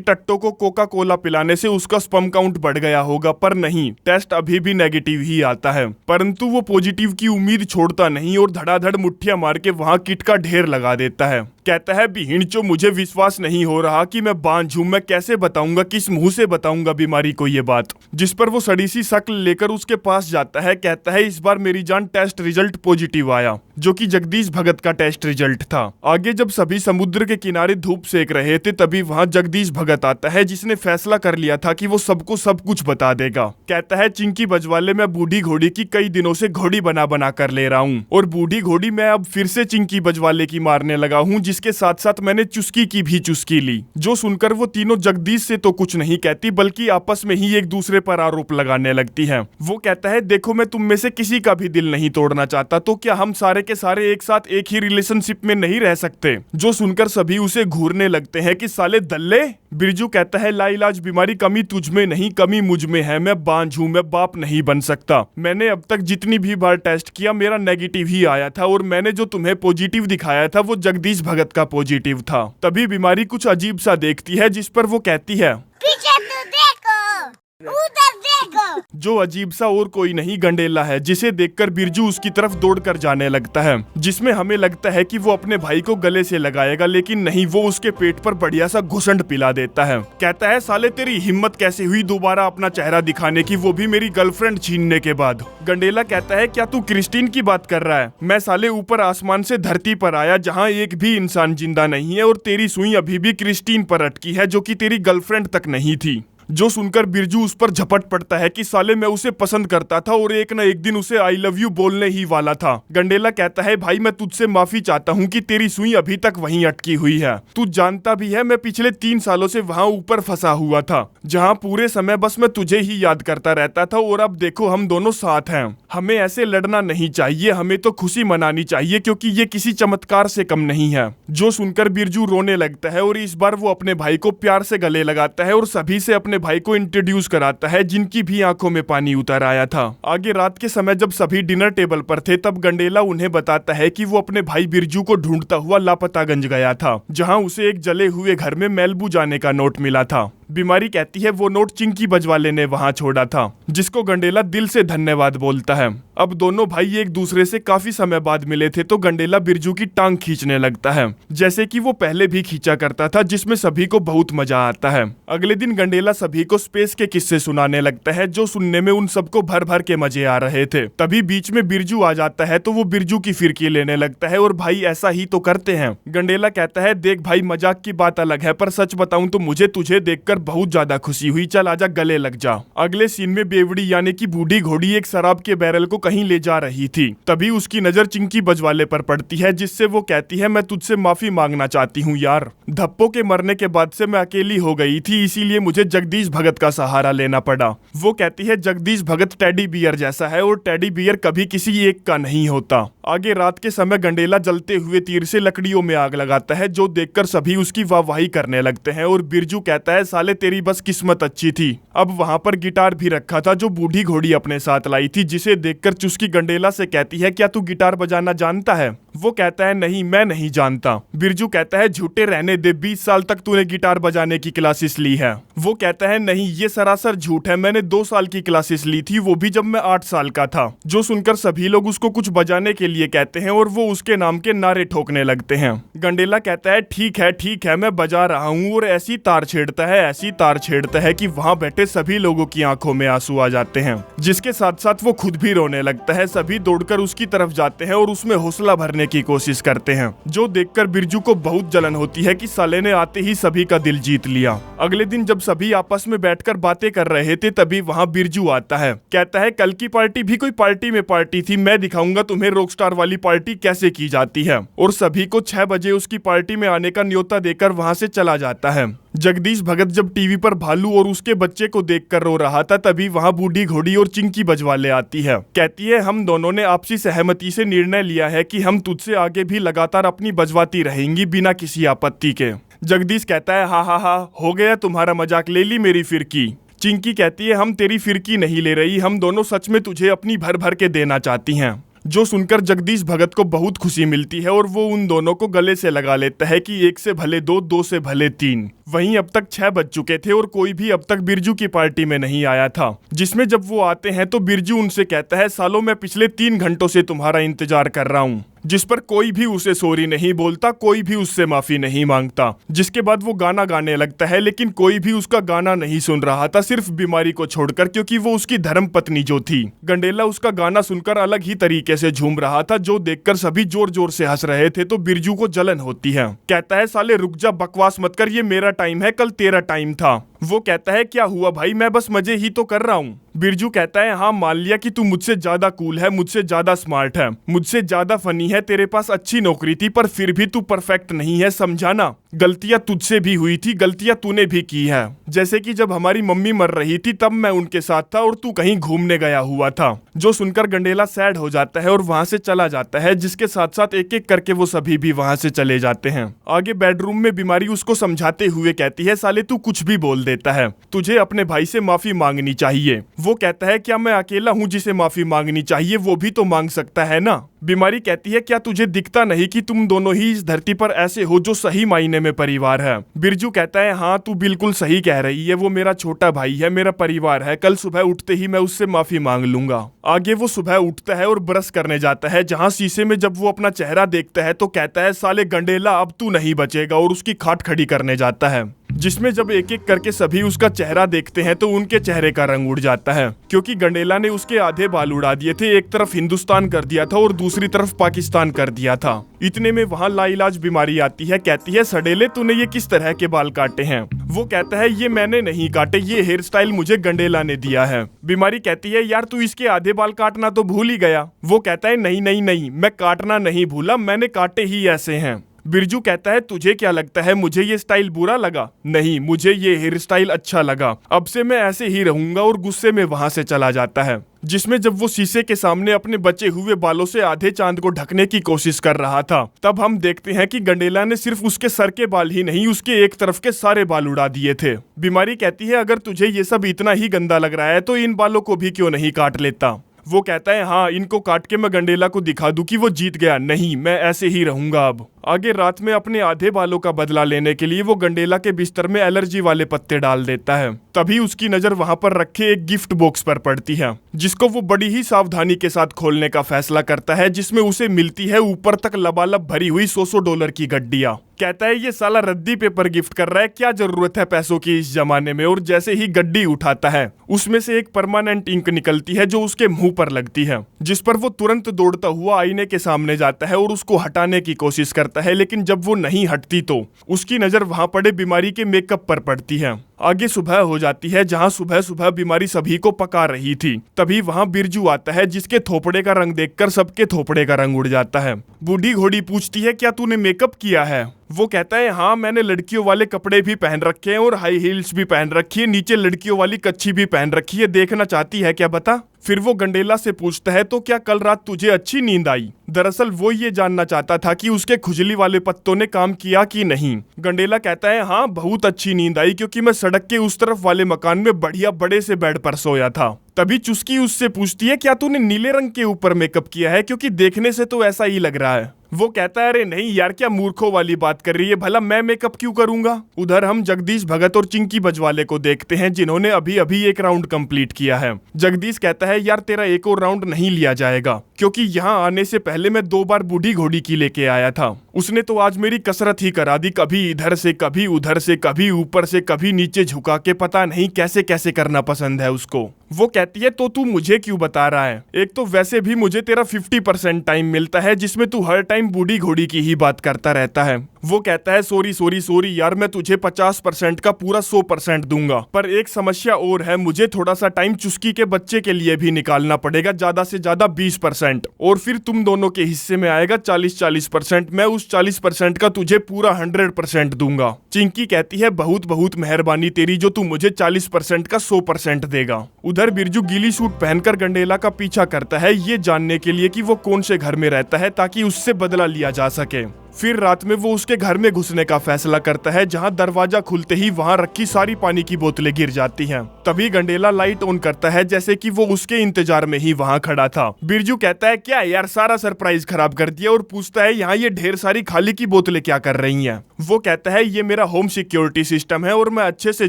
टट्टो को कोका कोला पिलाने से उसका स्पर्म काउंट बढ़ गया होगा, पर नहीं, टेस्ट अभी भी नेगेटिव ही आता है। परंतु वो पॉजिटिव की उम्मीद छोड़ता नहीं और धड़ाधड़ मुट्ठियां मार के वहां किट का ढेर लगा देता है। कहता है बिहिणचो मुझे विश्वास नहीं हो रहा कि मैं बांझ हूं, मैं कैसे बताऊंगा, किस मुंह से बताऊंगा बीमारी को ये बात। जिस पर वो सड़ी सी शक्ल लेकर उसके पास जाता है। कहता है इस बार मेरी जान टेस्ट रिजल्ट पॉजिटिव आया, जो कि जगदीश भगत का टेस्ट रिजल्ट था। आगे जब सभी समुद्र के किनारे धूप सेक रहे थे तभी वहां जगदीश भगत आता है जिसने फैसला कर लिया था कि वो सबको सब कुछ बता देगा। कहता है चिंकी बजवाले मैं बूढ़ी घोड़ी की कई दिनों से घोड़ी बना बना कर ले रहा हूँ और बूढ़ी घोड़ी मैं अब फिर से चिंकी बजवाले की मारने लगा हूँ, जिसके साथ साथ मैंने चुस्की की भी चुस्की ली। जो सुनकर वो तीनों जगदीश से तो कुछ नहीं कहती बल्कि आपस में ही एक दूसरे पर आरोप लगाने लगती हैं। वो कहता है देखो मैं तुम में से किसी का भी दिल नहीं तोड़ना चाहता, तो क्या हम सारे के सारे एक साथ एक ही रिलेशनशिप में नहीं रह सकते? जो सुनकर सभी उसे घूरने लगते हैं कि साले दल्ले। बिरजू कहता है लाइलाज बीमारी, कमी तुझ में नहीं कमी मुझ में है, मैं बांझ हूं, मैं बाप नहीं बन सकता। मैंने अब तक जितनी भी बार टेस्ट किया मेरा नेगेटिव ही आया था और मैंने जो तुम्हें पॉजिटिव दिखाया था वो जगदीश भगत का पॉजिटिव था। तभी बीमारी कुछ अजीब सा देखती है जिस पर वो कहती है पीछे तो देखो, उधर देखो। जो अजीब सा और कोई नहीं गंडेला है, जिसे देखकर बिरजू उसकी तरफ दौड़कर जाने लगता है, जिसमें हमें लगता है कि वो अपने भाई को गले से लगाएगा, लेकिन नहीं, वो उसके पेट पर बढ़िया सा घुसंड पिला देता है। कहता है साले तेरी हिम्मत कैसे हुई दोबारा अपना चेहरा दिखाने की, वो भी मेरी गर्लफ्रेंड छीनने के बाद। गंडेला कहता है क्या तू क्रिस्टीन की बात कर रहा है? मैं साले ऊपर आसमान से धरती पर आया जहाँ एक भी इंसान जिंदा नहीं है और तेरी सुई अभी भी क्रिस्टीन पर अटकी है जो कि तेरी गर्लफ्रेंड तक नहीं थी। जो सुनकर बिरजू उस पर झपट पड़ता है कि साले मैं उसे पसंद करता था और एक न एक दिन उसे आई लव यू बोलने ही वाला था। गंडेला कहता है भाई मैं तुझसे माफी चाहता हूँ कि तेरी सुई अभी तक वहीं अटकी हुई है। तू जानता भी है मैं पिछले 3 सालों से वहाँ ऊपर फंसा हुआ था, जहाँ पूरे समय बस मैं तुझे ही याद करता रहता था और अब देखो हम दोनों साथ हैं। हमें ऐसे लड़ना नहीं चाहिए, हमें तो खुशी मनानी चाहिए क्योंकि ये किसी चमत्कार से कम नहीं है। जो सुनकर बिरजू रोने लगता है और इस बार वो अपने भाई को प्यार से गले लगाता है और सभी से अपने भाई को इंट्रोड्यूस कराता है जिनकी भी आंखों में पानी उतर आया था। आगे रात के समय जब सभी डिनर टेबल पर थे तब गंडेला उन्हें बताता है कि वो अपने भाई बिरजू को ढूंढता हुआ लापतागंज गया था, जहां उसे एक जले हुए घर में मेलबू जाने का नोट मिला था। बीमारी कहती है वो नोट चिंकी बजवाले ने वहां छोड़ा था, जिसको गंडेला दिल से धन्यवाद बोलता है। अब दोनों भाई एक दूसरे से काफी समय बाद मिले थे तो गंडेला बिरजू की टांग खींचने लगता है, जैसे कि वो पहले भी खींचा करता था, जिसमें सभी को बहुत मजा आता है। अगले दिन गंडेला सभी को स्पेस के किस्से सुनाने लगता है जो सुनने में उन सबको भर भर के मजे आ रहे थे। तभी बीच में बिरजू आ जाता है तो वो बिरजू की फिरकी लेने लगता है और भाई ऐसा ही तो करते हैं। गंडेला कहता है देख भाई मजाक की बात अलग है पर सच बताऊं तो मुझे तुझे देखकर बहुत ज्यादा खुशी हुई, चल आजा गले लग जा। अगले सीन में बेवड़ी यानी कि बूढ़ी घोड़ी एक शराब के बैरल को कहीं ले जा रही थी। तभी उसकी नजर चिंकी बजवाले पर पड़ती है, जिससे वो कहती है मैं तुझसे माफी मांगना चाहती हूँ यार, धप्पो के मरने के बाद से मैं अकेली हो गई थी, इसीलिए मुझे जगदीश भगत का सहारा लेना पड़ा। वो कहती है जगदीश भगत टेडी बियर जैसा है और टेडी बियर कभी किसी एक का नहीं होता। आगे रात के समय गंडेला जलते हुए तीर से लकड़ियों में आग लगाता है, जो देखकर सभी उसकी वाहवाही करने लगते हैं और बिरजू कहता है साले तेरी बस किस्मत अच्छी थी। अब वहाँ पर गिटार भी रखा था जो बूढ़ी घोड़ी अपने साथ लाई थी, जिसे देखकर चुस्की गंडेला से कहती है क्या तू गिटार बजाना जानता है? वो कहता है नहीं मैं नहीं जानता। बिरजू कहता है झूठे रहने दे, 20 साल तक तूने गिटार बजाने की क्लासेस ली है। वो कहता है नहीं ये सरासर झूठ है, मैंने 2 साल की क्लासेस ली थी, वो भी जब मैं 8 साल का था। जो सुनकर सभी लोग उसको कुछ बजाने के लिए कहते हैं और वो उसके नाम के नारे ठोकने लगते हैं। गंडेला कहता है ठीक है मैं बजा रहा हूँ और ऐसी तार छेड़ता है कि वहाँ बैठे सभी लोगों की आंखों में आंसू आ जाते हैं, जिसके साथ साथ वो खुद भी रोने लगता है। सभी दौड़कर उसकी तरफ जाते हैं और उसमें हौसला भरने की कोशिश करते हैं, जो देखकर बिरजू को बहुत जलन होती है कि साले ने आते ही सभी का दिल जीत लिया। अगले दिन जब सभी आपस में बैठकर बातें कर रहे थे तभी वहाँ बिरजू आता है, कहता है कल की पार्टी भी कोई पार्टी में पार्टी थी, मैं दिखाऊंगा तुम्हें रॉकस्टार वाली पार्टी कैसे की जाती है। और सभी को 6 बजे उसकी पार्टी में आने का न्योता देकर वहाँ से चला जाता है। जगदीश भगत जब टीवी पर भालू और उसके बच्चे को देखकर रो रहा था तभी वहाँ बूढ़ी घोड़ी और चिंकी बजवाले आती है। कहती है हम दोनों ने आपसी सहमति से निर्णय लिया है कि हम तुझसे आगे भी लगातार अपनी बजवाती रहेंगी बिना किसी आपत्ति के। जगदीश कहता है हा हो गया तुम्हारा मजाक, ले ली मेरी फिरकी। चिंकी कहती है हम तेरी फिरकी नहीं ले रही, हम दोनों सच में तुझे अपनी भर भर के देना चाहती हैं। जो सुनकर जगदीश भगत को बहुत खुशी मिलती है और वो उन दोनों को गले से लगा लेता है कि 1 से भले 2, 2 से भले 3। वहीं अब तक 6 बज चुके थे और कोई भी अब तक बिरजू की पार्टी में नहीं आया था, जिसमें जब वो आते हैं तो बिरजू उनसे कहता है सालों मैं पिछले 3 घंटों से तुम्हारा इंतजार कर रहा हूँ, जिस पर कोई भी उसे सॉरी नहीं बोलता, कोई भी उससे माफी नहीं मांगता। जिसके बाद वो गाना गाने लगता है, लेकिन कोई भी उसका गाना नहीं सुन रहा था, सिर्फ बीमारी को छोड़कर, क्योंकि वो उसकी धर्म पत्नी जो थी। गंडेला उसका गाना सुनकर अलग ही तरीके से झूम रहा था, जो देखकर सभी जोर जोर से हंस रहे थे। तो बिरजू को जलन होती है, कहता है साले रुक जा, बकवास मत कर, ये मेरा टाइम है, कल तेरा टाइम था। वो कहता है क्या हुआ भाई, मैं बस मजे ही तो कर रहा हूँ। बिरजू कहता है हाँ मान लिया कि तू मुझसे ज्यादा कूल है, मुझसे ज्यादा स्मार्ट है, मुझसे ज्यादा फनी है, तेरे पास अच्छी नौकरी थी, पर फिर भी तू परफेक्ट नहीं है, समझाना। गलतियां तुझसे भी हुई थी, गलतियां तूने भी की है। जैसे कि जब हमारी मम्मी मर रही थी तब मैं उनके साथ था और तू कहीं घूमने गया हुआ था। जो सुनकर गंडेला सैड हो जाता है और वहां से चला जाता है, जिसके साथ साथ एक एक करके वो सभी भी वहां से चले जाते हैं। आगे बेडरूम में बीमारी उसको समझाते हुए कहती है साले तू कुछ भी बोल देता है, तुझे अपने भाई से माफी मांगनी चाहिए। वो कहता है क्या मैं अकेला हूँ जिसे माफी मांगनी चाहिए, वो भी तो मांग सकता है ना। बीमारी कहती है क्या तुझे दिखता नहीं कि तुम दोनों ही इस धरती पर ऐसे हो जो सही मायने में परिवार है। बिरजू कहता है हाँ तू बिल्कुल सही कह रही है, वो मेरा छोटा भाई है, मेरा परिवार है, कल सुबह उठते ही मैं उससे माफी मांग लूंगा। आगे वो सुबह उठता है और ब्रश करने जाता है, जहाँ शीशे में जब वो अपना चेहरा देखता है तो कहता है साले गंडेला अब तू नहीं बचेगा, और उसकी खाट खड़ी करने जाता है। जिसमें जब एक एक करके सभी उसका चेहरा देखते हैं तो उनके चेहरे का रंग उड़ जाता है, क्योंकि गंडेला ने उसके आधे बाल उड़ा दिए थे, एक तरफ हिंदुस्तान कर दिया था और दूसरी तरफ पाकिस्तान कर दिया था। इतने में वहाँ लाइलाज बीमारी आती है, कहती है सडेले तूने ये किस तरह के बाल काटे हैं। वो कहता है ये मैंने नहीं काटे, ये हेयर स्टाइल मुझे गंडेला ने दिया है। बीमारी कहती है यार तू इसके आधे बाल काटना तो भूल ही गया। वो कहता है नहीं नहीं नहीं, मैं काटना नहीं भूला, मैंने काटे ही ऐसे हैं। बिरजू कहता है तुझे क्या लगता है मुझे ये स्टाइल बुरा लगा? नहीं, मुझे ये हेयर स्टाइल अच्छा लगा, अब से मैं ऐसे ही रहूंगा, और गुस्से में वहां से चला जाता है। जिसमें जब वो शीशे के सामने अपने बचे हुए बालों से आधे चांद को ढकने की कोशिश कर रहा था, तब हम देखते हैं कि गंडेला ने सिर्फ उसके सर के बाल ही नहीं उसके एक तरफ के सारे बाल उड़ा दिए थे। बीमारी कहती है अगर तुझे ये सब इतना ही गंदा लग रहा है तो इन बालों को भी क्यों नहीं काट लेता। वो कहता है हाँ इनको काट के मैं गंडेला को दिखा दूं कि वो जीत गया, नहीं मैं ऐसे ही रहूंगा अब। आगे रात में अपने आधे बालों का बदला लेने के लिए वो गंडेला के बिस्तर में एलर्जी वाले पत्ते डाल देता है। तभी उसकी नजर वहां पर रखे एक गिफ्ट बॉक्स पर पड़ती है, जिसको वो बड़ी ही सावधानी के साथ खोलने का फैसला करता है, जिसमें उसे मिलती है ऊपर तक लबालब भरी हुई $100 की गड्डियां। कहता है ये साला रद्दी पेपर गिफ्ट कर रहा है, क्या जरूरत है पैसों की इस जमाने में। और जैसे ही गड्डी उठाता है उसमें से एक परमानेंट इंक निकलती है जो उसके मुंह पर लगती है, जिस पर वो तुरंत दौड़ता हुआ आईने के सामने जाता है और उसको हटाने की कोशिश करता है, लेकिन जब वो नहीं हटती तो उसकी नजर वहां पड़े बीमारी के मेकअप पर पड़ती है। आगे सुबह हो जाती है, जहां सुबह सुबह बीमारी सभी को पका रही थी। तभी वहां बिरजू आता है, जिसके थोपड़े का रंग देखकर सबके थोपड़े का रंग उड़ जाता है। बूढ़ी घोड़ी पूछती है क्या तूने मेकअप किया है? वो कहता है हाँ मैंने लड़कियों वाले कपड़े भी पहन रखे हैं और हाई हील्स भी पहन रखी है, नीचे लड़कियों वाली कच्छी भी पहन रखी है, देखना चाहती है क्या बता। फिर वो गंडेला से पूछता है तो क्या कल रात तुझे अच्छी नींद आई? दरअसल वो ये जानना चाहता था कि उसके खुजली वाले पत्तों ने काम किया कि नहीं। गंडेला कहता है हाँ बहुत अच्छी नींद आई, क्योंकि मैं सड़क के उस तरफ वाले मकान में बढ़िया बड़े से बेड पर सोया था। तभी चुस्की उससे पूछती है क्या तूने नीले रंग के ऊपर मेकअप किया है, क्योंकि देखने से तो ऐसा ही लग रहा है। वो कहता है अरे नहीं यार क्या मूर्खों वाली बात कर रही है, भला मैं मेकअप क्यों करूंगा। उधर हम जगदीश भगत और चिंकी बजवाले को देखते हैं, जिन्होंने अभी अभी एक राउंड कंप्लीट किया है। जगदीश कहता है यार तेरा एक और राउंड नहीं लिया जाएगा, क्योंकि यहाँ आने से पहले मैं 2 बार बूढ़ी घोड़ी की लेके आया था। उसने तो आज मेरी कसरत ही करा दी, कभी इधर से कभी उधर से, कभी ऊपर से कभी नीचे झुका के, पता नहीं कैसे कैसे करना पसंद है उसको। वो कहती है तो तू मुझे क्यों बता रहा है, एक तो वैसे भी मुझे तेरा 50% टाइम मिलता है, जिसमें तू हर टाइम बूढ़ी घोड़ी की ही बात करता रहता है। वो कहता है सॉरी सॉरी सॉरी यार, मैं तुझे 50% का पूरा 100% दूंगा, पर एक समस्या और है, मुझे थोड़ा सा टाइम चुस्की के बच्चे के लिए भी निकालना पड़ेगा, ज्यादा से ज्यादा 20%, और फिर तुम दोनों के हिस्से में आएगा 40-40%। मैं उस 40% का तुझे पूरा 100% दूंगा। चिंकी कहती है बहुत बहुत मेहरबानी तेरी, जो तू मुझे 40% का 100% देगा। उधर बिरजू गीली सूट पहनकर गंडेला का पीछा करता है, ये जानने के लिए कि वो कौन से घर में रहता है, ताकि उससे बदला लिया जा सके। फिर रात में वो उसके घर में घुसने का फैसला करता है, जहां दरवाजा खुलते ही वहां रखी सारी पानी की बोतलें गिर जाती हैं। तभी गंडेला लाइट ऑन करता है, जैसे कि वो उसके इंतजार में ही वहां खड़ा था। बिरजू कहता है क्या यार सारा सरप्राइज खराब कर दिया, और पूछता है यहाँ ये ढेर सारी खाली की बोतलें क्या कर रही हैं। वो कहता है ये मेरा होम सिक्योरिटी सिस्टम है, और मैं अच्छे से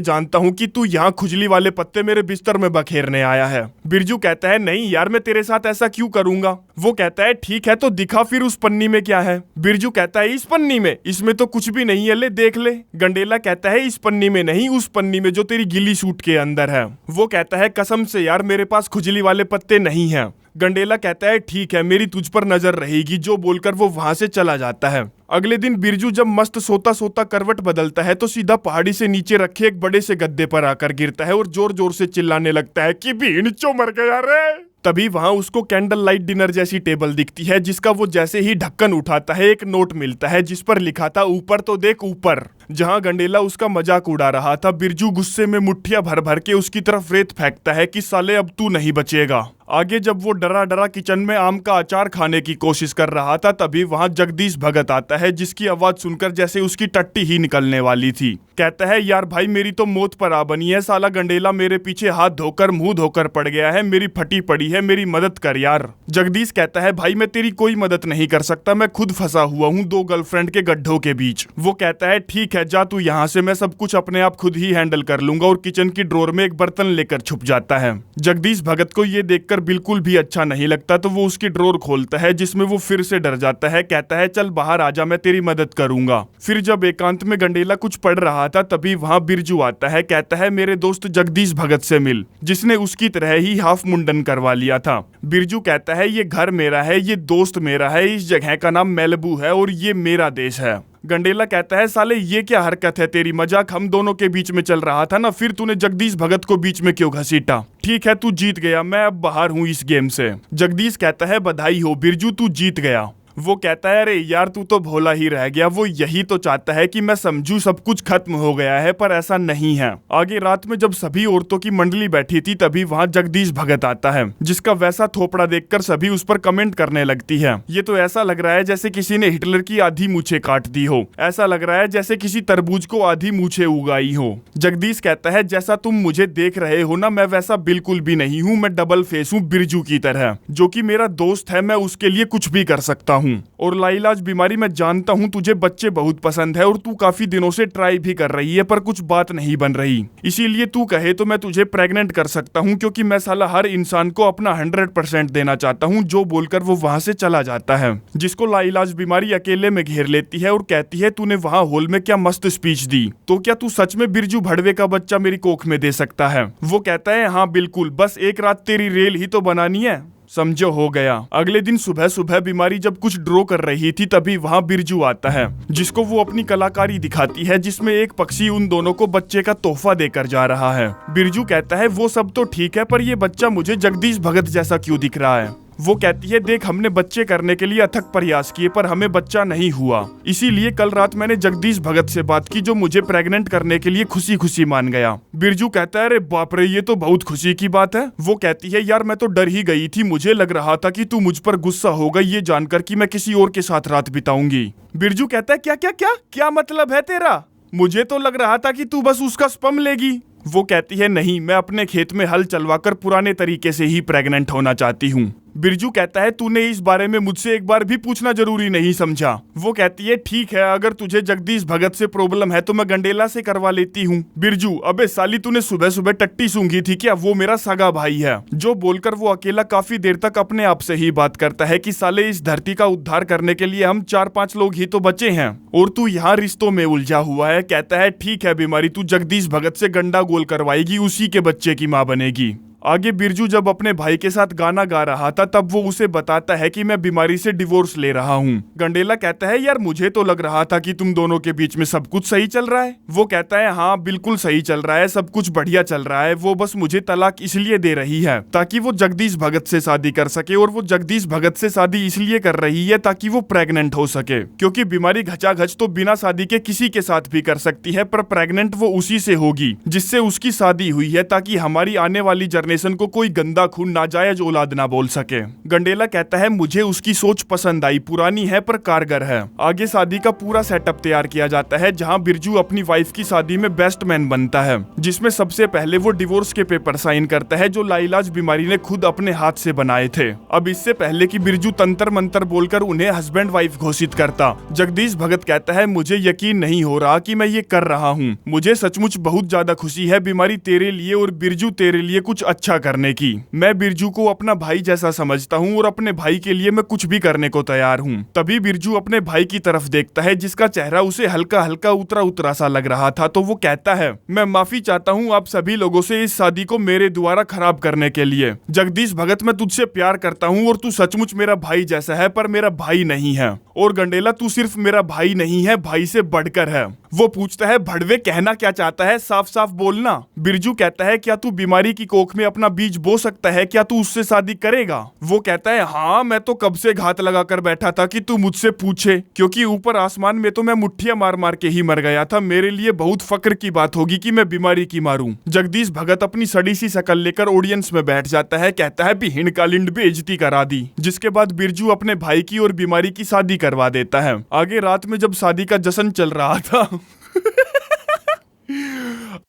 जानता हूँ कि तू यहाँ खुजली वाले पत्ते मेरे बिस्तर में बखेरने आया है। बिरजू कहता है नहीं यार मैं तेरे साथ ऐसा क्यों करूंगा। वो कहता है ठीक है तो दिखा फिर उस पन्नी में क्या है। बिरजू कहता है इस पन्नी में, इसमें तो कुछ भी नहीं है, ले देख ले। गंडेला कहता है इस पन्नी में नहीं, उस पन्नी में जो तेरी गिली सूट के अंदर है। वो कहता है कसम से यार मेरे पास खुजली वाले पत्ते नहीं हैं। गंडेला कहता है ठीक है, मेरी तुझ पर नजर रहेगी, जो बोलकर वो वहां से चला जाता है। अगले दिन बिरजू जब मस्त सोता सोता करवट बदलता है तो सीधा पहाड़ी से नीचे रखे एक बड़े से गद्दे पर आकर गिरता है और जोर जोर से चिल्लाने लगता है कि भीड़चो मर गया रे। तभी वहां उसको कैंडल लाइट डिनर जैसी टेबल दिखती है, जिसका वो जैसे ही ढक्कन उठाता है एक नोट मिलता है जिस पर लिखा था ऊपर तो देख ऊपर। जहां गंडेला उसका मजाक उड़ा रहा था, बिरजू गुस्से में मुट्ठियां भर भर के उसकी तरफ रेत फेंकता है कि साले अब तू नहीं बचेगा। आगे जब वो डरा डरा किचन में आम का अचार खाने की कोशिश कर रहा था, तभी वहां जगदीश भगत आता है, जिसकी आवाज सुनकर जैसे उसकी टट्टी ही निकलने वाली थी। कहता है यार भाई, मेरी तो मौत पर आ बनी है, साला गंडेला मेरे पीछे हाथ धोकर मुंह धोकर पड़ गया है, मेरी फटी पड़ी है, मेरी मदद कर यार। जगदीश कहता है भाई मैं तेरी कोई मदद नहीं कर सकता, मैं खुद फंसा हुआ हूँ 2 गर्लफ्रेंड के गड्ढों के बीच। वो कहता है ठीक है, जा तू यहाँ से, मैं सब कुछ अपने आप खुद ही हैंडल कर लूंगा, और किचन की ड्रॉर में एक बर्तन लेकर छुप जाता है। जगदीश भगत को ये देखकर बिल्कुल भी अच्छा नहीं लगता, तो वो उसकी ड्रॉर खोलता है, जिसमें वो फिर से डर जाता है। कहता है चल बाहर आजा, मैं तेरी मदद करूंगा। फिर जब एकांत में गंडेला कुछ पढ़ रहा था, तभी वहां बिरजू आता है। कहता है मेरे दोस्त जगदीश भगत से मिल, जिसने उसकी तरह ही हाफ मुंडन करवा लिया था। बिरजू कहता है ये घर मेरा है, ये दोस्त मेरा है, इस जगह का नाम मैलबू है और ये मेरा देश है। गंडेला कहता है साले ये क्या हरकत है तेरी, मजाक हम दोनों के बीच में चल रहा था ना, फिर तूने जगदीश भगत को बीच में क्यों घसीटा। ठीक है तू जीत गया, मैं अब बाहर हूँ इस गेम से। जगदीश कहता है बधाई हो बिरजू, तू जीत गया। वो कहता है अरे यार तू तो भोला ही रह गया, वो यही तो चाहता है कि मैं समझूं सब कुछ खत्म हो गया है, पर ऐसा नहीं है। आगे रात में जब सभी औरतों की मंडली बैठी थी, तभी वहां जगदीश भगत आता है, जिसका वैसा थोपड़ा देखकर सभी उस पर कमेंट करने लगती है। ये तो ऐसा लग रहा है जैसे किसी ने हिटलर की आधी मूछें काट दी हो, ऐसा लग रहा है जैसे किसी तरबूज को आधी मूछें उगाई हो। जगदीश कहता है जैसा तुम मुझे देख रहे हो ना, मैं वैसा बिल्कुल भी नहीं हूँ, मैं डबल फेस हूँ बिरजू की तरह, जो कि मेरा दोस्त है, मैं उसके लिए कुछ भी कर सकता हूँ। और लाइलाज बीमारी, मैं जानता हूँ तुझे बच्चे बहुत पसंद है और तू काफी दिनों से ट्राई भी कर रही है, पर कुछ बात नहीं बन रही, इसीलिए तू कहे तो मैं तुझे प्रेग्नेंट कर सकता हूँ, क्योंकि मैं साला हर इंसान को अपना 100% देना चाहता हूँ। जो बोलकर वो वहां से चला जाता है, जिसको लाइलाज बीमारी अकेले में घेर लेती है और कहती है तूने वहां हॉल में क्या मस्त स्पीच दी, तो क्या तू सच में बिरजू भड़वे का बच्चा मेरी कोख में दे सकता है। वो कहता है हाँ बिल्कुल, बस एक रात तेरी रेल ही तो बनानी है, समझो हो गया। अगले दिन सुबह सुबह बीमारी जब कुछ ड्रॉ कर रही थी, तभी वहां बिरजू आता है, जिसको वो अपनी कलाकारी दिखाती है, जिसमें एक पक्षी उन दोनों को बच्चे का तोहफा देकर जा रहा है। बिरजू कहता है वो सब तो ठीक है, पर ये बच्चा मुझे जगदीश भगत जैसा क्यों दिख रहा है। वो कहती है देख हमने बच्चे करने के लिए अथक प्रयास किए, पर हमें बच्चा नहीं हुआ, इसीलिए कल रात मैंने जगदीश भगत से बात की, जो मुझे प्रेग्नेंट करने के लिए खुशी खुशी मान गया। बिरजू कहता है अरे बाप रे, ये तो बहुत खुशी की बात है। वो कहती है यार मैं तो डर ही गई थी, मुझे लग रहा था कि तू मुझ पर गुस्सा होगा ये जानकर कि मैं किसी और के साथ रात बिताऊंगी। बिरजू कहता है क्या क्या क्या क्या मतलब है तेरा, मुझे तो लग रहा था कि तू बस उसका स्पर्म लेगी। वो कहती है नहीं, मैं अपने खेत में हल चलवाकर पुराने तरीके से ही प्रेग्नेंट होना चाहती हूँ। बिरजू कहता है तूने इस बारे में मुझसे एक बार भी पूछना जरूरी नहीं समझा। वो कहती है ठीक है, अगर तुझे जगदीश भगत से प्रॉब्लम है तो मैं गंडेला से करवा लेती हूँ। बिरजू अबे साली, तूने सुबह सुबह टट्टी सूंघी थी क्या, वो मेरा सगा भाई है। जो बोलकर वो अकेला काफी देर तक अपने आप से ही बात करता है कि साले इस धरती का उद्धार करने के लिए हम 4-5 लोग ही तो बचे हैं और तू यहाँ रिश्तों में उलझा हुआ है। कहता है ठीक है बीमारी, तू जगदीश भगत से गंडा गोल करवाएगी, उसी के बच्चे की माँ बनेगी। आगे बिरजू जब अपने भाई के साथ गाना गा रहा था, तब वो उसे बताता है कि मैं बीमारी से डिवोर्स ले रहा हूँ। गंडेला कहता है यार मुझे तो लग रहा था कि तुम दोनों के बीच में सब कुछ सही चल रहा है। वो कहता है हाँ बिल्कुल सही चल रहा है, सब कुछ बढ़िया चल रहा है, वो बस मुझे तलाक इसलिए दे रही है ताकि वो जगदीश भगत से शादी कर सके, और वो जगदीश भगत से शादी इसलिए कर रही है ताकि वो प्रेग्नेंट हो सके, क्योंकि बीमारी घचाघच तो बिना शादी के किसी के साथ भी कर सकती है, पर प्रेग्नेंट वो उसी से होगी जिससे उसकी शादी हुई है, ताकि हमारी आने वाली जनरेशन को कोई गंदा खून नाजायज औलाद ना बोल सके। गंडेला कहता है मुझे उसकी सोच पसंद आई, पुरानी है पर कारगर है। आगे शादी का पूरा सेटअप तैयार किया जाता है, जहां बिरजू अपनी वाइफ की शादी में बेस्ट मैन बनता है, जिसमें सबसे पहले वो डिवोर्स के पेपर साइन करता है, जो लाइलाज बीमारी ने खुद अपने हाथ से बनाए थे। अब इससे पहले कि बिरजू तंत्र मंत्र बोलकर उन्हें हस्बैंड वाइफ घोषित करता, जगदीश भगत कहता है मुझे यकीन नहीं हो रहा कि मैं ये कर रहा हूँ, मुझे सचमुच बहुत ज्यादा खुशी है, बीमारी तेरे लिए और बिरजू तेरे लिए कुछ अच्छा करने की। मैं बिरजू को अपना भाई जैसा समझता हूँ और अपने भाई के लिए मैं कुछ भी करने को तैयार हूँ। तभी बिरजू अपने भाई की तरफ देखता है जिसका चेहरा उसे हल्का हल्का उतरा उतरा सा लग रहा था। तो वो कहता है, मैं माफी चाहता हूँ आप सभी लोगों से इस शादी को मेरे द्वारा खराब करने के लिए। जगदीश भगत, मैं तुझसे प्यार करता हूँ और तू सचमुच मेरा भाई जैसा है, पर मेरा भाई नहीं है। और गंडेला, तू सिर्फ मेरा भाई नहीं है, भाई से बढ़कर है। वो पूछता है, भड़वे कहना क्या चाहता है, साफ साफ बोलना। बिरजू कहता है, क्या तू बीमारी की कोख में अपना बीज बो सकता है, क्या तू उससे शादी करेगा? वो कहता है, हाँ मैं तो कब से घात लगाकर बैठा था कि तू मुझसे पूछे, क्योंकि ऊपर आसमान में तो मैं मुट्ठियां मार मार के ही मर गया था। मेरे लिए बहुत फक्र की बात होगी कि मैं बीमारी की मारूं। जगदीश भगत अपनी सड़ी सी शकल लेकर ऑडियंस में बैठ जाता है, कहता है, बिहीन का लिंड बेइज्जती करा दी। जिसके बाद बिरजू अपने भाई की और बीमारी की शादी करवा देता है। आगे रात में जब शादी का जश्न चल रहा था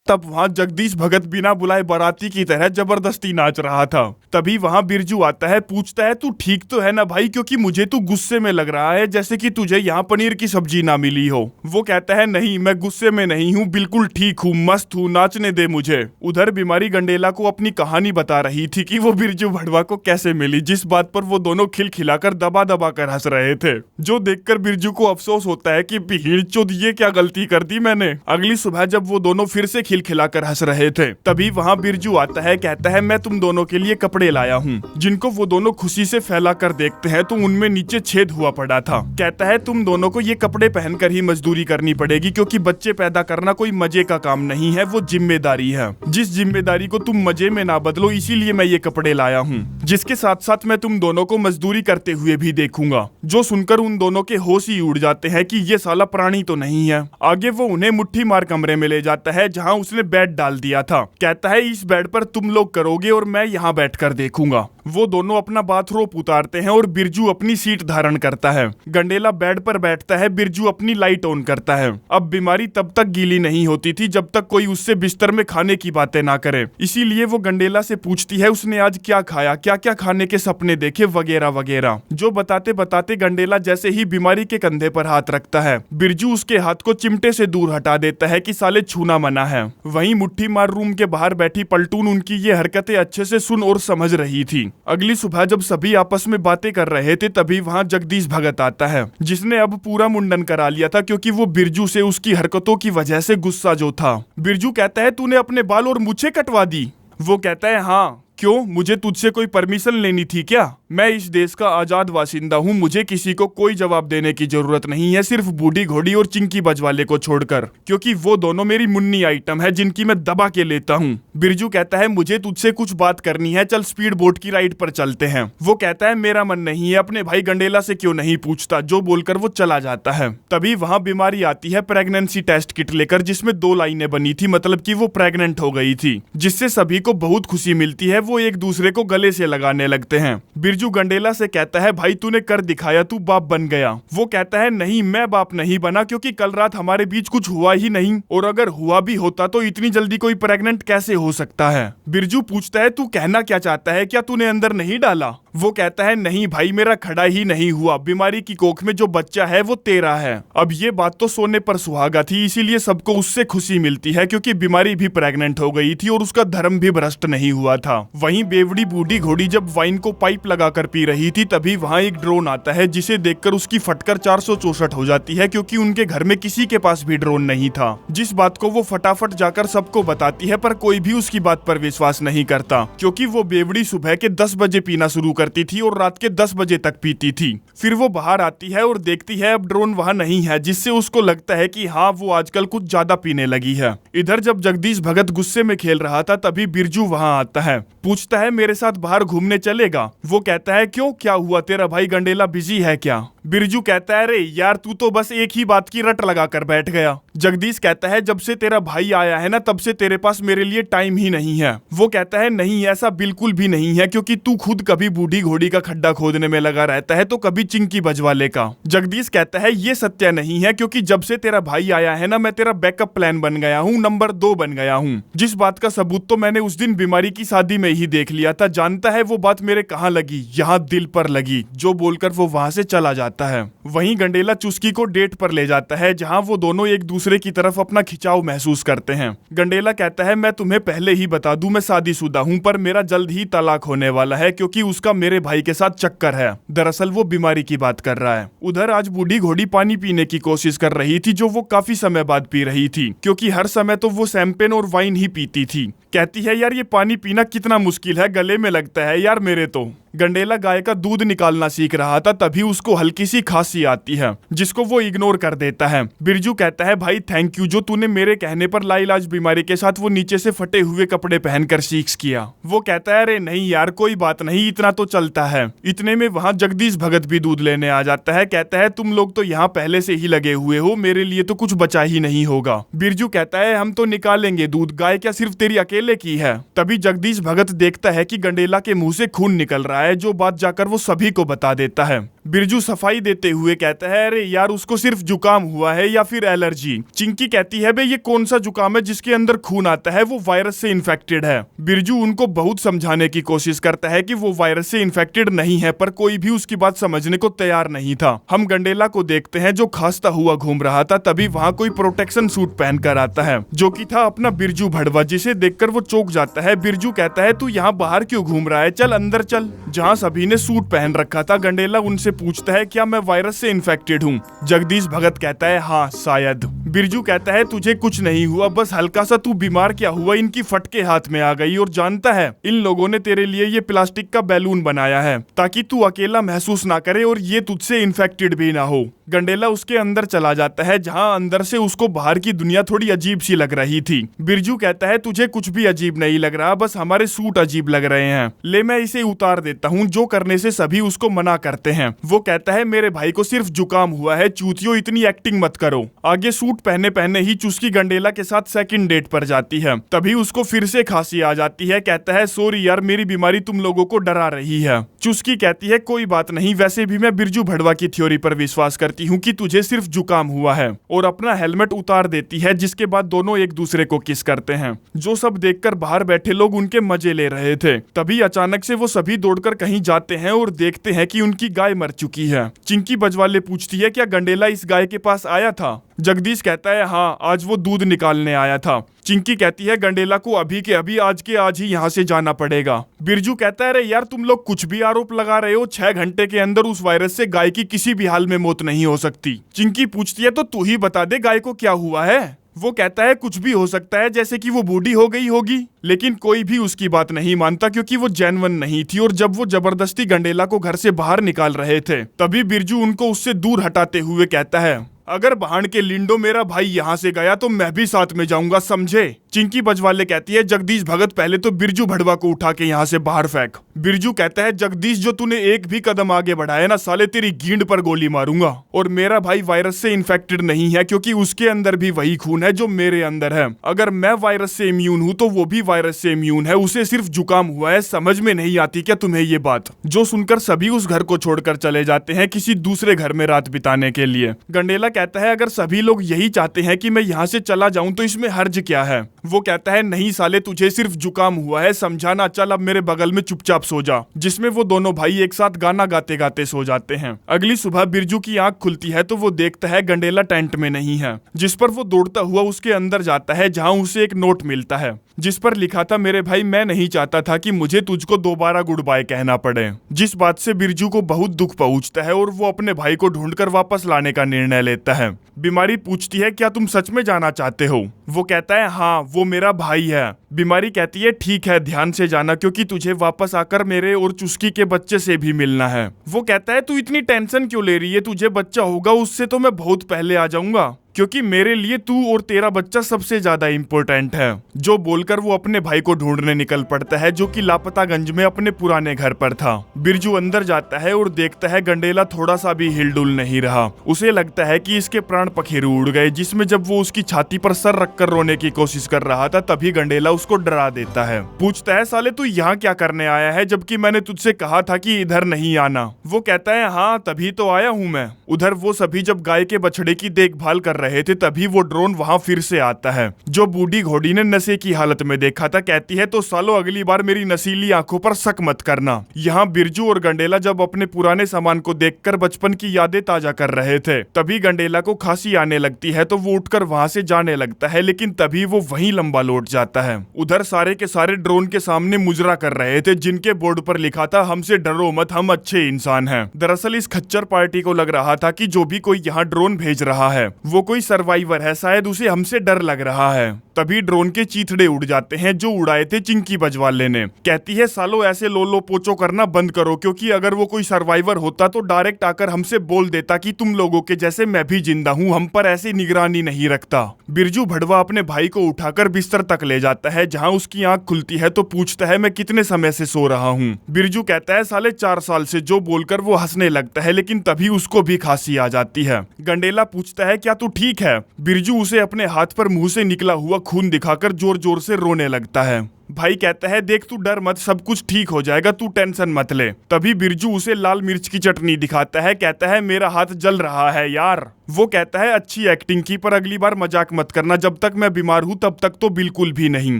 तब वहां जगदीश भगत बिना बुलाए बाराती की तरह जबरदस्ती नाच रहा था। तभी वहां बिरजू आता है, पूछता है, तू ठीक तो है ना भाई, क्योंकि मुझे तू गुस्से में लग रहा है जैसे कि तुझे यहाँ पनीर की सब्जी ना मिली हो। वो कहता है, नहीं मैं गुस्से में नहीं हूँ, बिल्कुल ठीक हूँ, मस्त हूँ, नाचने दे मुझे। उधर बीमारी गंडेला को अपनी कहानी बता रही थी कि वो बिरजू भड़वा को कैसे मिली, जिस बात पर वो दोनों खिलखिलाकर दबा दबा कर हंस रहे थे। जो देखकर बिरजू को अफसोस होता है कि भीड़ चोद, ये क्या गलती कर दी मैंने। अगली सुबह जब वो दोनों फिर से खिलखिलाकर हंस रहे थे, तभी वहां बिरजू आता है, कहता है, मैं तुम दोनों के लिए कपड़े लाया हूँ। जिनको वो दोनों खुशी से फैला कर देखते हैं तो उनमें नीचे छेद हुआ पड़ा था। कहता है, तुम दोनों को ये कपड़े पहनकर ही मजदूरी करनी पड़ेगी, क्योंकि बच्चे पैदा करना कोई मजे का काम नहीं है, वो जिम्मेदारी है। जिस जिम्मेदारी को तुम मजे में ना बदलो, इसीलिए मैं ये कपड़े लाया हूँ। जिसके साथ साथ मैं तुम दोनों को मजदूरी करते हुए भी देखूंगा। जो सुनकर उन दोनों के होश ही उड़ जाते हैं कि ये साला प्राणी तो नहीं है। आगे वो उन्हें मुट्ठी मार कमरे में ले जाता है जहाँ उसने बेड डाल दिया था। कहता है, इस बेड पर तुम लोग करोगे और मैं यहाँ बैठकर देखूंगा। वो दोनों अपना बाथरोब उतारते हैं और बिरजू अपनी सीट धारण करता है। गंडेला बेड पर बैठता है, बिरजू अपनी लाइट ऑन करता है। अब बीमारी तब तक गीली नहीं होती थी जब तक कोई उससे बिस्तर में खाने की बातें ना करे। इसीलिए वो गंडेला से पूछती है, उसने आज क्या खाया, क्या क्या खाने के सपने देखे, वगैरह वगैरह। जो बताते बताते गंडेला जैसे ही बीमारी के कंधे पर हाथ रखता है, बिरजू उसके हाथ को चिमटे से दूर हटा देता है कि साले छूना मना है। वहीं मुट्ठी मार रूम के बाहर बैठी पलटून उनकी ये हरकतें अच्छे से सुन और समझ रही थी। अगली सुबह जब सभी आपस में बातें कर रहे थे, तभी वहां जगदीश भगत आता है, जिसने अब पूरा मुंडन करा लिया था, क्योंकि वो बिरजू से उसकी हरकतों की वजह से गुस्सा जो था। बिरजू कहता है, तूने अपने बाल और मूंछें कटवा दी। वो कहता है, हाँ क्यों, मुझे तुझसे कोई परमिशन लेनी थी क्या? मैं इस देश का आजाद वासिंदा हूँ, मुझे किसी को कोई जवाब देने की जरूरत नहीं है, सिर्फ बूढ़ी घोड़ी और चिंकी बजवाले को छोड़कर, क्योंकि वो दोनों मेरी मुन्नी आइटम है जिनकी मैं दबा के लेता हूँ। बिरजू कहता है, मुझे तुझसे कुछ बात करनी है, चल स्पीड बोट की राइड पर चलते हैं। वो कहता है, मेरा मन नहीं है, अपने भाई गंडेला से क्यों नहीं पूछता, जो बोलकर वो चला जाता है। तभी वहाँ बीमारी आती है प्रेगनेंसी टेस्ट किट लेकर, जिसमें 2 लाइनें बनी थी, मतलब कि वो प्रेग्नेंट हो गई थी, जिससे सभी को बहुत खुशी मिलती है। वो एक दूसरे को गले से लगाने लगते हैं। बिरजू गंडेला से कहता है, भाई तूने कर दिखाया, तू बाप बन गया। वो कहता है, नहीं मैं बाप नहीं बना, क्योंकि कल रात हमारे बीच कुछ हुआ ही नहीं, और अगर हुआ भी होता तो इतनी जल्दी कोई प्रेग्नेंट कैसे हो सकता है। बिरजू पूछता है, तू कहना क्या चाहता है, क्या तूने अंदर नहीं डाला? वो कहता है, नहीं भाई मेरा खड़ा ही नहीं हुआ, बीमारी की कोख में जो बच्चा है वो तेरा है। अब ये बात तो सोने पर सुहागा थी, इसीलिए सबको उससे खुशी मिलती है, क्योंकि बीमारी भी प्रेग्नेंट हो गई थी और उसका धर्म भी भ्रष्ट नहीं हुआ था। वहीं बेवड़ी बूढ़ी घोड़ी जब वाइन को पाइप लगाकर पी रही थी, तभी वहां एक ड्रोन आता है, जिसे देखकर उसकी फटकर 464 हो जाती है, क्योंकि उनके घर में किसी के पास भी ड्रोन नहीं था। जिस बात को वो फटाफट जाकर सबको बताती है, पर कोई भी उसकी बात पर विश्वास नहीं करता, क्योंकि वो बेवड़ी सुबह के 10 बजे पीना शुरू करती थी और रात के 10 बजे तक पीती थी। फिर वो बाहर आती है और देखती है अब ड्रोन वहां नहीं है, जिससे उसको लगता है कि हाँ वो आजकल कुछ ज्यादा पीने लगी है। इधर जब जगदीश भगत गुस्से में खेल रहा था, तभी बिरजू वहां आता है, पूछता है, मेरे साथ बाहर घूमने चलेगा? वो कहता है, क्यों क्या हुआ, तेरा भाई गंडेला बिजी है क्या? बिरजू कहता है, अरे यार तू तो बस एक ही बात की रट लगा कर बैठ गया। जगदीश कहता है, जब से तेरा भाई आया है ना, तब से तेरे पास मेरे लिए टाइम ही नहीं है। वो कहता है, नहीं ऐसा बिल्कुल भी नहीं है, क्योंकि तू खुद कभी बूढ़ी घोड़ी का खड्डा खोदने में लगा रहता है, तो कभी चिंकी बजवाले का। जगदीश कहता है, ये सत्य नहीं है, क्योंकि जब से तेरा भाई आया है ना, मैं तेरा बैकअप प्लान बन गया हूँ, नंबर 2 बन गया हूँ। जिस बात का सबूत तो मैंने उस दिन बीमारी की शादी में ही देख लिया था, जानता है वो बात मेरे कहाँ लगी, यहाँ दिल पर लगी, जो बोलकर वो वहां से चला जाता है। वहीं गंडेला चुस्की को डेट पर ले जाता है, जहाँ वो दोनों एक दूसरे की तरफ अपना खिंचाव महसूस करते हैं। गंडेला कहता है मैं तुम्हें पहले ही बता दूं, मैं शादीशुदा हूं, पर मेरा जल्द ही तलाक होने वाला है क्योंकि उसका मेरे भाई के साथ चक्कर है। दरअसल वो बीमारी की बात कर रहा है। उधर आज बूढ़ी घोड़ी पानी पीने की कोशिश कर रही थी, जो वो काफी समय बाद पी रही थी, क्योंकि हर समय तो वो शैंपेन और वाइन ही पीती थी। कहती है यार ये पानी पीना कितना मुश्किल है, गले में लगता है यार मेरे तो। गंडेला गाय का दूध निकालना सीख रहा था, तभी उसको हल्की सी खांसी आती है, जिसको वो इग्नोर कर देता है। बिरजू कहता है भाई थैंक यू, जो तूने मेरे कहने पर लाइलाज बीमारी के साथ वो नीचे से फटे हुए कपड़े पहनकर सीख किया। वो कहता है अरे नहीं यार कोई बात नहीं, इतना तो चलता है। इतने में वहाँ जगदीश भगत भी दूध लेने आ जाता है। कहता है तुम लोग तो यहाँ पहले से ही लगे हुए हो, मेरे लिए तो कुछ बचा ही नहीं होगा। बिरजू कहता है हम तो निकालेंगे दूध, गाय क्या सिर्फ तेरी अकेले की है। तभी जगदीश भगत देखता है कि गंडेला के मुंह से खून निकल रहा है, जो बात जाकर वो सभी को बता देता है। बिरजू सफाई देते हुए कहता है अरे यार उसको सिर्फ जुकाम हुआ है या फिर एलर्जी। चिंकी कहती है बे ये कौन सा जुकाम है जिसके अंदर खून आता है, वो वायरस से इन्फेक्टेड है। बिरजू उनको बहुत समझाने की कोशिश करता है कि वो वायरस से इन्फेक्टेड नहीं है, पर कोई भी उसकी बात समझने को तैयार नहीं था। हम गंडेला को देखते हैं जो खांसता हुआ घूम रहा था, तभी वहाँ कोई प्रोटेक्शन सूट पहनकर आता है, जो कि था अपना बिरजू भड़वा, जिसे देखकर वो चौंक जाता है। बिरजू कहता है तू यहाँ बाहर क्यों घूम रहा है, चल अंदर चल। जहाँ सभी ने सूट पहन रखा था, गंडेला उनसे पूछता है क्या मैं वायरस से इन्फेक्टेड हूँ। जगदीश भगत कहता है हाँ शायद। बिरजू कहता है तुझे कुछ नहीं हुआ, बस हल्का सा तू बीमार क्या हुआ, इनकी फटके हाथ में आ गई, और जानता है इन लोगों ने तेरे लिए ये प्लास्टिक का बैलून बनाया है ताकि तू अकेला महसूस ना करे और ये तुझसे इन्फेक्टेड भी ना हो। गंडेला उसके अंदर चला जाता है, जहाँ अंदर से उसको बाहर की दुनिया थोड़ी अजीब सी लग रही थी। बिरजू कहता है तुझे कुछ भी अजीब नहीं लग रहा, बस हमारे सूट अजीब लग रहे हैं, ले मैं इसे उतार देता हूँ, जो करने से सभी उसको मना करते हैं। वो कहता है मेरे भाई को सिर्फ जुकाम हुआ है, चूतियों इतनी एक्टिंग मत करो। आगे सूट पहने पहने ही चुस्की गंडेला के साथ सेकंड डेट पर जाती है, तभी उसको फिर से खांसी आ जाती है। कहता है सॉरी यार मेरी बीमारी तुम लोगों को डरा रही है। चुस्की कहती है कोई बात नहीं, वैसे भी मैं बिरजू भड़वा की थ्योरी पर विश्वास करती हूँ कि तुझे सिर्फ जुकाम हुआ है, और अपना हेलमेट उतार देती है, जिसके बाद दोनों एक दूसरे को किस करते हैं, जो सब देखकर बाहर बैठे लोग उनके मजे ले रहे थे। तभी अचानक से वो सभी दौड़कर कहीं जाते हैं और देखते हैं कि उनकी गाय मर चुकी है। चिंकी बजवाले पूछती है क्या गंडेला इस गाय के पास आया था। जगदीश कहता है हाँ आज वो दूध निकालने आया था। चिंकी कहती है गंडेला को अभी के अभी आज के आज ही यहाँ से जाना पड़ेगा। बिरजू कहता है अरे यार तुम लोग कुछ भी आरोप लगा रहे हो, 6 घंटे के अंदर उस वायरस से गाय की किसी भी हाल में मौत नहीं हो सकती। चिंकी पूछती है तो तू ही बता दे गाय को क्या हुआ है। वो कहता है कुछ भी हो सकता है, जैसे कि वो बूढ़ी हो गई होगी, लेकिन कोई भी उसकी बात नहीं मानता क्योंकि वो जेन्युइन नहीं थी। और जब वो जबरदस्ती गंडेला को घर से बाहर निकाल रहे थे, तभी बिरजू उनको उससे दूर हटाते हुए कहता है अगर बहान के लिंडो मेरा भाई यहाँ से गया तो मैं भी साथ में जाऊंगा, समझे। चिंकी बजवाले कहती है जगदीश भगत पहले तो बिरजू भड़वा को उठा के यहाँ से बाहर फेंक। बिरजू कहता है जगदीश जो तूने एक भी कदम आगे बढ़ाया ना साले तेरी गींड पर गोली मारूंगा। और मेरा भाई वायरस से इन्फेक्टेड नहीं है क्योंकि उसके अंदर भी वही खून है जो मेरे अंदर है। अगर मैं वायरस से इम्यून हूँ तो वो भी वायरस से इम्यून है, उसे सिर्फ जुकाम हुआ है। समझ में नहीं आती क्या तुम्हें ये बात। जो सुनकर सभी उस घर को छोड़कर चले जाते हैं किसी दूसरे घर में रात बिताने के लिए। गंडेला कहता है अगर सभी लोग यही चाहते हैं कि मैं यहाँ से चला जाऊं तो इसमें हर्ज क्या है। वो कहता है नहीं साले तुझे सिर्फ जुकाम हुआ है, समझाना, चल अब मेरे बगल में चुपचाप सो जा। जिसमें वो दोनों भाई एक साथ गाना गाते गाते सो जाते हैं। अगली सुबह बिरजू की आंख खुलती है तो वो देखता है गंडेला टेंट में नहीं है, जिस पर वो दौड़ता हुआ उसके अंदर जाता है, जहाँ उसे एक नोट मिलता है जिस पर लिखा था मेरे भाई मैं नहीं चाहता था कि मुझे तुझको दोबारा गुड बाय कहना पड़े। जिस बात से बिरजू को बहुत दुख पहुंचता है और वो अपने भाई को ढूंढकर वापस लाने का निर्णय लेता है। बीमारी पूछती है क्या तुम सच में जाना चाहते हो। वो कहता है हाँ वो मेरा भाई है। बीमारी कहती है ठीक है ध्यान से जाना क्योंकि तुझे वापस आकर मेरे और चुस्की के बच्चे से भी मिलना है। वो कहता है तू इतनी टेंशन क्यों ले रही है, तुझे बच्चा होगा उससे तो मैं बहुत पहले आ जाऊंगा क्योंकि मेरे लिए तू और तेरा बच्चा सबसे ज्यादा इम्पोर्टेंट है। जो बोलकर वो अपने भाई को ढूंढने निकल पड़ता है जो कि लापतागंज में अपने पुराने घर पर था। बिरजू अंदर जाता है और देखता है गंडेला थोड़ा सा भी हिलडुल नहीं रहा। उसे लगता है कि इसके प्राण पखेरु उड़ गए। जिसमें जब वो उसकी छाती पर सर रखकर रोने की कोशिश कर रहा था तभी गंडेला उसको डरा देता है। पूछता है साले तू यहाँ क्या करने आया है जबकि मैंने तुझसे कहा था कि इधर नहीं आना। वो कहता है हाँ तभी तो आया हूँ मैं। उधर वो सभी जब गाय के बछड़े की देखभाल कर रहे थे तभी वो ड्रोन वहां फिर से आता है, जो बूढ़ी घोड़ी ने नशे की हालत में देखा था। कहती है तो सालों अगली बार मेरी नशीली आंखों पर शक मत करना। यहाँ बिरजू और गंडेला जब अपने पुराने सामान को देखकर बचपन की यादें ताजा कर रहे थे, तभी गंडेला को खांसी आने लगती है तो वो उठकर वहां से जाने लगता है, लेकिन तभी वो वहीं लंबा लौट जाता है। उधर सारे के सारे ड्रोन के सामने मुजरा कर रहे थे, जिनके बोर्ड पर लिखा था हमसे डरो मत, हम अच्छे इंसान हैं। दरअसल इस खच्चर पार्टी को लग रहा था कि जो भी कोई यहाँ ड्रोन भेज रहा है वो कोई सर्वाइवर है, शायद उसे हमसे डर लग रहा है। तभी ड्रोन के चीथड़े उड़ जाते हैं जो उड़ाए थे चिंकी बजवाले ने। कहती है सालो ऐसे लोलो पोचो करना बंद करो, क्योंकि अगर वो कोई सर्वाइवर होता तो डायरेक्ट आकर हमसे बोल देता कि तुम लोगों के जैसे मैं भी जिंदा हूँ, हम पर ऐसी निगरानी नहीं रखता। बिरजू भड़वा अपने भाई को उठाकर बिस्तर तक ले जाता है, जहाँ उसकी आंख खुलती है तो पूछता है मैं कितने समय से सो रहा हूँ। बिरजू कहता है साले 4 साल से, जो बोलकर वो हंसने लगता है, लेकिन तभी उसको भी खांसी आ जाती है। गंडेला पूछता है क्या तू ठीक है? बिरजू उसे अपने हाथ पर मुंह से निकला हुआ खून दिखाकर जोर जोर से रोने लगता है। भाई कहता है देख तू डर मत, सब कुछ ठीक हो जाएगा, तू टेंशन मत ले। तभी बिरजू उसे लाल मिर्च की चटनी दिखाता है, कहता है मेरा हाथ जल रहा है यार। वो कहता है अच्छी एक्टिंग की, पर अगली बार मजाक मत करना, जब तक मैं बीमार हूँ तब तक तो बिल्कुल भी नहीं,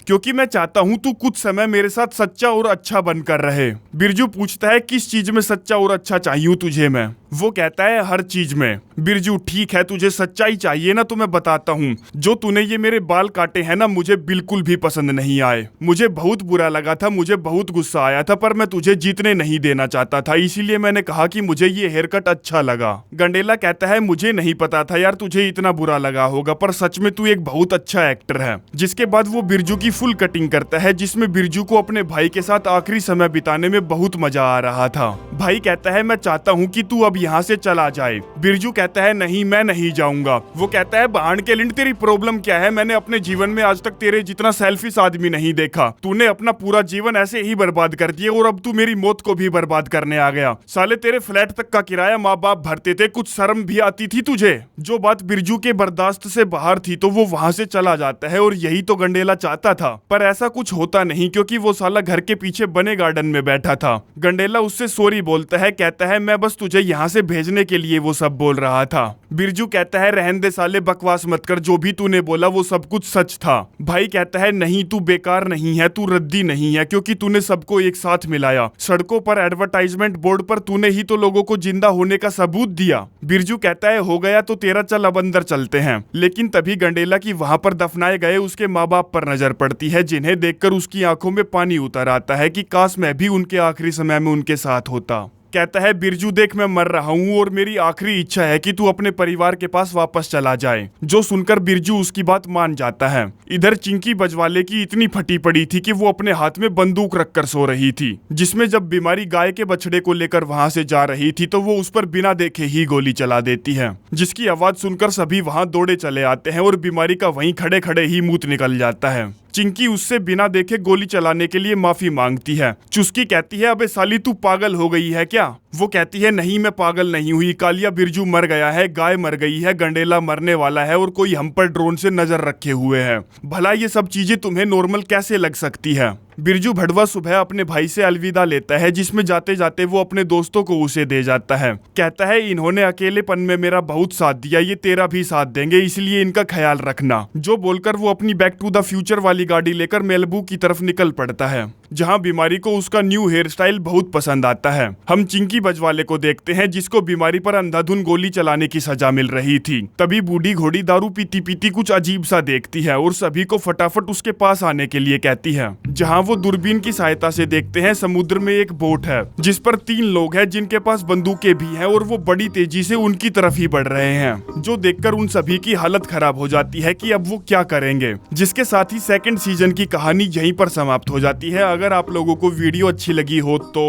क्योंकि मैं चाहता हूँ तू कुछ समय मेरे साथ सच्चा और अच्छा बनकर रहे। बिरजू पूछता है किस चीज में सच्चा और अच्छा चाहिए तुझे मैं? वो कहता है हर चीज में। बिरजू ठीक है, तुझे सच्चाई चाहिए ना तो मैं बताता हूँ। जो तूने ये मेरे बाल काटे हैं ना, मुझे बिल्कुल भी पसंद नहीं आए, मुझे बहुत बुरा लगा था, मुझे बहुत गुस्सा आया था, पर मैं तुझे जीतने नहीं देना चाहता था, इसीलिए मैंने कहा कि मुझे ये हेयर कट अच्छा लगा। गंडेला कहता है मुझे नहीं पता था यार तुझे इतना बुरा लगा होगा, पर सच में तू एक बहुत अच्छा एक्टर है। जिसके बाद वो बिरजू की फुल कटिंग करता है, जिसमें बिरजू को अपने भाई के साथ आखिरी समय बिताने में बहुत मजा आ रहा था। भाई कहता है मैं चाहता हूँ कि तू अब यहाँ से चला जाए। बिरजू कहता है नहीं मैं नहीं जाऊंगा। वो कहता है बहान के लिंड तेरी प्रॉब्लम क्या है? मैंने अपने जीवन में आज तक तेरे जितना सेल्फिश आदमी नहीं देखा। तूने अपना पूरा जीवन ऐसे ही बर्बाद कर दिया और अब तू मेरी मौत को भी बर्बाद करने आ गया। साले तेरे फ्लैट तक का किराया माँ बाप भरते थे, कुछ शर्म भी आती थी तुझे? जो बात बिरजू के बर्दाश्त से बाहर थी तो वो वहां से चला जाता है, और यही तो गंडेला चाहता था, पर ऐसा कुछ होता नहीं क्योंकि वो साला घर के पीछे बने गार्डन में बैठा था। गंडेला उससे सॉरी बोलता है, कहता है मैं बस तुझे यहाँ से भेजने के लिए वो सब बोल रहा था। बिरजू कहता है रहने दे साले, बकवास मत कर, जो भी तूने बोला वो सब कुछ सच था। भाई कहता है नहीं तू बेकार नहीं है, तू रद्दी नहीं है, क्योंकि तूने सबको एक साथ मिलाया। सड़कों पर एडवर्टाइजमेंट बोर्ड पर तूने ही तो लोगों को जिंदा होने का सबूत दिया। बिरजू कहता है हो गया तो तेरा, चल अब अंदर चलते हैं। लेकिन तभी गंडेला की वहां पर दफनाए गए उसके माँ बाप पर नजर पड़ती है, जिन्हें देखकर उसकी आंखों में पानी उतर आता है कि काश मैं भी उनके आखिरी समय में उनके साथ होता। कहता है बिरजू देख मैं मर रहा हूँ और मेरी आखिरी इच्छा है कि तू अपने परिवार के पास वापस चला जाए। जो सुनकर बिरजू उसकी बात मान जाता है। इधर चिंकी बजवाले की इतनी फटी पड़ी थी कि वो अपने हाथ में बंदूक रखकर सो रही थी, जिसमें जब बीमारी गाय के बछड़े को लेकर वहां से जा रही थी तो वो उस पर बिना देखे ही गोली चला देती है, जिसकी आवाज सुनकर सभी वहां दौड़े चले आते हैं और बीमारी का वहीं खड़े खड़े ही मूत निकल जाता है। चिंकी उससे बिना देखे गोली चलाने के लिए माफी मांगती है। चुस्की कहती है अबे साली तू पागल हो गई है क्या? वो कहती है नहीं मैं पागल नहीं हुई, कालिया बिरजू मर गया है, गाय मर गई है, गंडेला मरने वाला है और कोई हम पर ड्रोन से नजर रखे हुए है। भला ये सब चीजें तुम्हें नॉर्मल कैसे लग सकती है? बिरजू भड़वा सुबह अपने भाई से अलविदा लेता है, जिसमें जाते जाते वो अपने दोस्तों को उसे दे जाता है। कहता है इन्होंने अकेलेपन में मेरा बहुत साथ दिया, ये तेरा भी साथ देंगे, इसलिए इनका ख्याल रखना। जो बोलकर वो अपनी बैक टू द फ्यूचर वाली गाड़ी लेकर मेलबू की तरफ निकल पड़ता है, जहां बीमारी को उसका न्यू हेयर स्टाइल बहुत पसंद आता है। हम चिंकी बजवाले को देखते हैं, जिसको बीमारी पर अंधाधुन गोली चलाने की सजा मिल रही थी। तभी बूढ़ी घोड़ी दारू पीती पीती कुछ अजीब सा देखती है और सभी को फटाफट उसके पास आने के लिए कहती है। जहां वो दूरबीन की सहायता से देखते हैं समुद्र में एक बोट है, जिस पर 3 लोग हैं जिनके पास बंदूकें भी हैं और वो बड़ी तेजी से उनकी तरफ ही बढ़ रहे हैं, जो देखकर उन सभी की हालत खराब हो जाती है कि अब वो क्या करेंगे। जिसके साथ ही सेकंड सीजन की कहानी यहीं पर समाप्त हो जाती है। अगर आप लोगों को वीडियो अच्छी लगी हो तो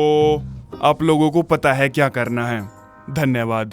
आप लोगों को पता है क्या करना है। धन्यवाद।